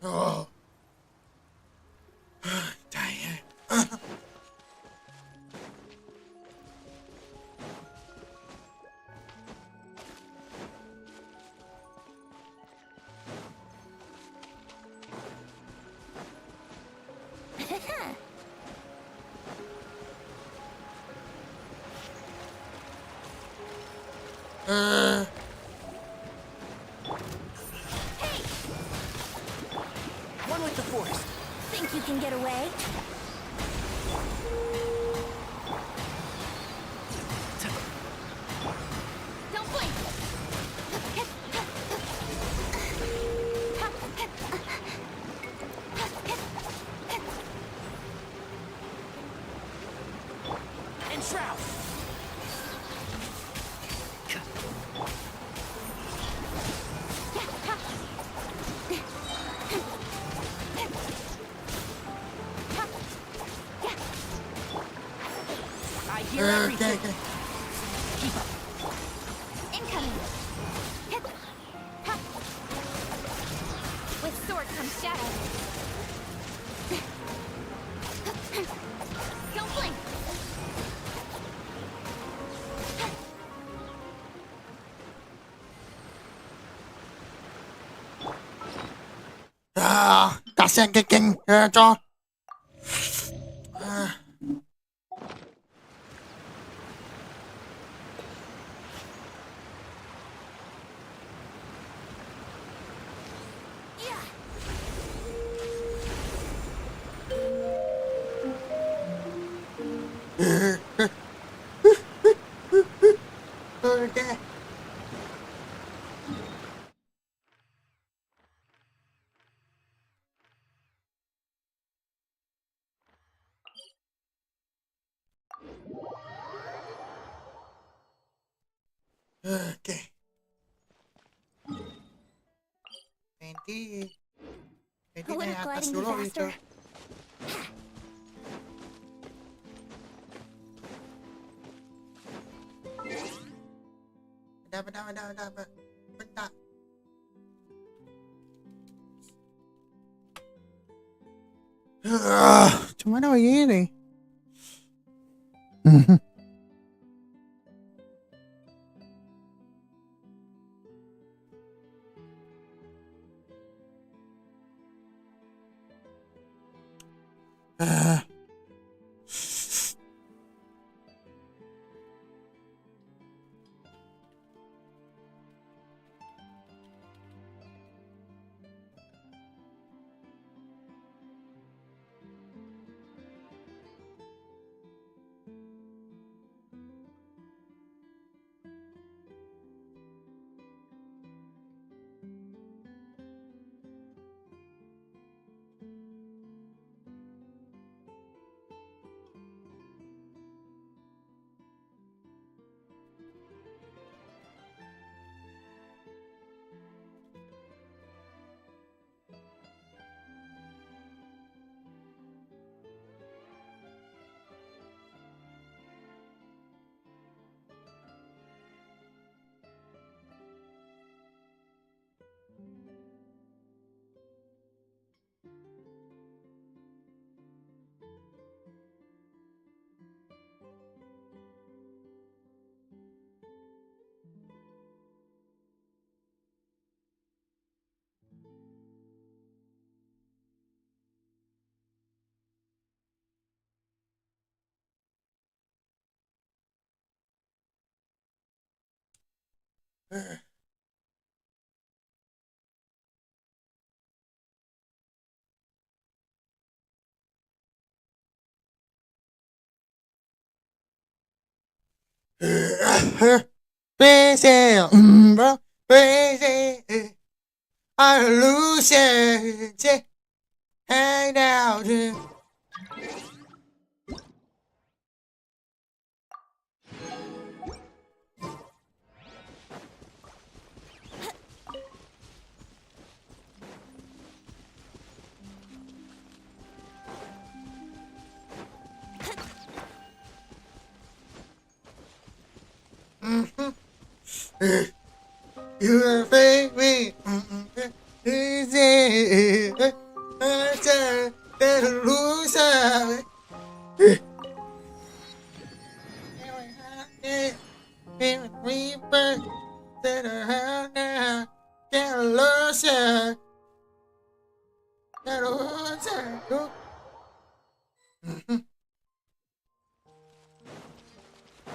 Oh. Dang it. One with the force. Think you can get away? Don't blink! And shroud. I hear everything. Okay. Keep up. Incoming! With sword comes shadow. Don't blink! Kasihan King cho. Oke. Nanti Wouldn't naik atas gliding be dulu faster? gitu. Udah. Bentar. Cuman begini. Busy, bro, busy. I lose it. Hang out. You're baby. Easy. The loser. Reaper. The loser. The loser.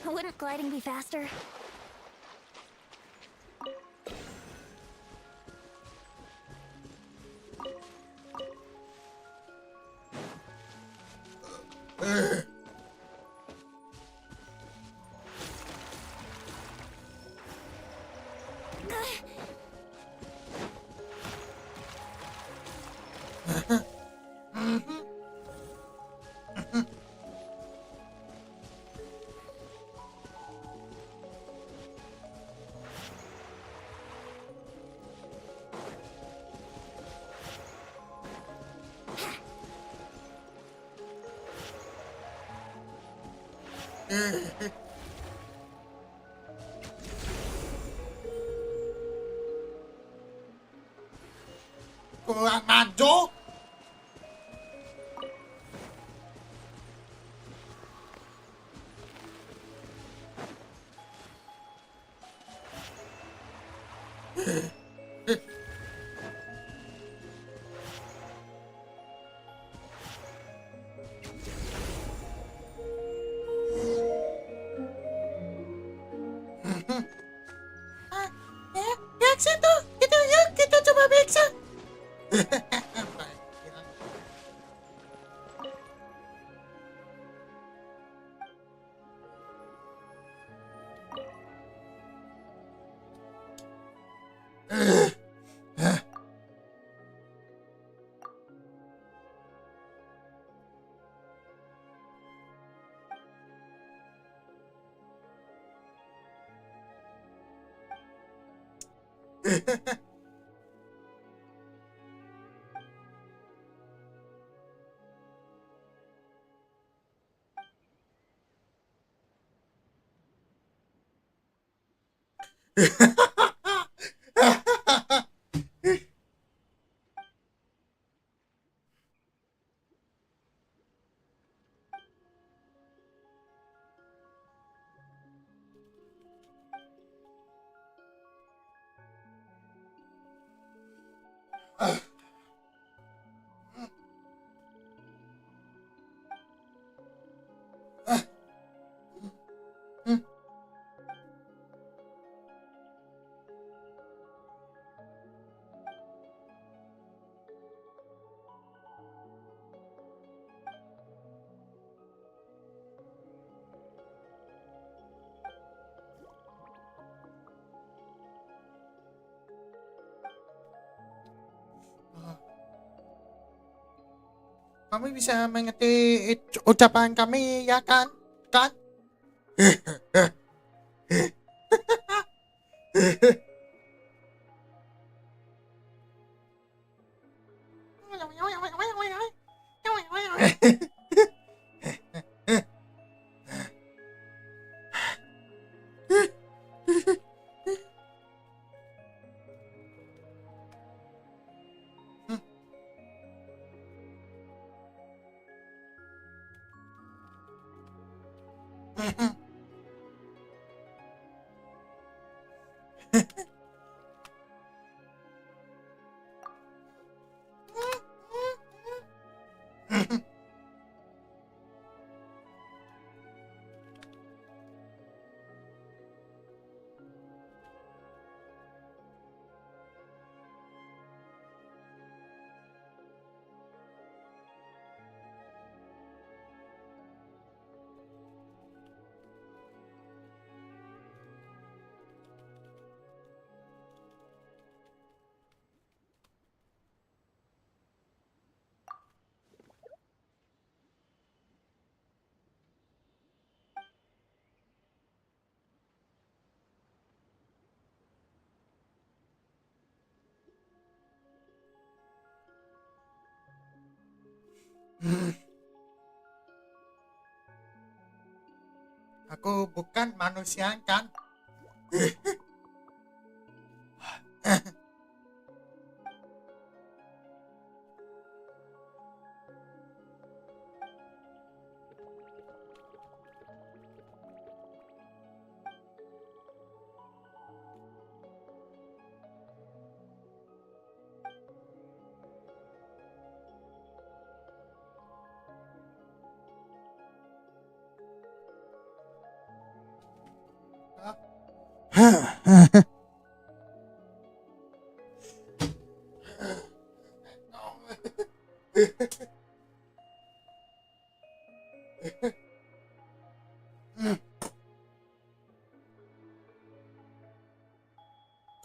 Wouldn't gliding be faster? Kurang maju. Beksa tuh, yuk kita coba beksa. Kamu bisa mengerti ucapan kami, ya kan? Kan? Aku bukan manusia, kan?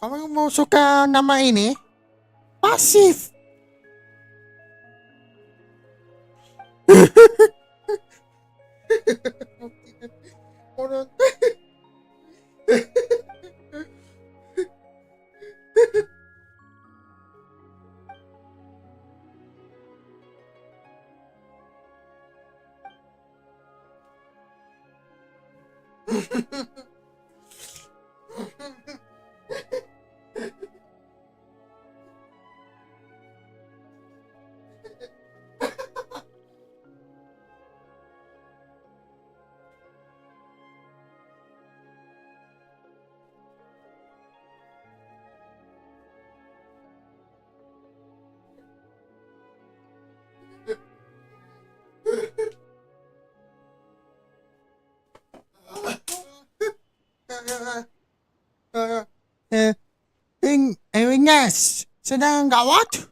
Kamu mau suka nama ini? Pasif. Yes, sedang gawat.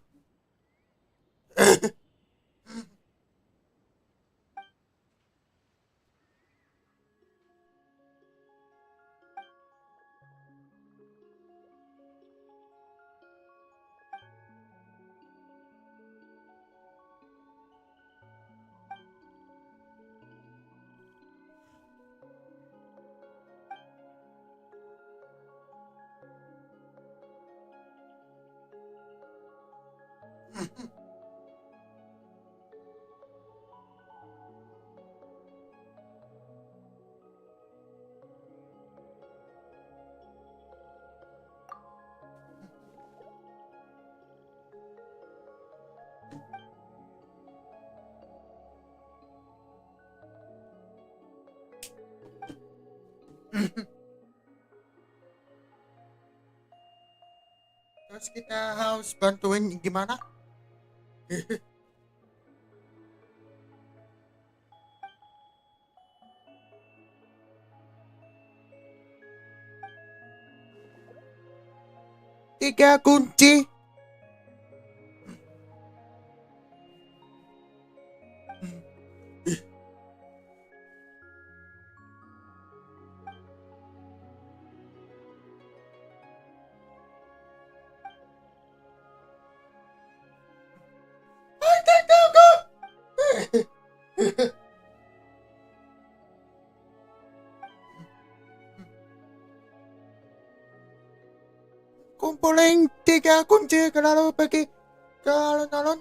Terus kita harus bantuin gimana? Tiga kunci. Kumpulin tiga kunci lalu pergi ke alun-alun.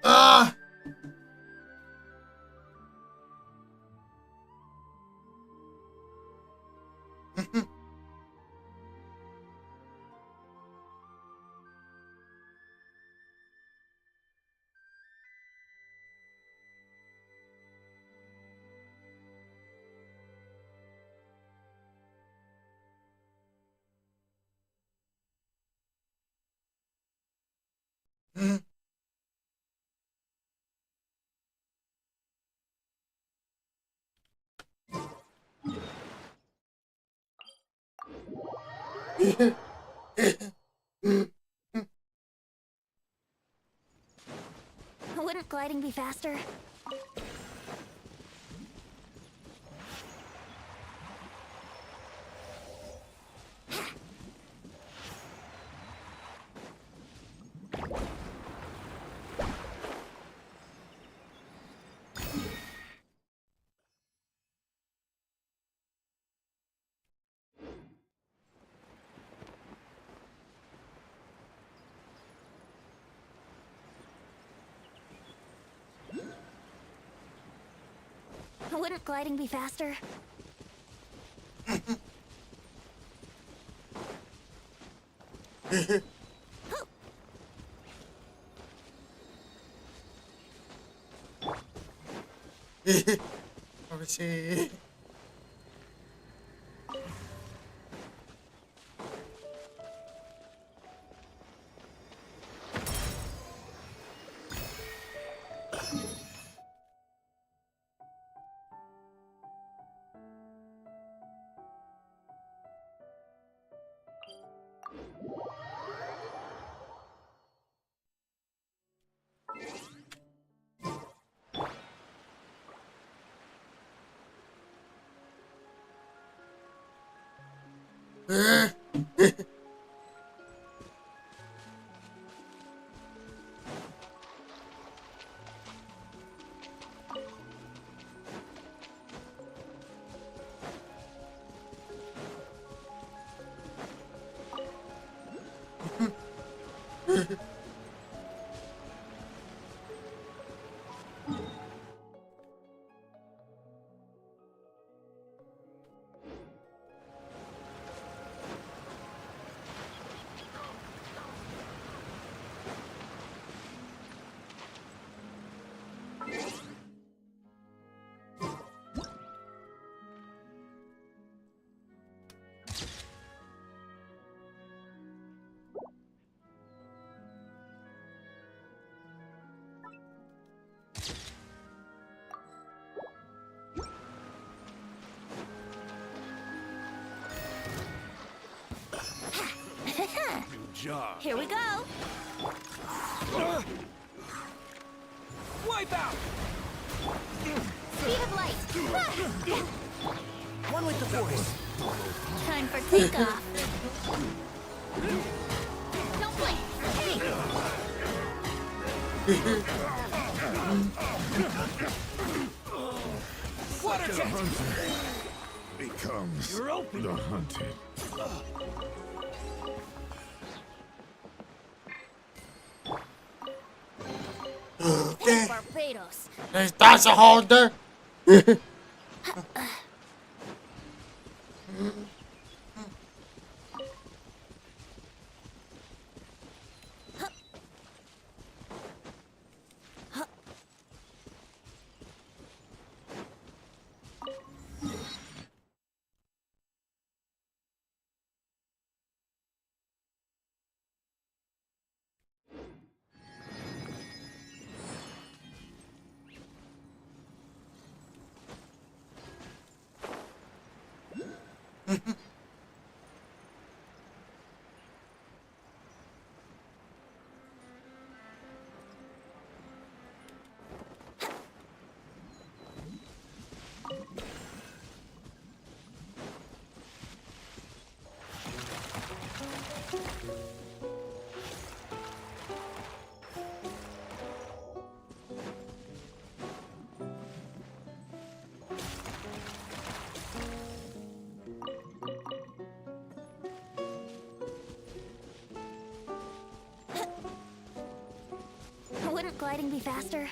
Ah. Wouldn't gliding be faster? Wouldn't gliding be faster? Apa sih? Job. Here we go. Wipe out! Speed of light. One with the force. Time for takeoff. Don't blink. Hey. Water jet! Becomes You're open. the hunted. Okay. Barbados. That's a holder. Wouldn't gliding be faster?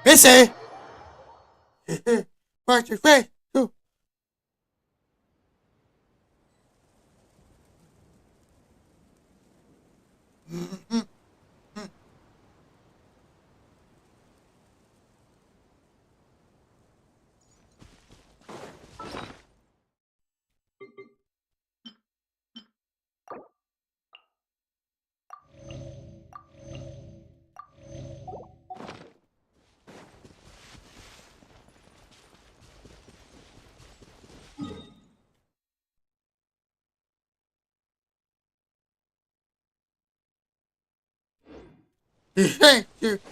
Missy! Watch your face! Oh.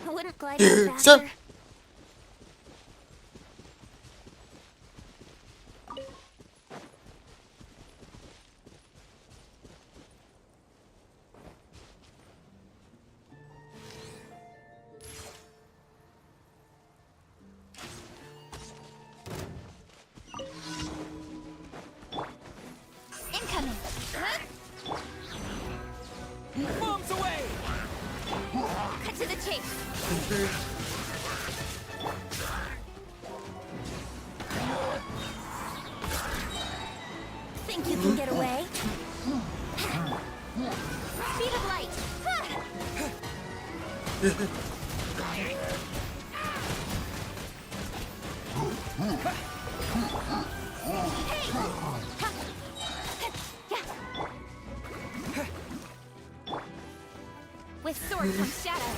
Wouldn't gliding be faster? Incoming. Bombs away! Cut to the chase. Think you can get away? Speed of light. With sword comes shadow.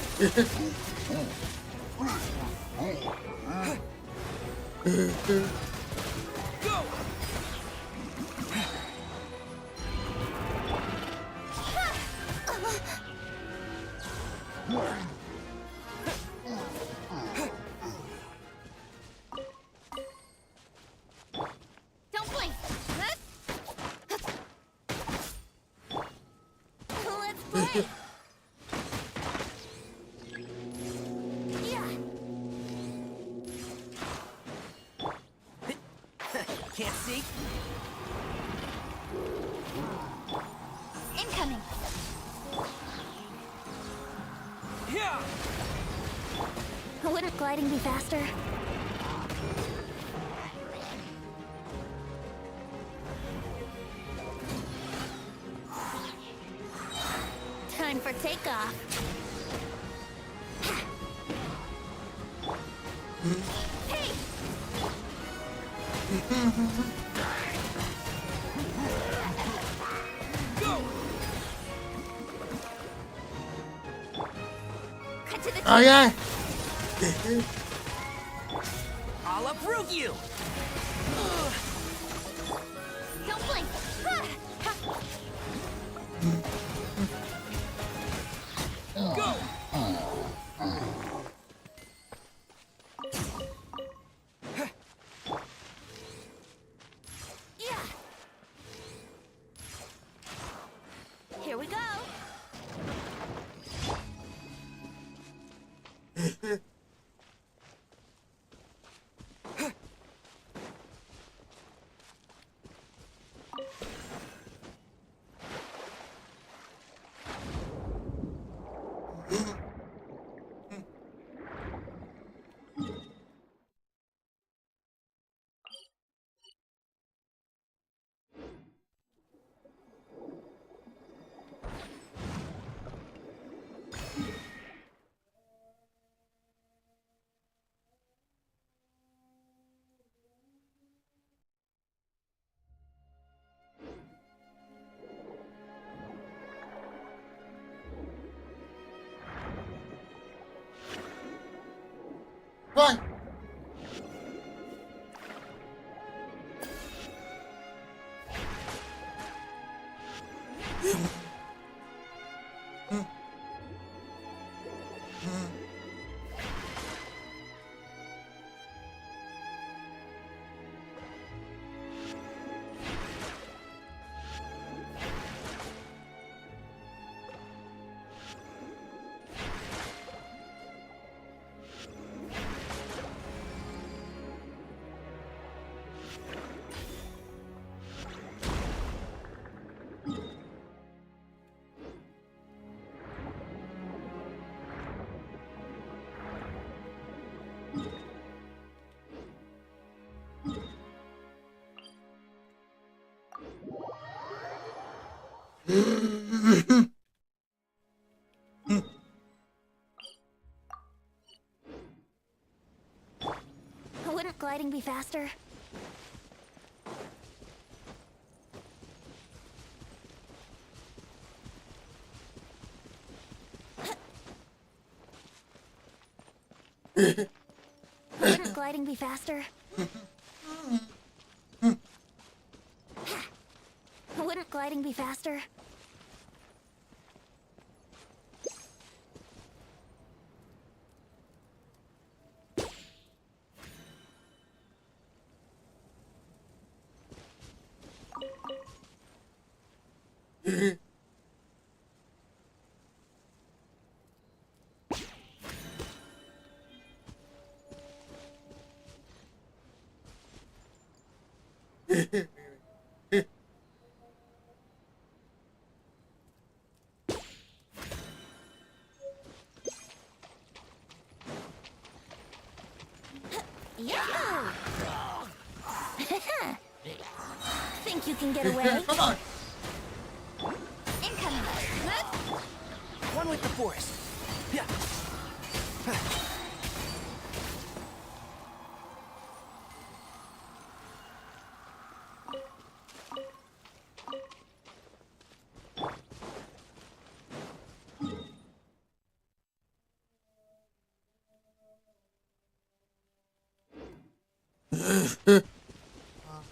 Go! Don't blink. Let's play! Can't see? Incoming. Yeah! Wouldn't gliding be faster? Time for takeoff. Hey! Go! Cut to the chase. Oh yeah! I'll uproot you! Don't blink. Go! Yeah. Here we go. Why? Wouldn't gliding be faster? Wouldn't gliding be faster? Wouldn't gliding be faster? Yahoo! Think you can get away? Come on. Incoming! One with the forest. Yeah.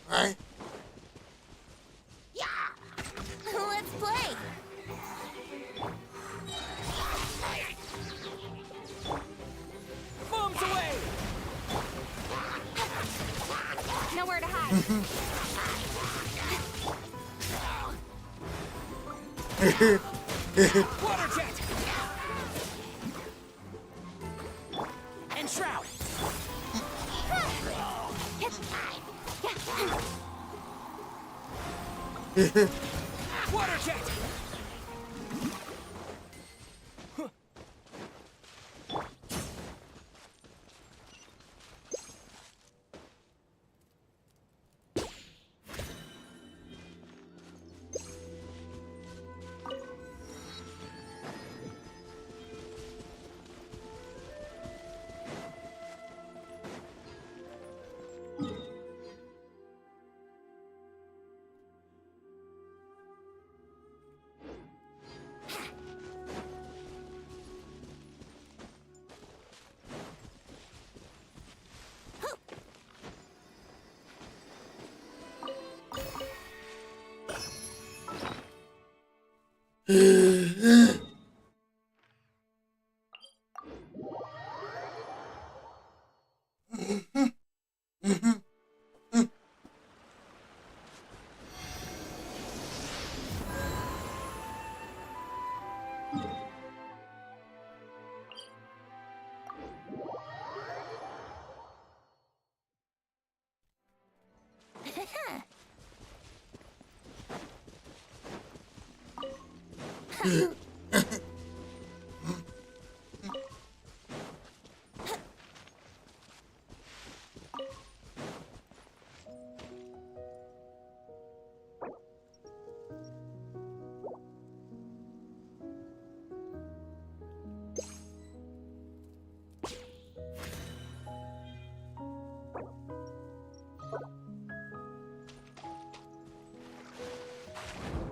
Alright. Let's play! Bombs away! Nowhere to hide. Water jet! And shroud! Water jet!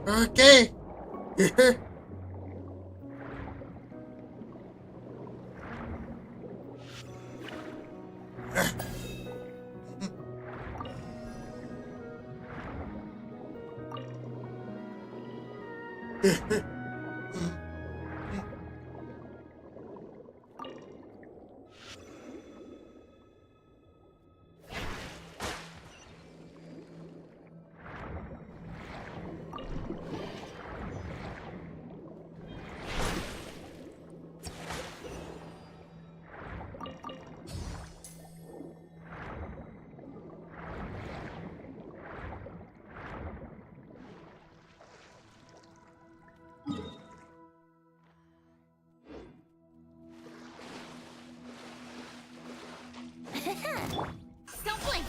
Okay. Don't blink.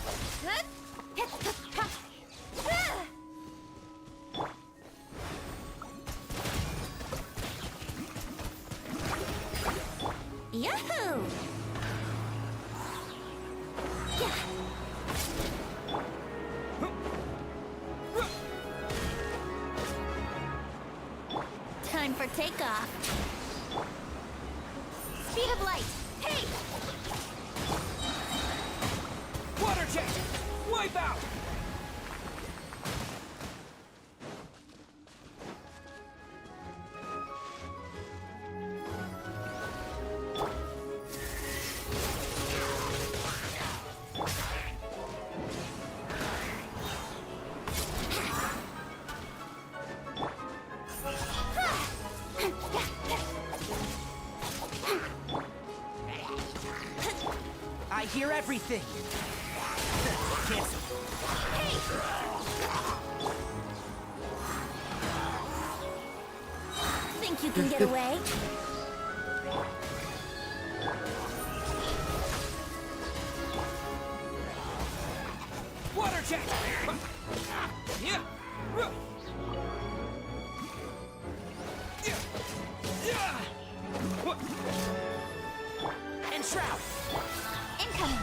Yahoo! Time for takeoff. Speed of light. Hey! Water jet! Wipe out! I hear everything. Cancel. Think you can get away? Water jet! Yeah. And shroud. Incoming!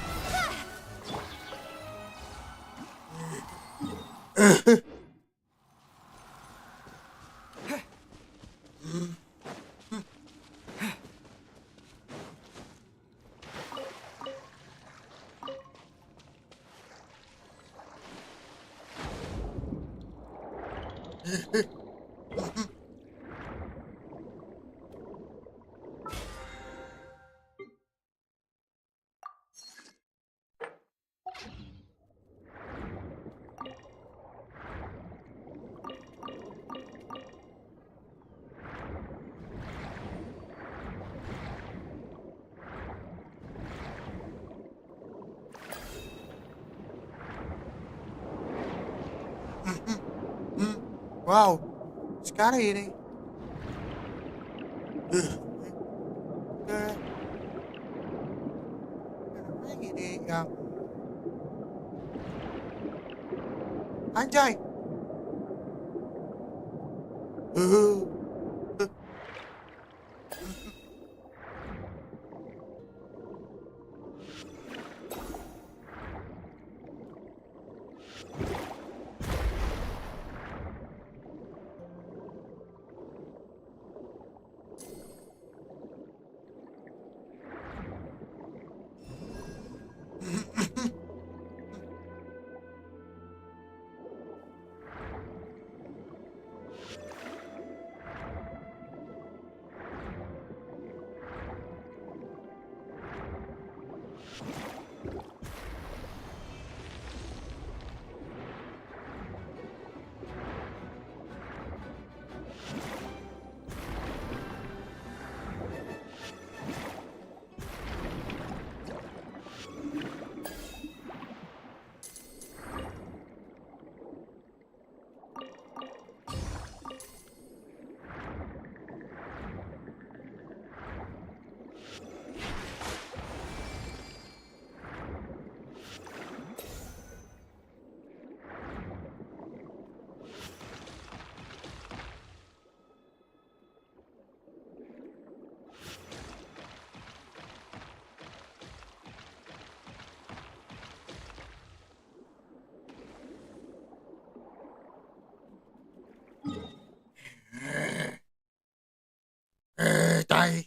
Wow, sekali ini. Ini yang anjay. Tai.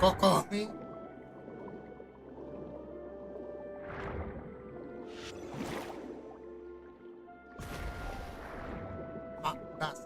Kokomi. Makdas.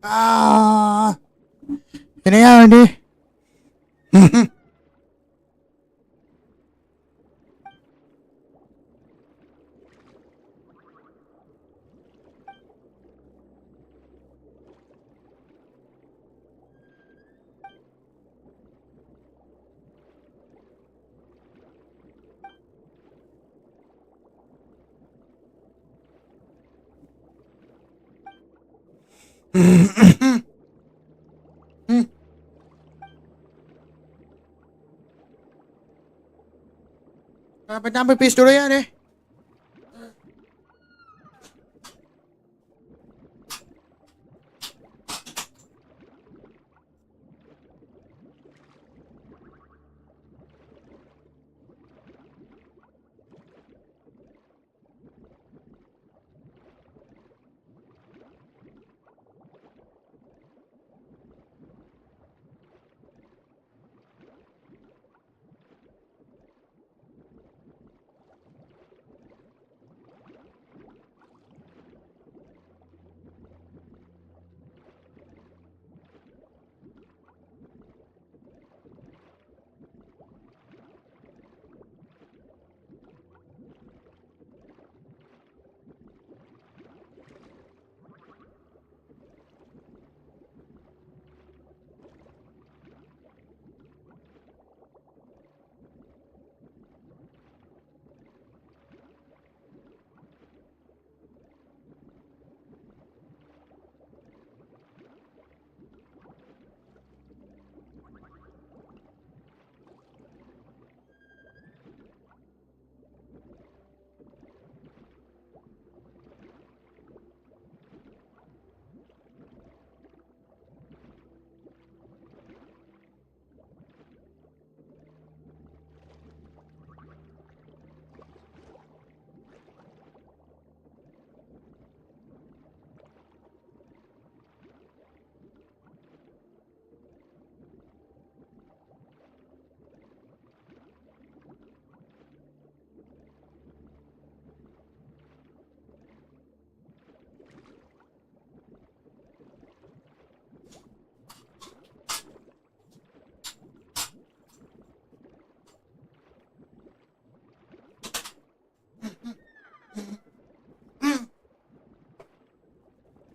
Ah, ini ya ini. Dapat nambah pistol ya deh.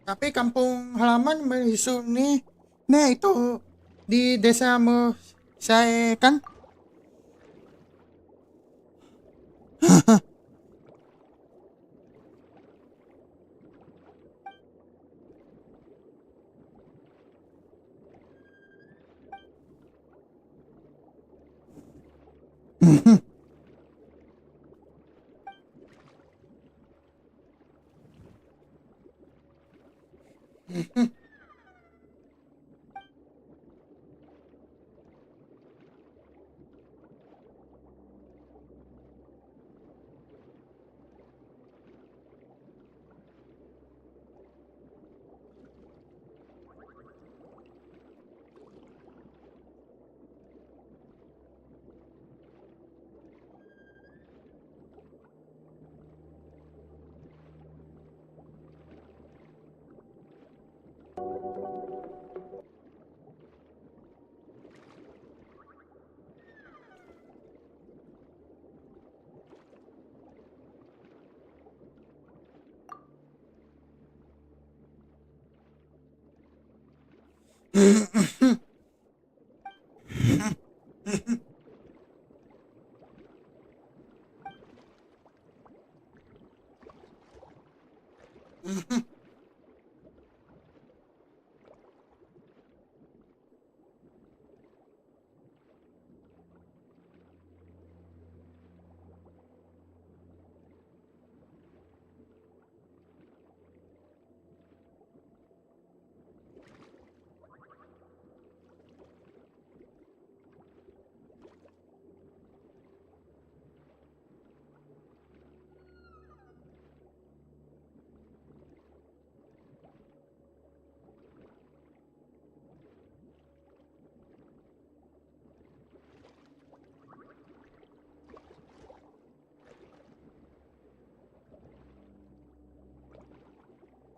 Tapi kampung halaman Mesu nih, nah itu di desa saya kan.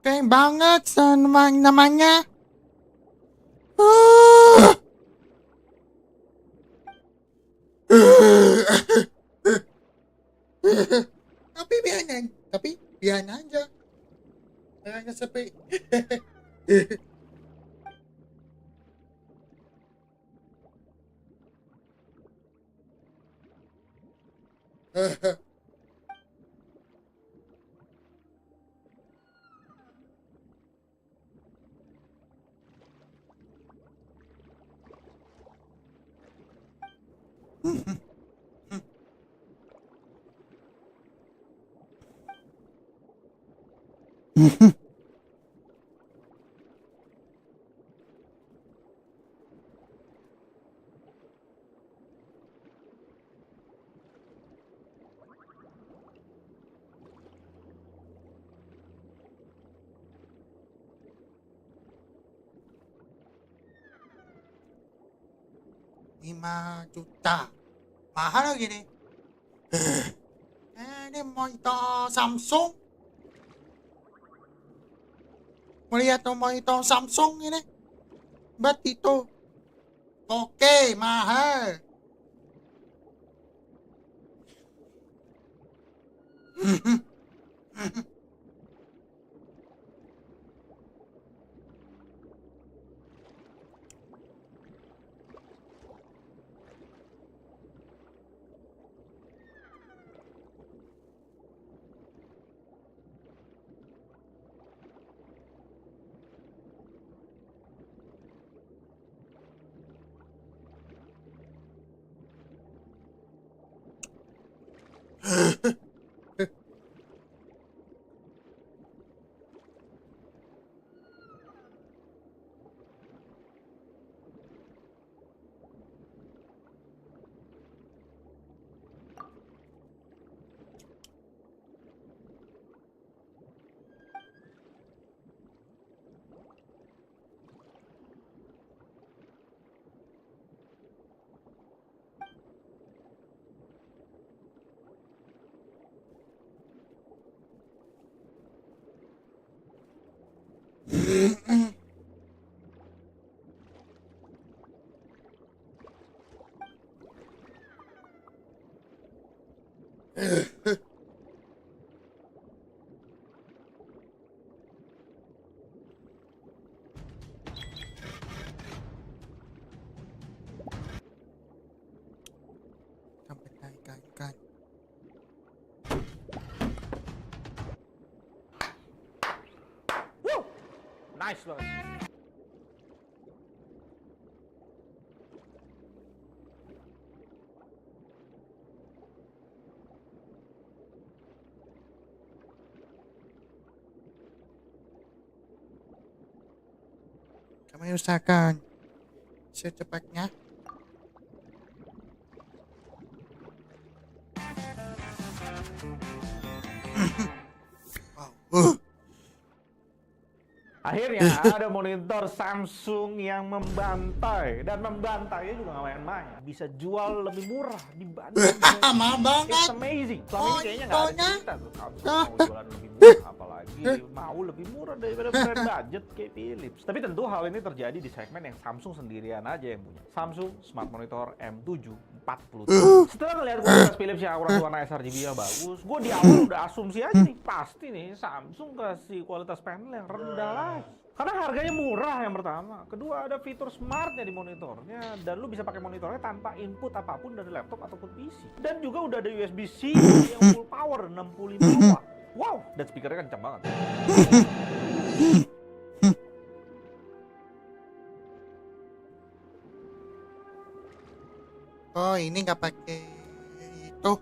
Kayak banget sama namanya. Tapi biarin aja. Jangan sepi. 5 juta. Mahal lagi nih. Ini monitor Samsung. Melihat monitor Samsung ini. Bet itu. Oke, mahal. Sampai naik-naikkan. Nice banget. Kami usahakan secepatnya. Wow. Akhirnya ada monitor Samsung yang membantai, dan membantainya juga nggak main-main. Bisa jual lebih murah dibanding Mahal banget. It's amazing. Selama ini kayaknya nggak ada cerita tuh Samsung mau jualan lebih murah, apalagi mau lebih murah daripada brand budget kayak Philips. Tapi tentu hal ini terjadi di segmen yang Samsung sendirian aja yang punya. Samsung Smart Monitor M7 40. Setelah ngeliat kualitas Philips yang akurat warna sRGB-nya bagus, gue di awal udah asumsi aja nih, pasti nih Samsung kasih kualitas panel yang rendah lagi. Karena harganya murah yang pertama, kedua ada fitur smartnya di monitornya, dan lu bisa pakai monitornya tanpa input apapun dari laptop ataupun PC. Dan juga udah ada USB-C yang full power 65 watt. Wow, dan speakernya kenceng banget. Oh, ini nggak pakai itu.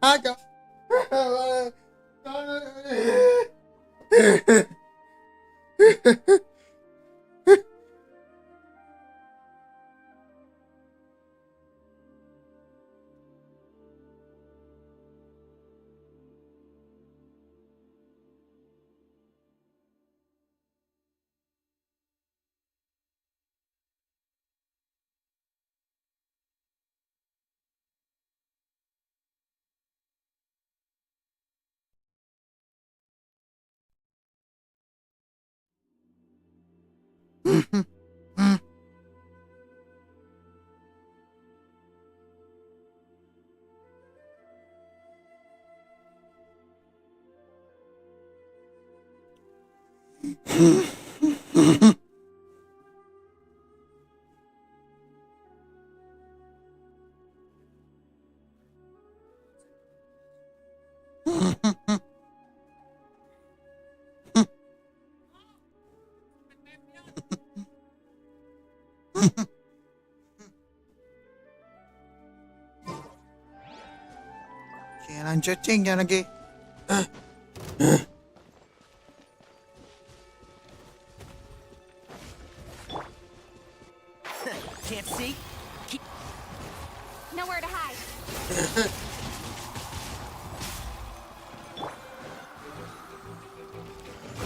Agak. Oke, lanjut cing jangan lagi. Can't see? Nowhere to hide.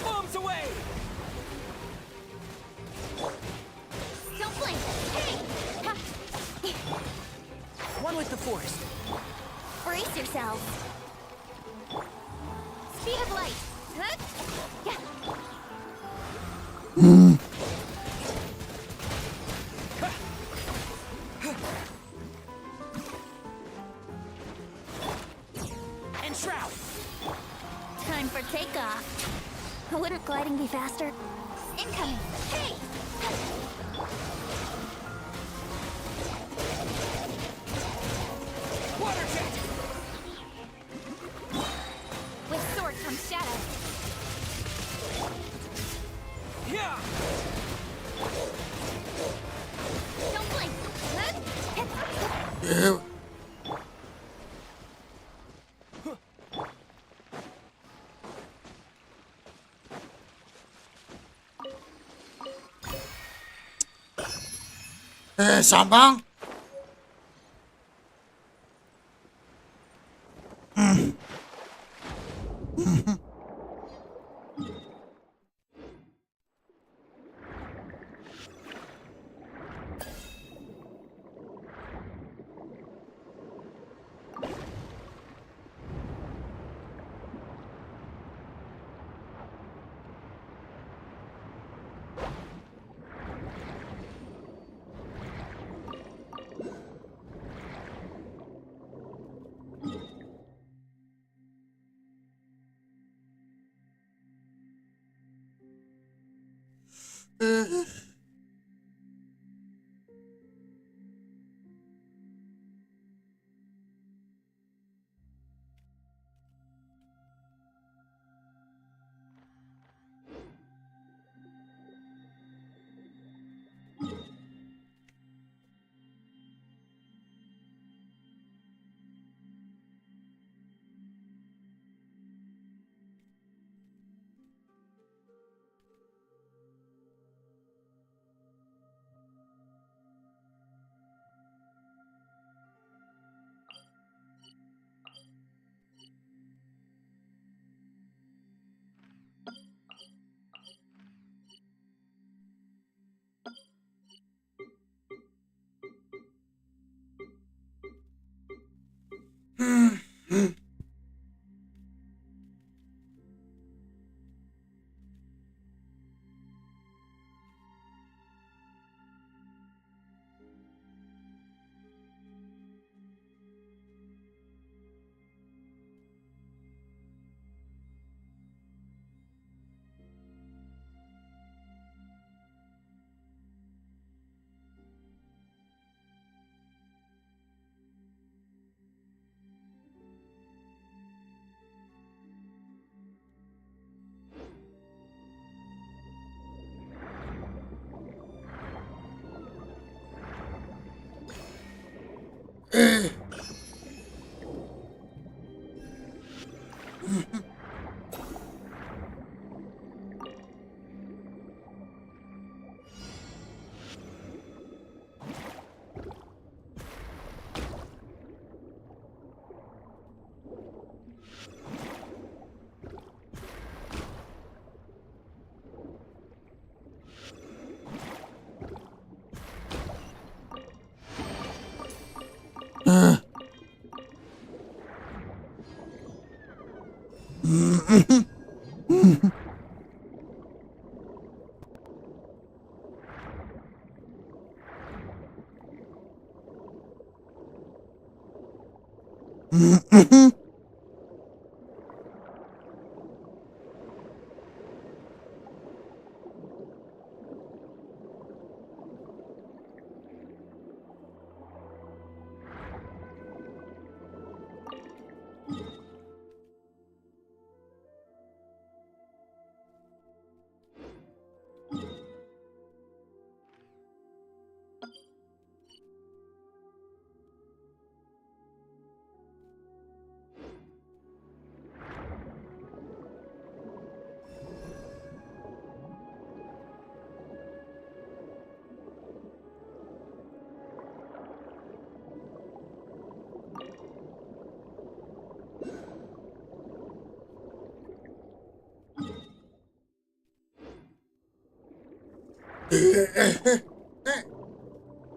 Bombs away! Don't blink. Hey! Ha. One with the force. Brace yourselves. Speed of light. Huh? Yeah. And shroud. Time for takeoff. Wouldn't gliding be faster? Incoming. Hey! Water jet. With sword comes shadow. Yeah. Don't blink. Huh? Sampang.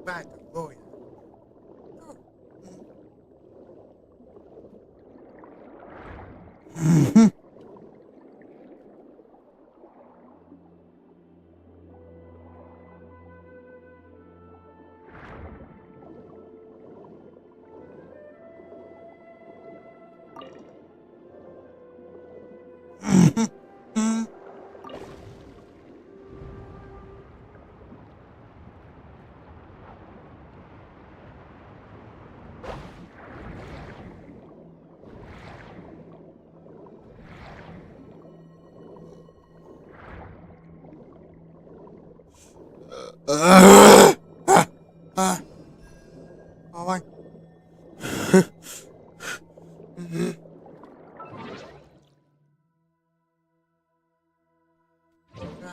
Bad boy. Kawan.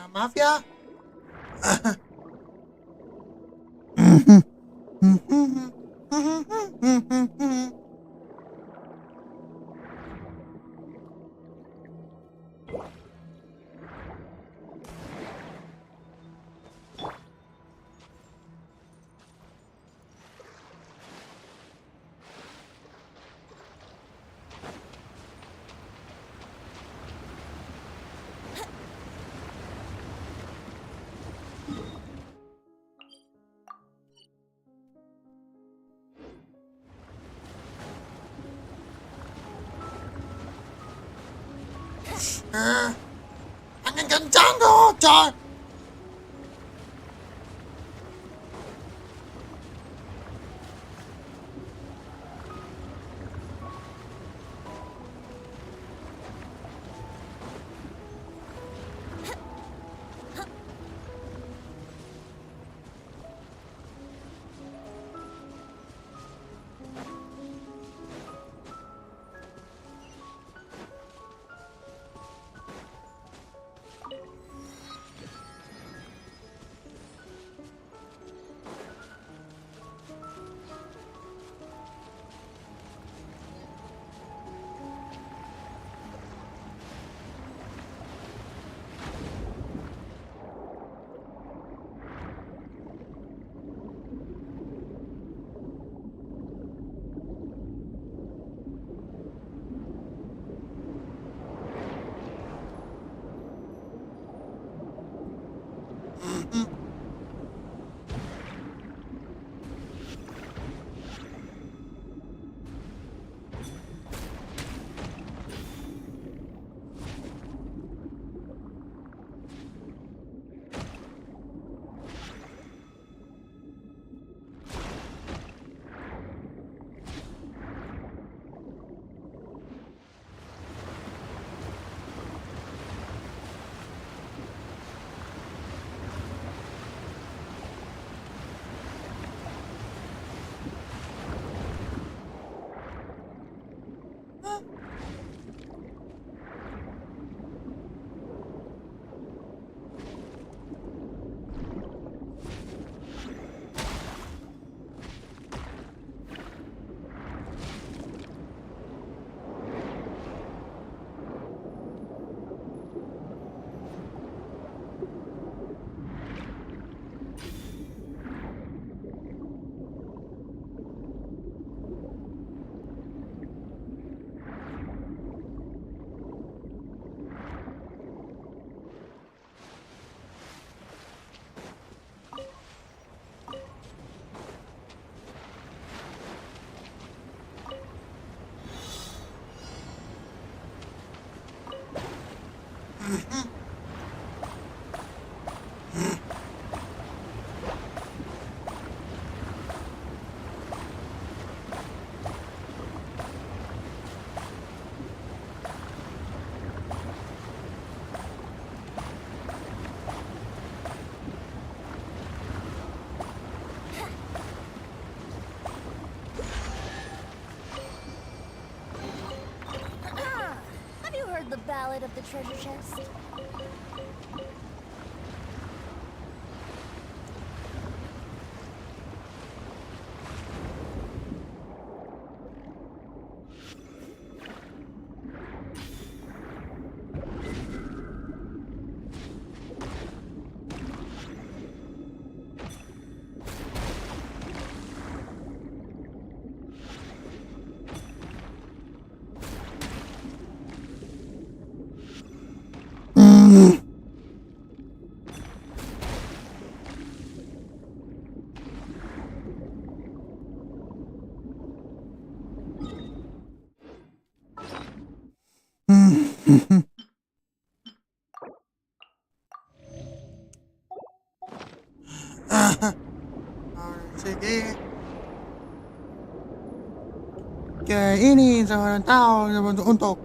Maaf ya. Angin kencang tuh, coy. ballad of the treasure chest? Sige. Kaya ini sa mga tao na untuk.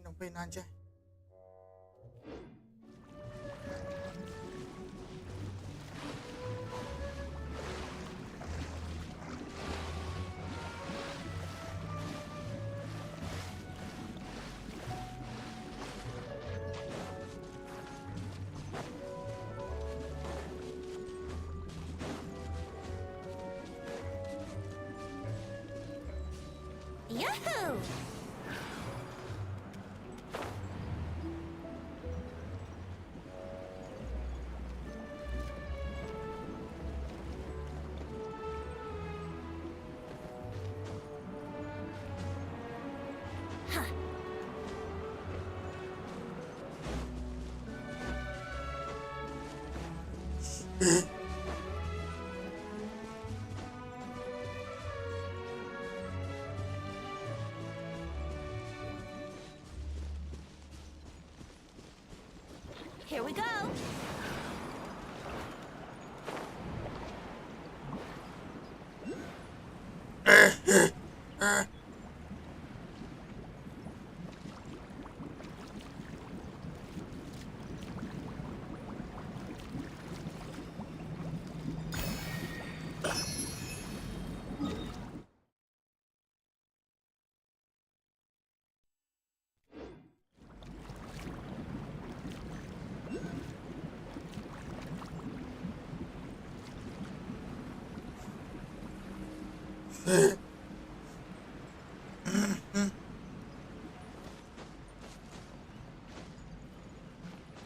Nungguin aja. Yahoo! Here we go.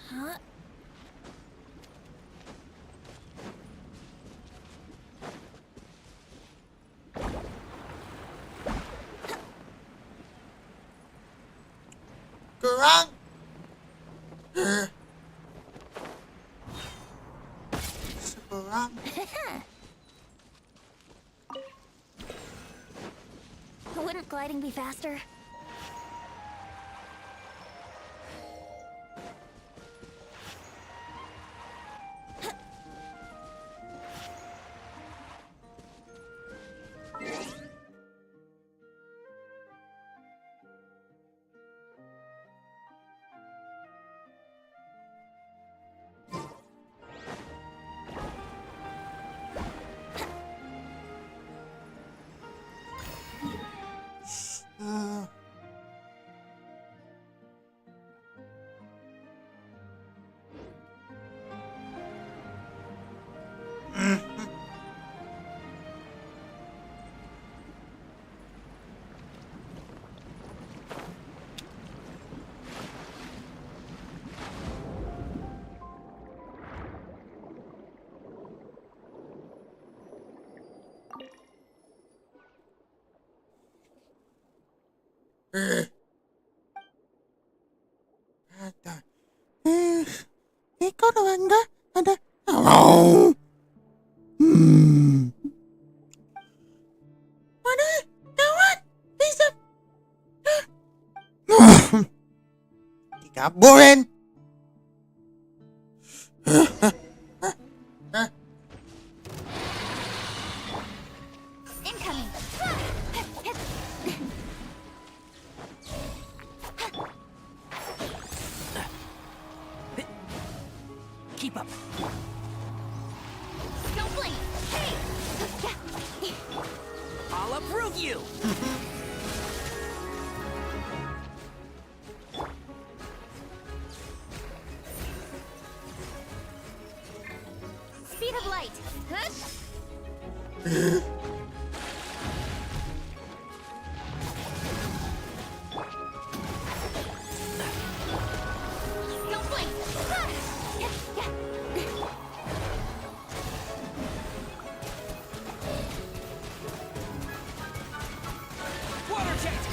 Huh? Kurang. Sekurang. Wouldn't gliding be faster? Ikaw naman Kabulin! Incoming. Keep up. Don't blink. Hey. I'll approve you. Speed of light. Don't blink. Water jet.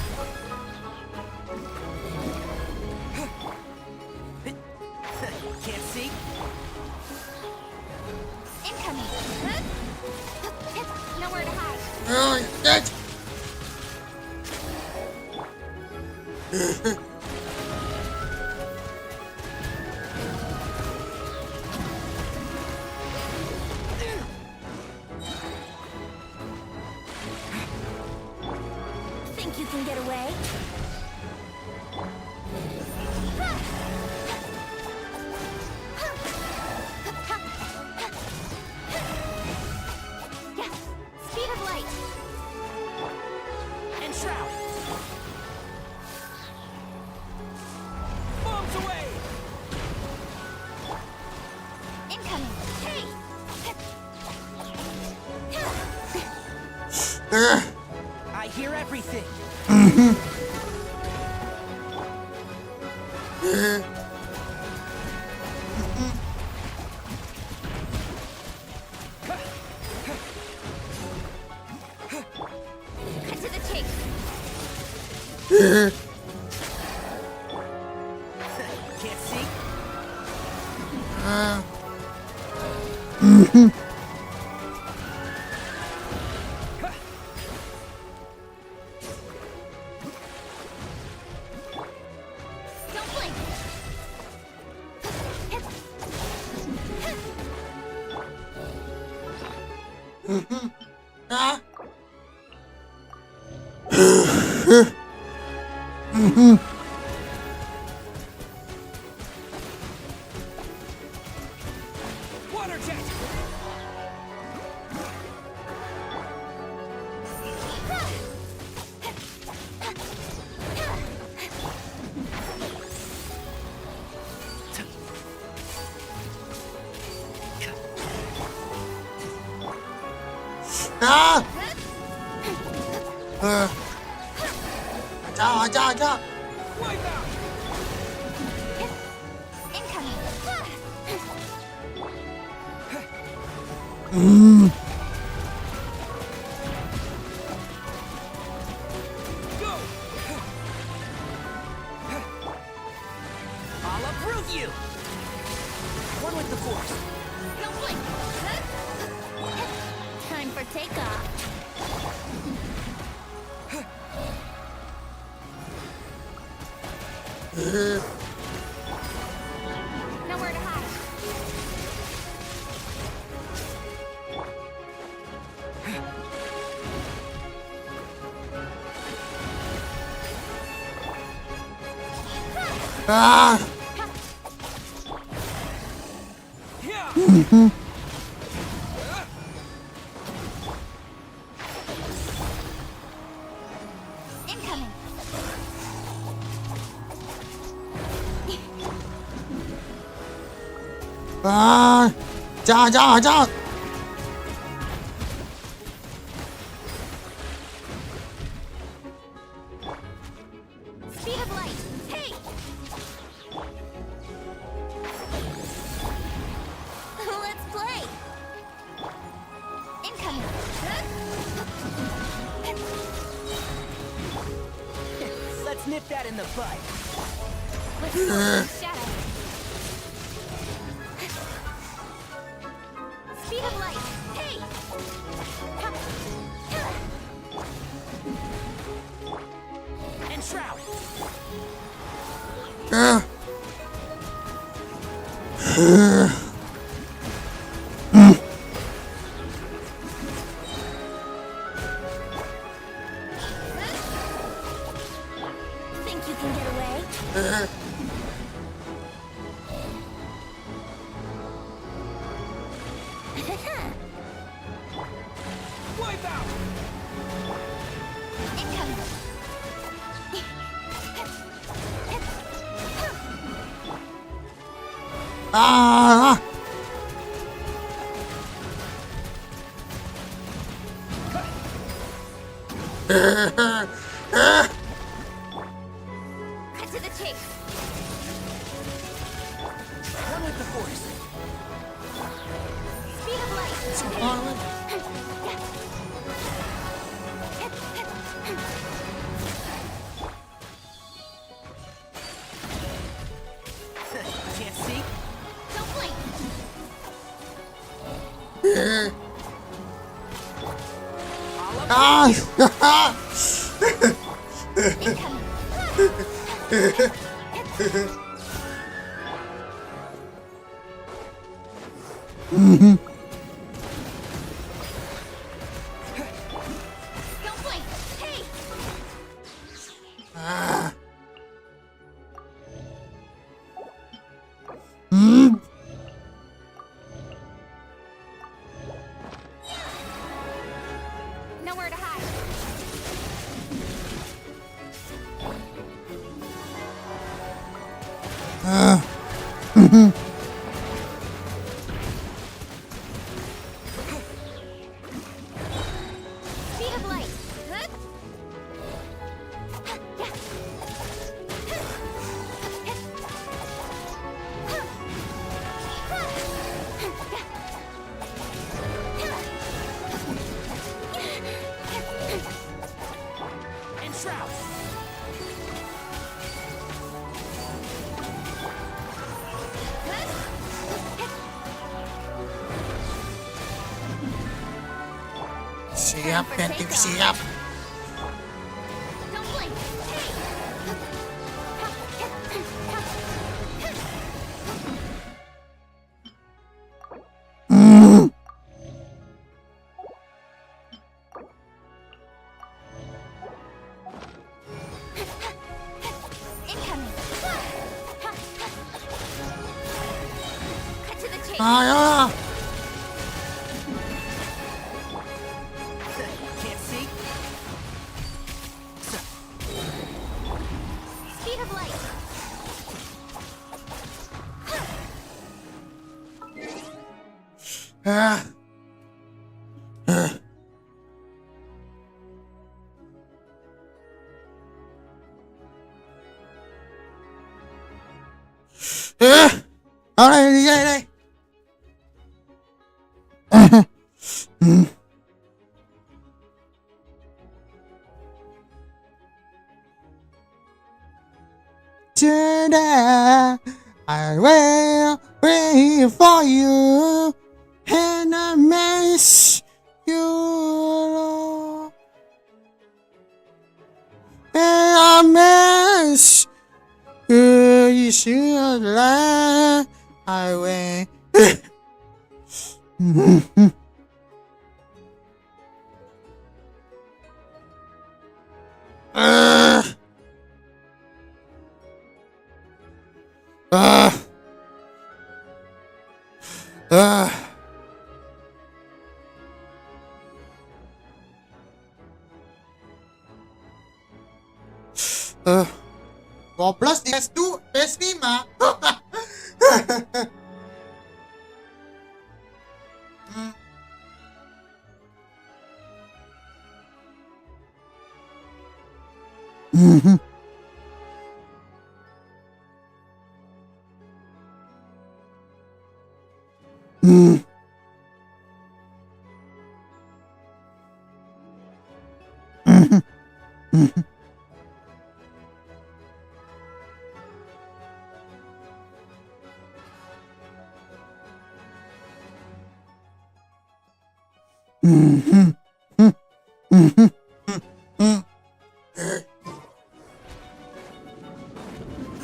Can't see. Incoming. Nowhere to hide. Oh, shit! Think you can get away? Speed of light. And shroud. Bombs away. Incoming. Hey. I hear everything. Cut to the chase. Can't see. Don't blink. Ah. Water jet. Ah! Acha! Wipe out. Incoming. Go. I'll approve you. One with the force. Don't blink. Time for takeoff. Nowhere to hide. Ah! Yeah. Incoming. Ah! Acha! Speed of light. Hey. Let's play. Incoming. Let's nip that in the bud. Let's go. Shadow. Speed of light. Hey. And shroud. Ah! Wipe out! Ah! Cut to the chase. Run with the force. Speed of light. Can't see? Don't blink. Ah! Don't blink. Hey. Ah. Nowhere to hide. Speed of light. Good. And shroud. Siap, Ventif, siap. Don't blink. Incoming. Cut to the chase. Ayo. Can't see? Speed of light. Ah. Đây, đi đây, đây. Today, I will wait for you and I miss you. And I miss you should lie. I wait. Roblox di PS2, PS5.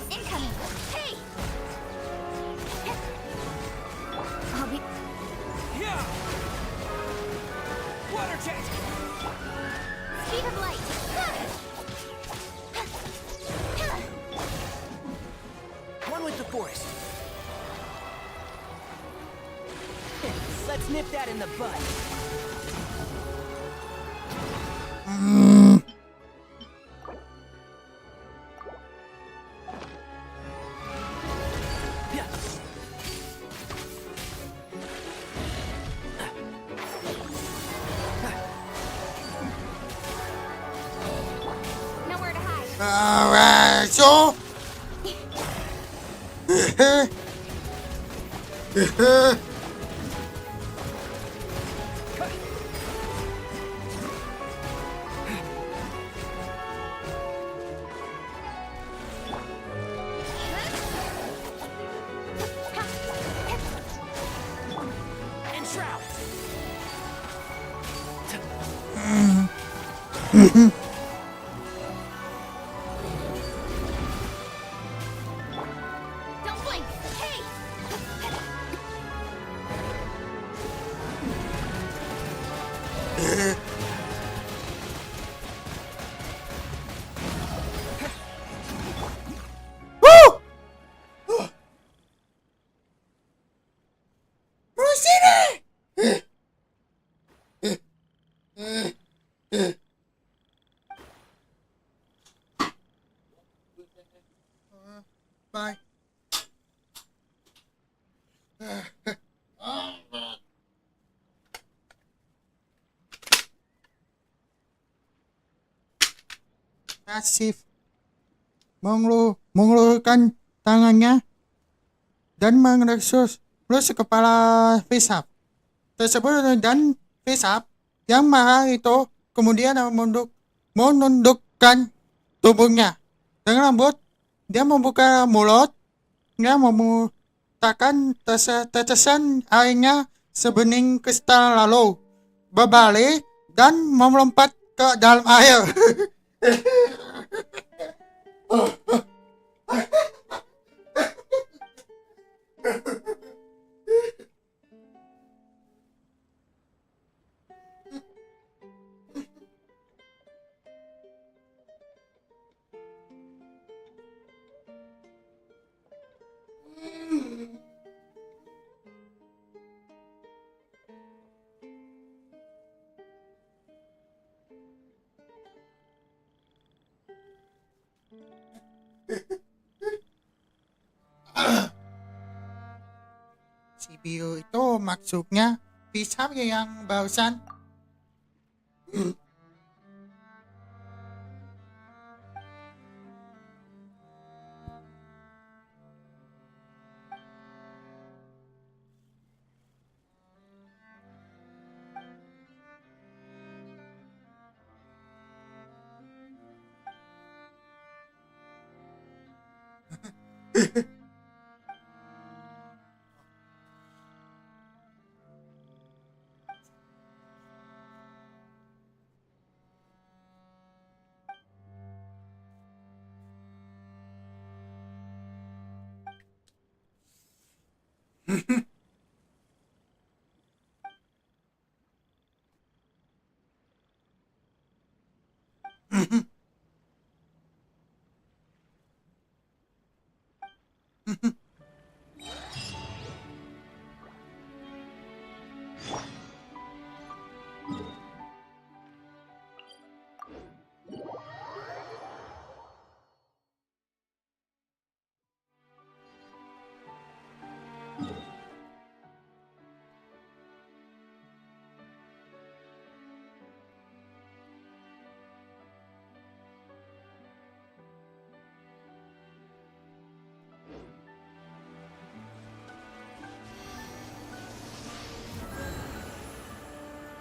Incoming. Hey. I'll be. Yeah! Water jet! Speed of light. forest. Let's nip that in the bud. Nowhere to hide. Alright, so. Enshroud. Don't blink! Hey! Woo! Rosina! Bye. Pasif mengulurkan tangannya dan mengesus kepala Fisap tersebut dan Fisap yang marah itu kemudian menundukkan tubuhnya dengan lembut. Dia membuka mulutnya memutarkan tetesan airnya sebening kristal lalu berbalik dan melompat ke dalam air. Si biru itu maksudnya Fisap yang barusan.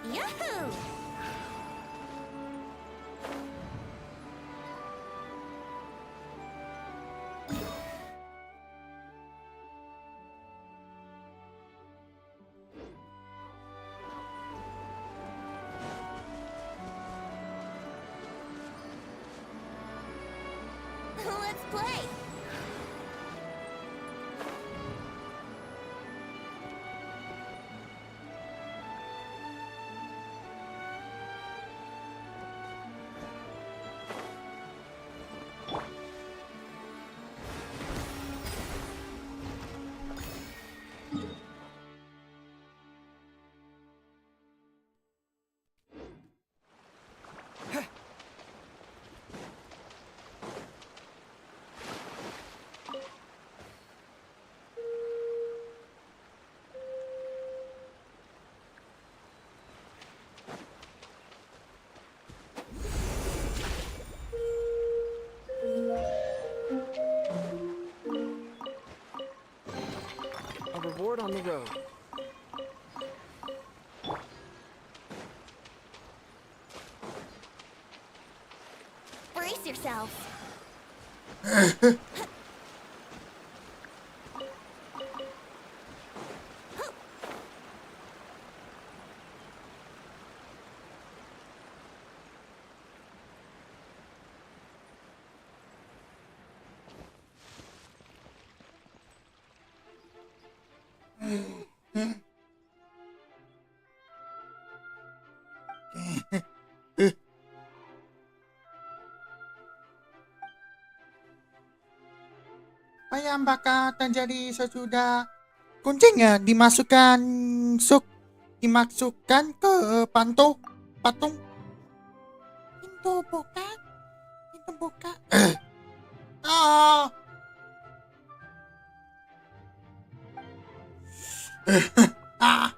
Yahoo! Let's play! on the road. Brace yourself. Apa yang bakal terjadi sesudah kuncinya dimasukkan ke patung? Pintu buka. Oh. Ah.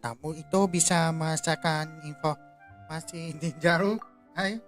Tamu itu bisa merasakan informasi di jauh. Hai.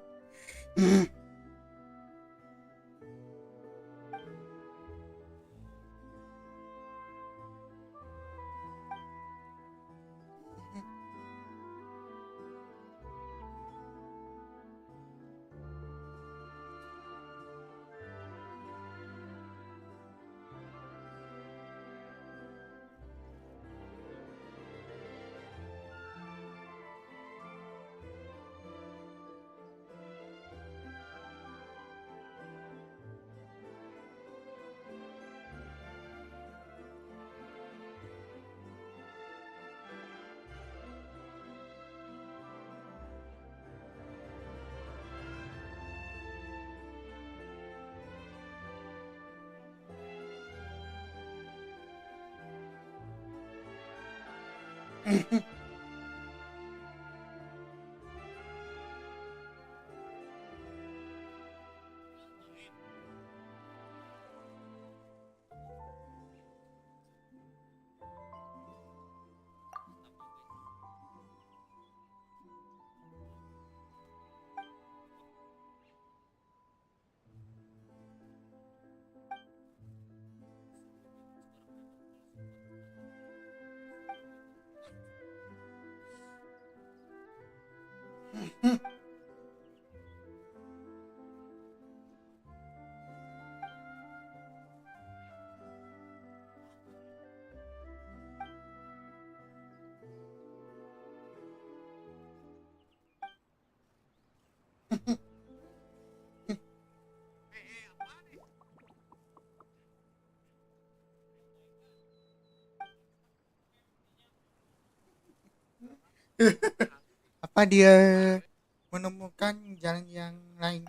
Apa dia menemukan jalan yang lain?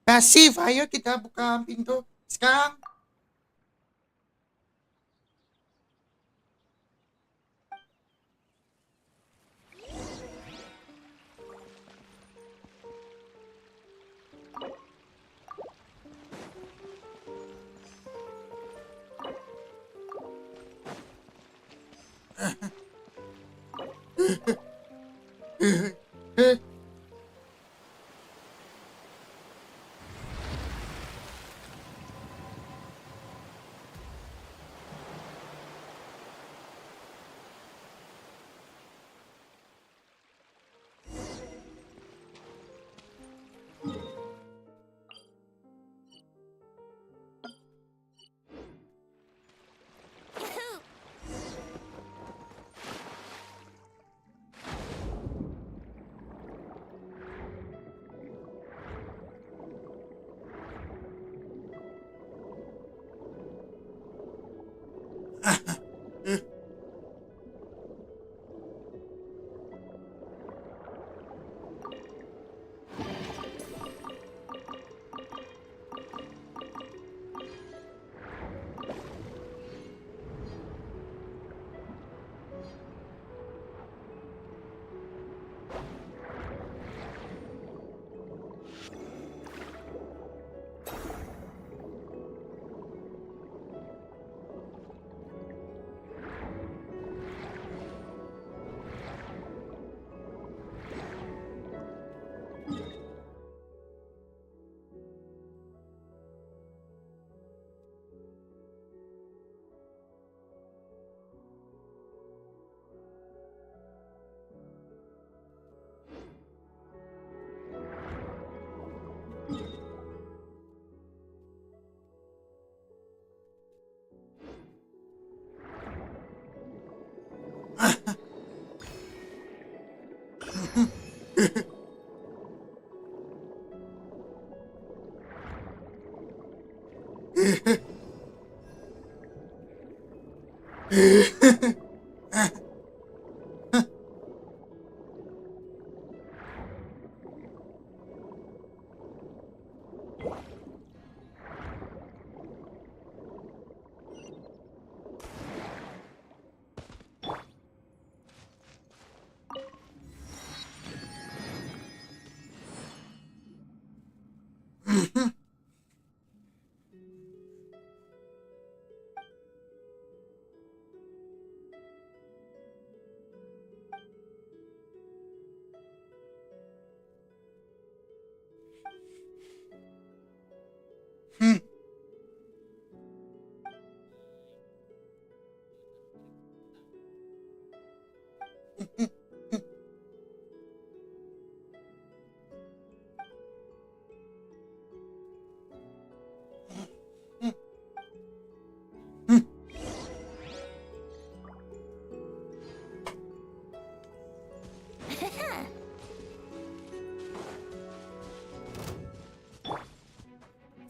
Pasif, ayo kita buka pintu sekarang.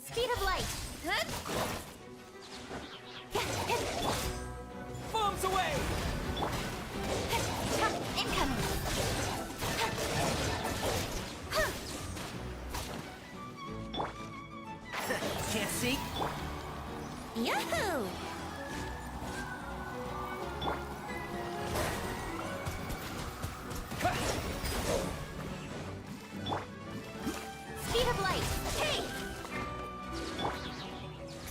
Speed of light. Bombs away! Incoming. Can't see? Yahoo! Speed of light. Hey!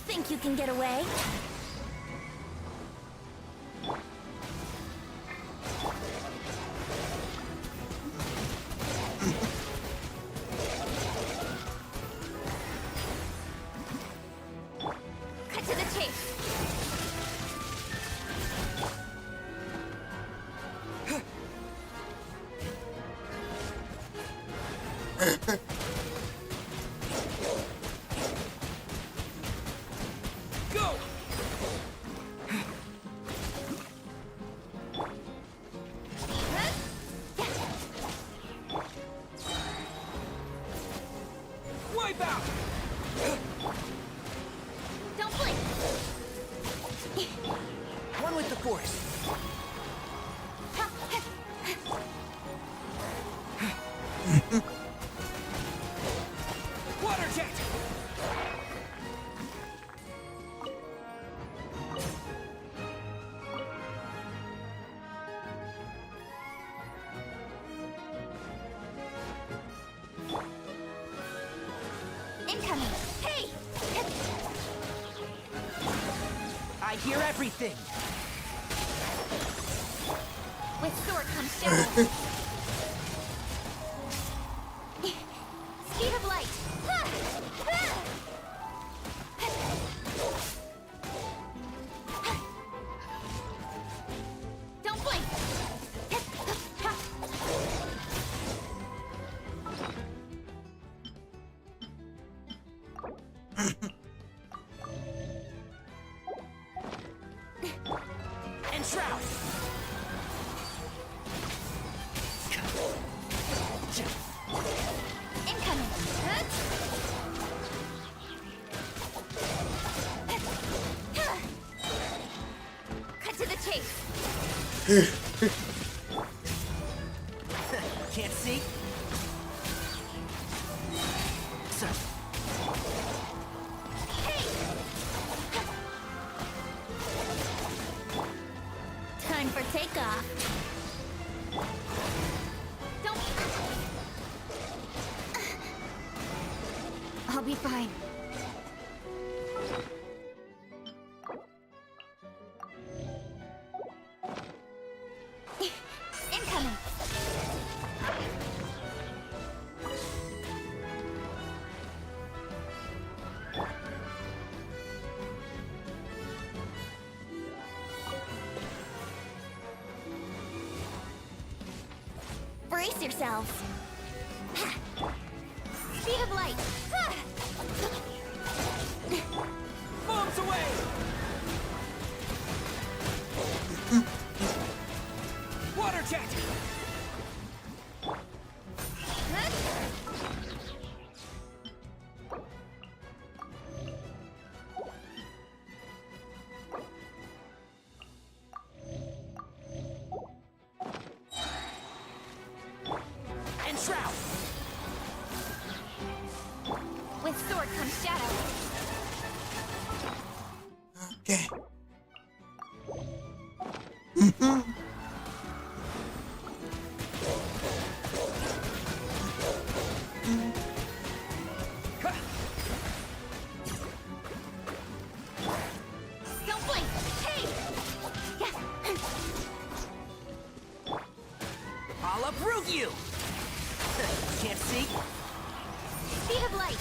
Think you can get away? Cut to the chase. Go! Don't blink. One with the force. Water jet. Incoming. Hey! I hear everything. With sword comes shadow. Speed of light. Don't blink. And shroud. Incoming. Cut to the chase. Can't see. So, Time for takeoff. Don't. I'll be fine. Incoming. Brace yourselves. Speed of light. bombs away. Water jet. And shroud. With sword comes shadow. Okay. Don't blink. Hey. I'll uproot you. Can't see. Speed of light.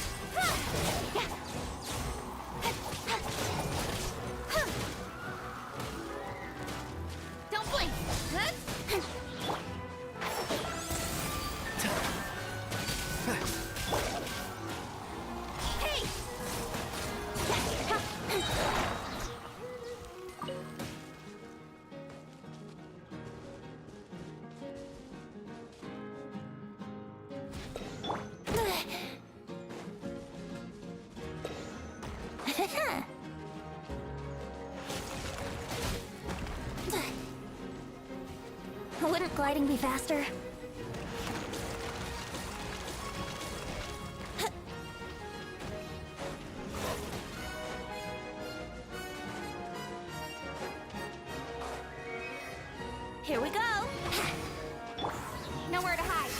Don't blink. Hey. Wouldn't gliding be faster? Here we go. Nowhere to hide.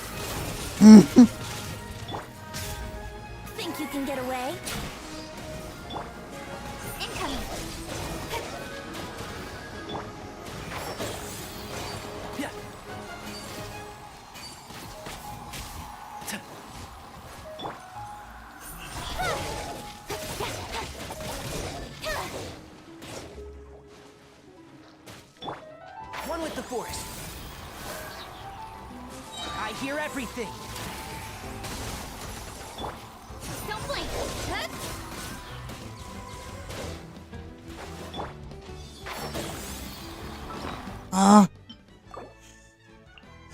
Think you can get away? Incoming. Yeah. One with the force. I hear everything. Don't blink. Ah.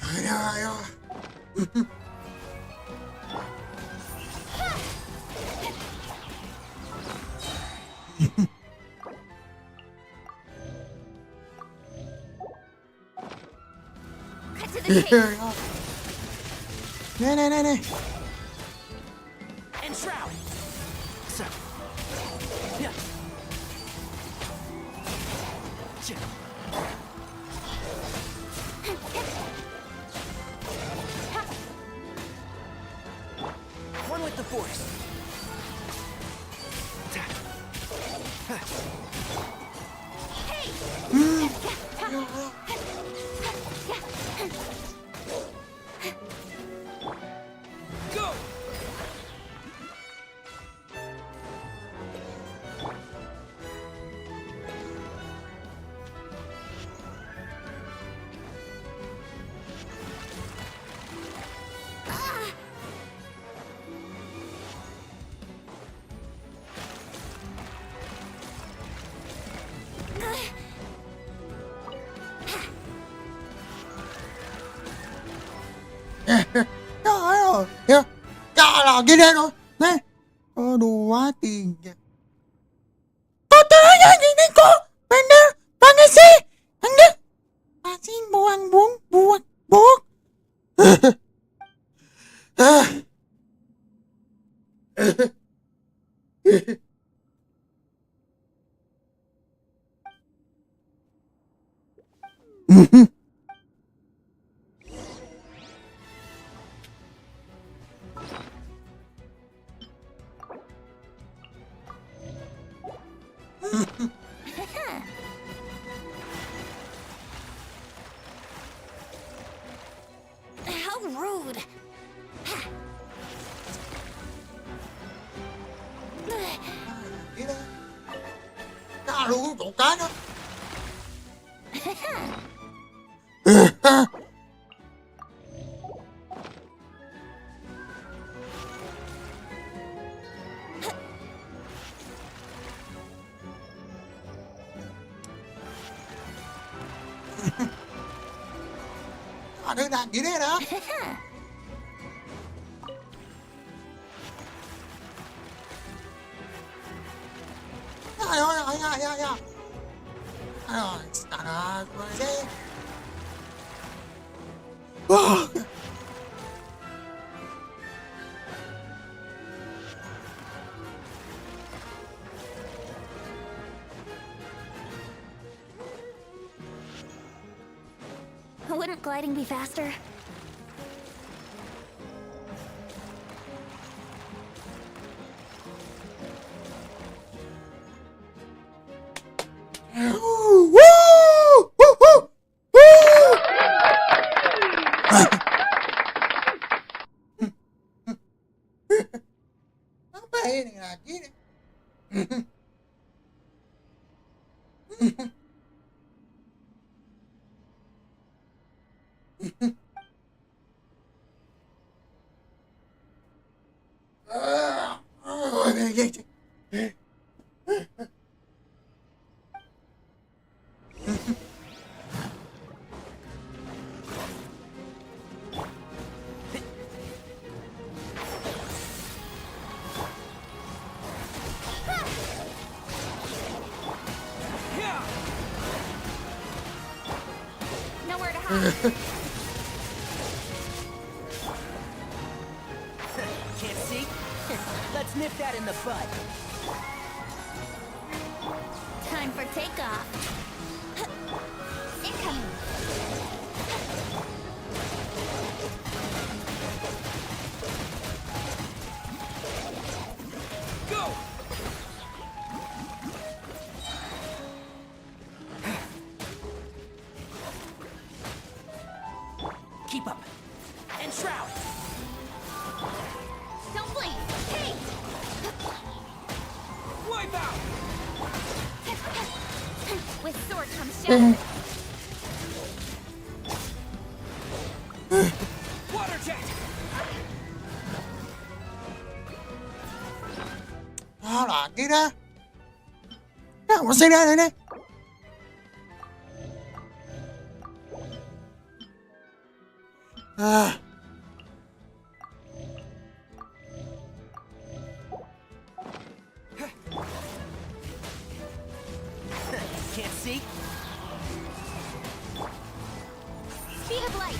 Ayo, ayo. Cut to the chase. Nè. And shroud. So. Yeah. One with the force. Go! Trời ơi. Kìa. Trời là kia đây rồi. Nè. Đùa quá tiền kìa. Cô tới ra gì đấy cô. Bạn đó. Bạn cái gì. Bạn đó. Bạn xin buông. How rude. Cá luôn chỗ cá nữa. Đơn giản gì đấy đó. Ya. Rồi, start rồi đi. Wouldn't gliding be faster? Đây này là gì đấy. Nowhere to hide. Can't see? Let's nip that in the bud. Time for takeoff. Incoming. Go! Keep up. And shroud. Don't blink. Hey! Wipe out! With sword comes shadow. Water jet! Đó là cái đó. Đó, có xe ra đây nè. Can't see? Speed of light.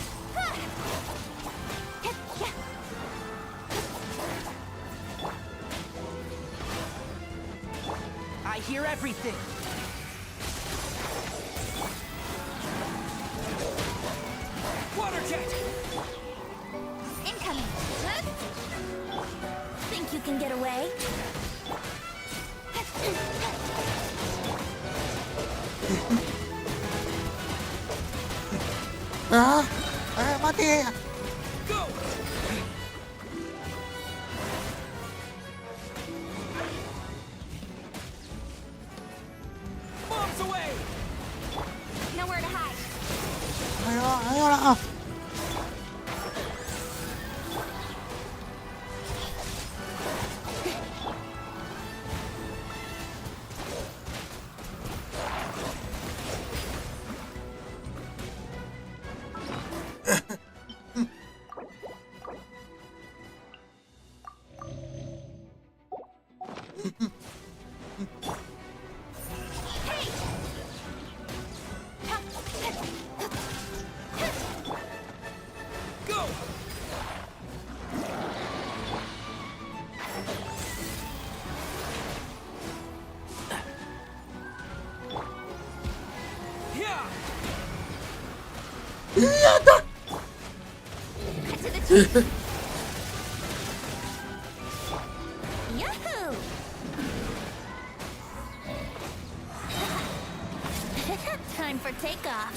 I hear everything. Water jet! Incoming. Think you can get away? Mati. Go! Bombs away! Nowhere to hide. Ayo lah. Go! Yeah! Iya dah. Cut to the chase. Yahoo! Time for takeoff.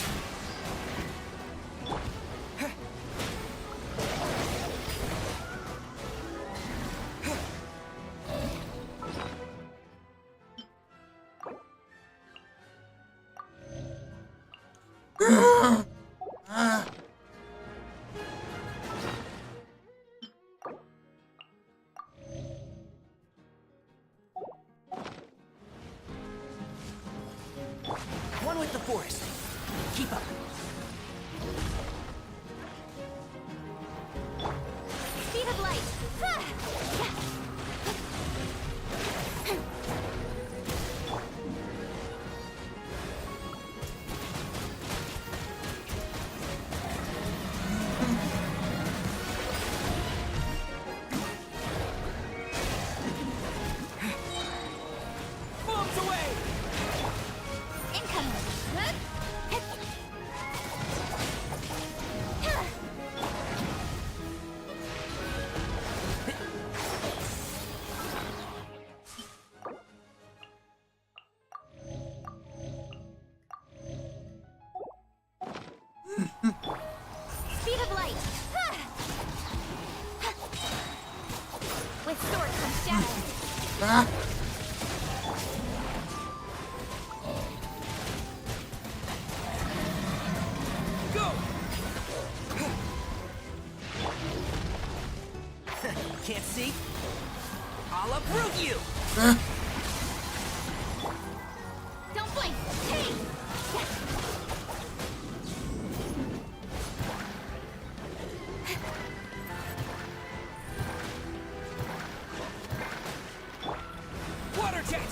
One with the forest. Keep up. Speed of light. Bombs away! Incoming. Speed of light. With sword comes shadow. Go! Can't see? I'll uproot you! Don't blink. Hey. Water jet!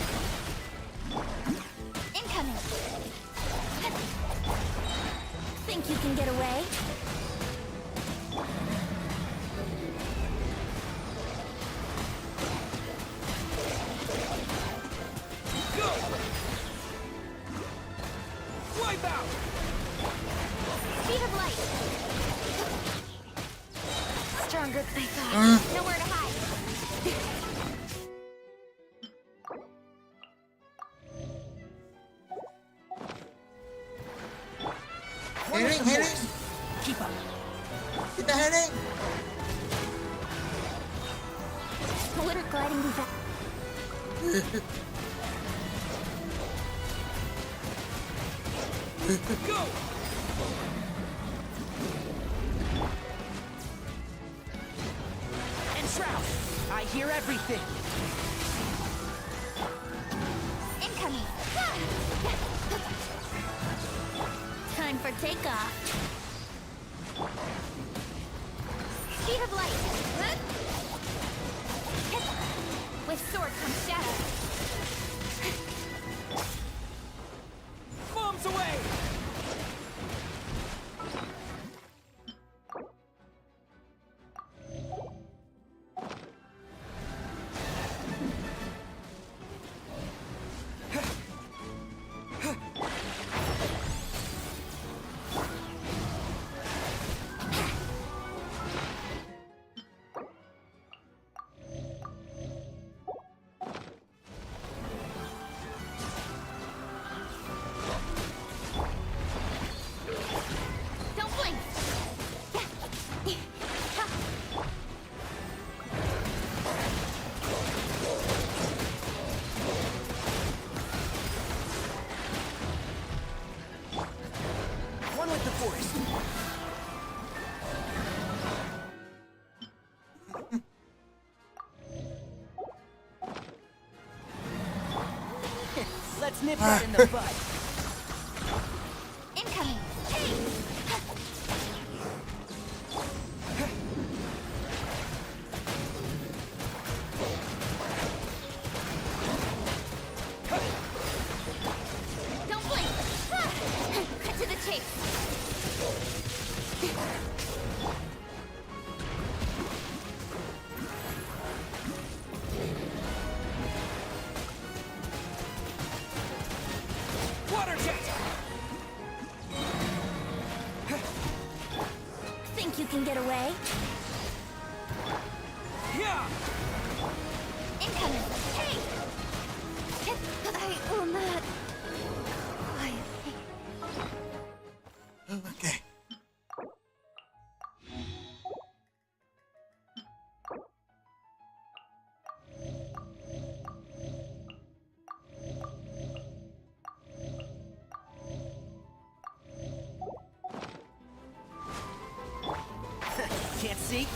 Incoming. Think you can get away? Go! Wipe out! Speed of light. Stronger than I thought. Nowhere to hide. Healing. Keep up. Kita healing. What are gliding me back? Go! And Shroud! I hear everything! Incoming. Time for takeoff. Speed of light. With sword comes shadow. Bombs away! Don't blink! One with the force. Let's nip that in the bud. Incoming! Don't blink! Cut to the chase! Water jet! Think you can get away? Yeah! Incoming! Hey! I will not... Quietly. Okay. Can't see?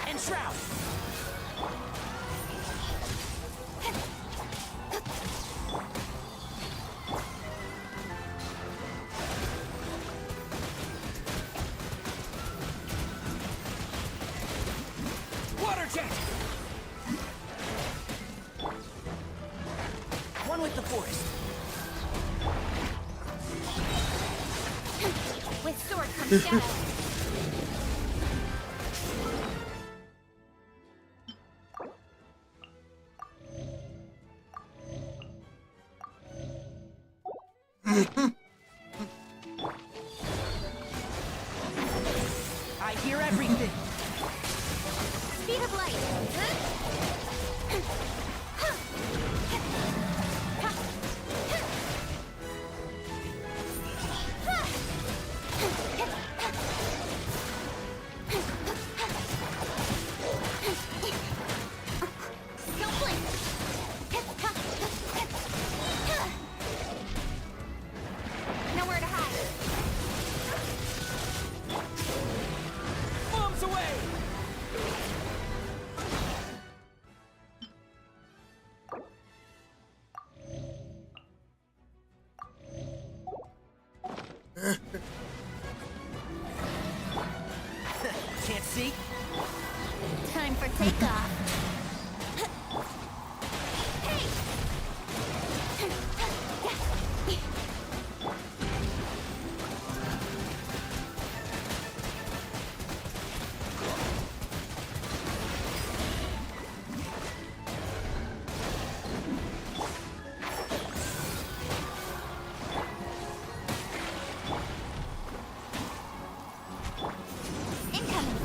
And shroud! Water jet! One with the force. With sword comes shadow. I hear everything. Speed of light. Don't blink. Nowhere to hide. Bombs away! Can't see? Time for takeoff. Hey! Incoming!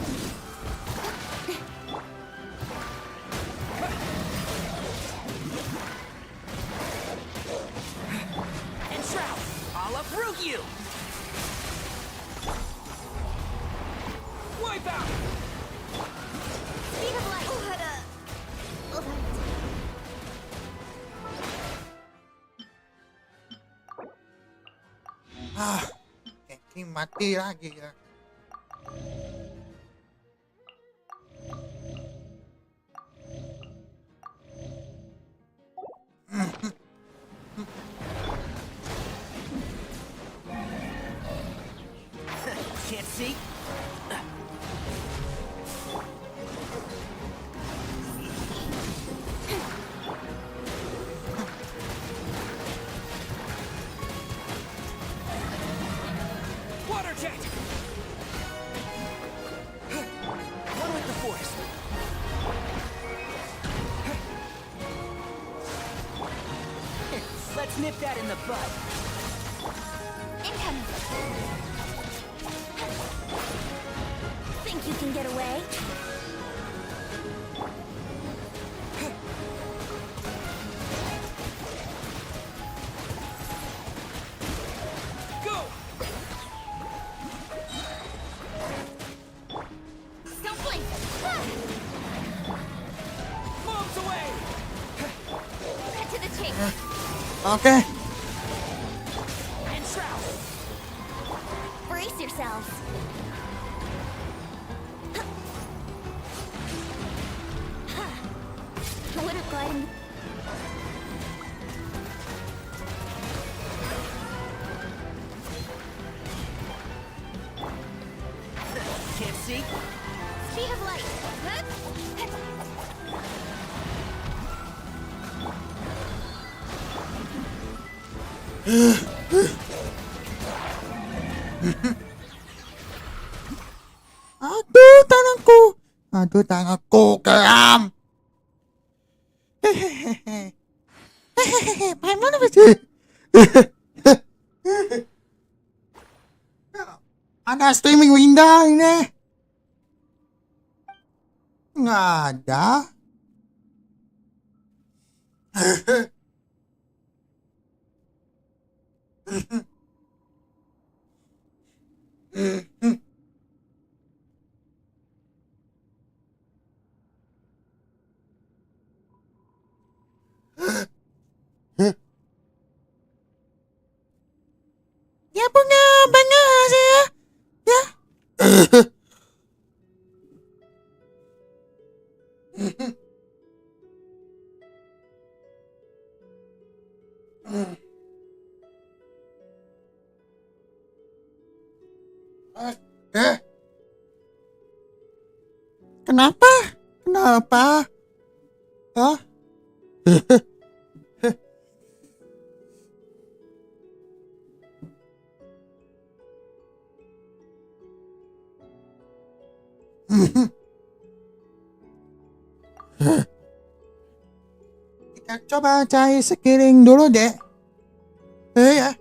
And shroud! I'll uproot you! Wipe out! Speed of light. Genshi mati lagi ya. Can't see? Water jet! One with the force. Let's nip that in the bud. Incoming. Think you can get away? Go! Don't blink. Bombs away! Cut to the chase. Okay. And shroud! Brace yourselves. Water gliding. Can't see? Speed of light. Aduh, tanganku. Aduh, tanganku keram. Hehehe. Hehehe, mana sih? Ada streaming window ini. Nggak ada. Ya punya banyak sih ya. Ya. Kenapa? Kenapa? Hah? Kita coba cari sekeliling dulu deh. Ya.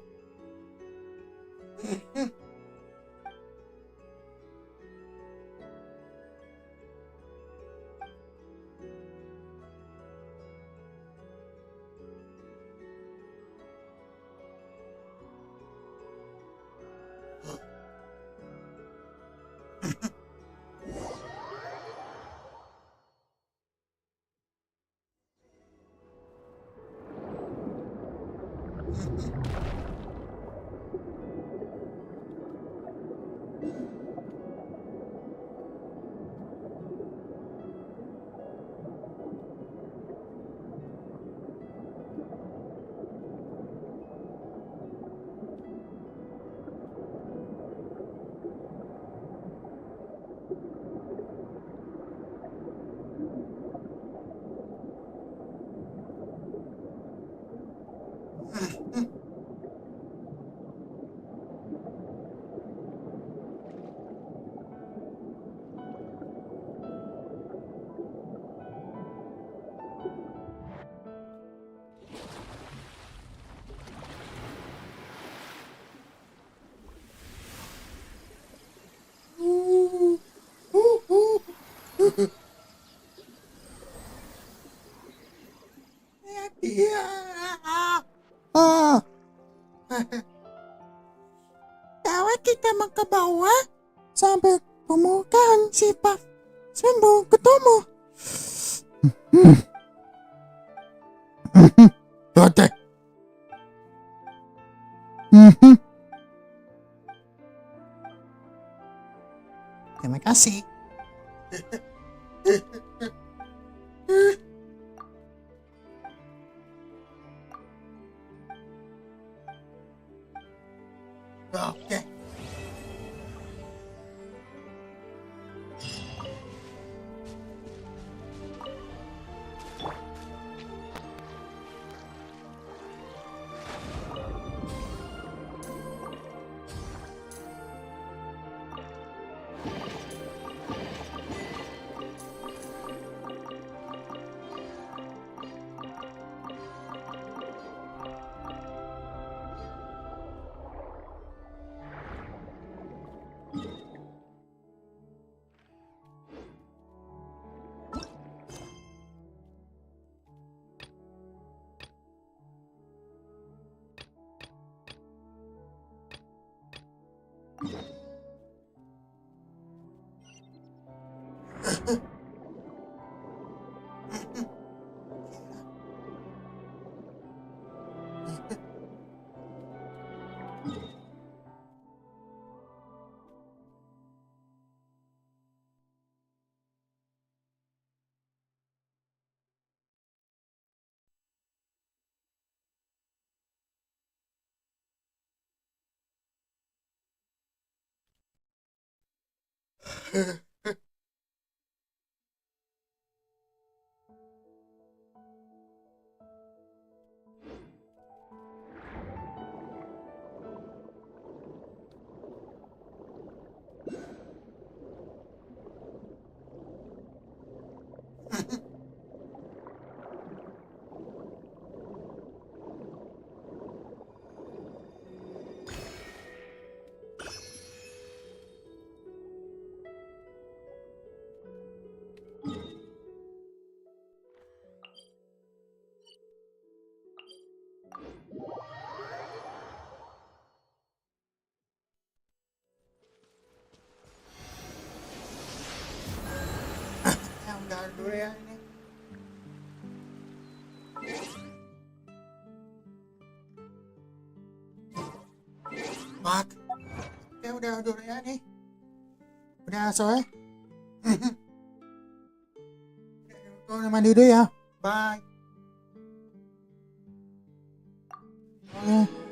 Iya. Kalau kita mau ke bawah sampai permukaan sifat sembuh ketemu. Oke. Terima kasih. Oke. Udah dulu ya ini. Mak. Ya udah dulu ya nih. Udah sore. Udah mandi dulu ya. Bye. Oke.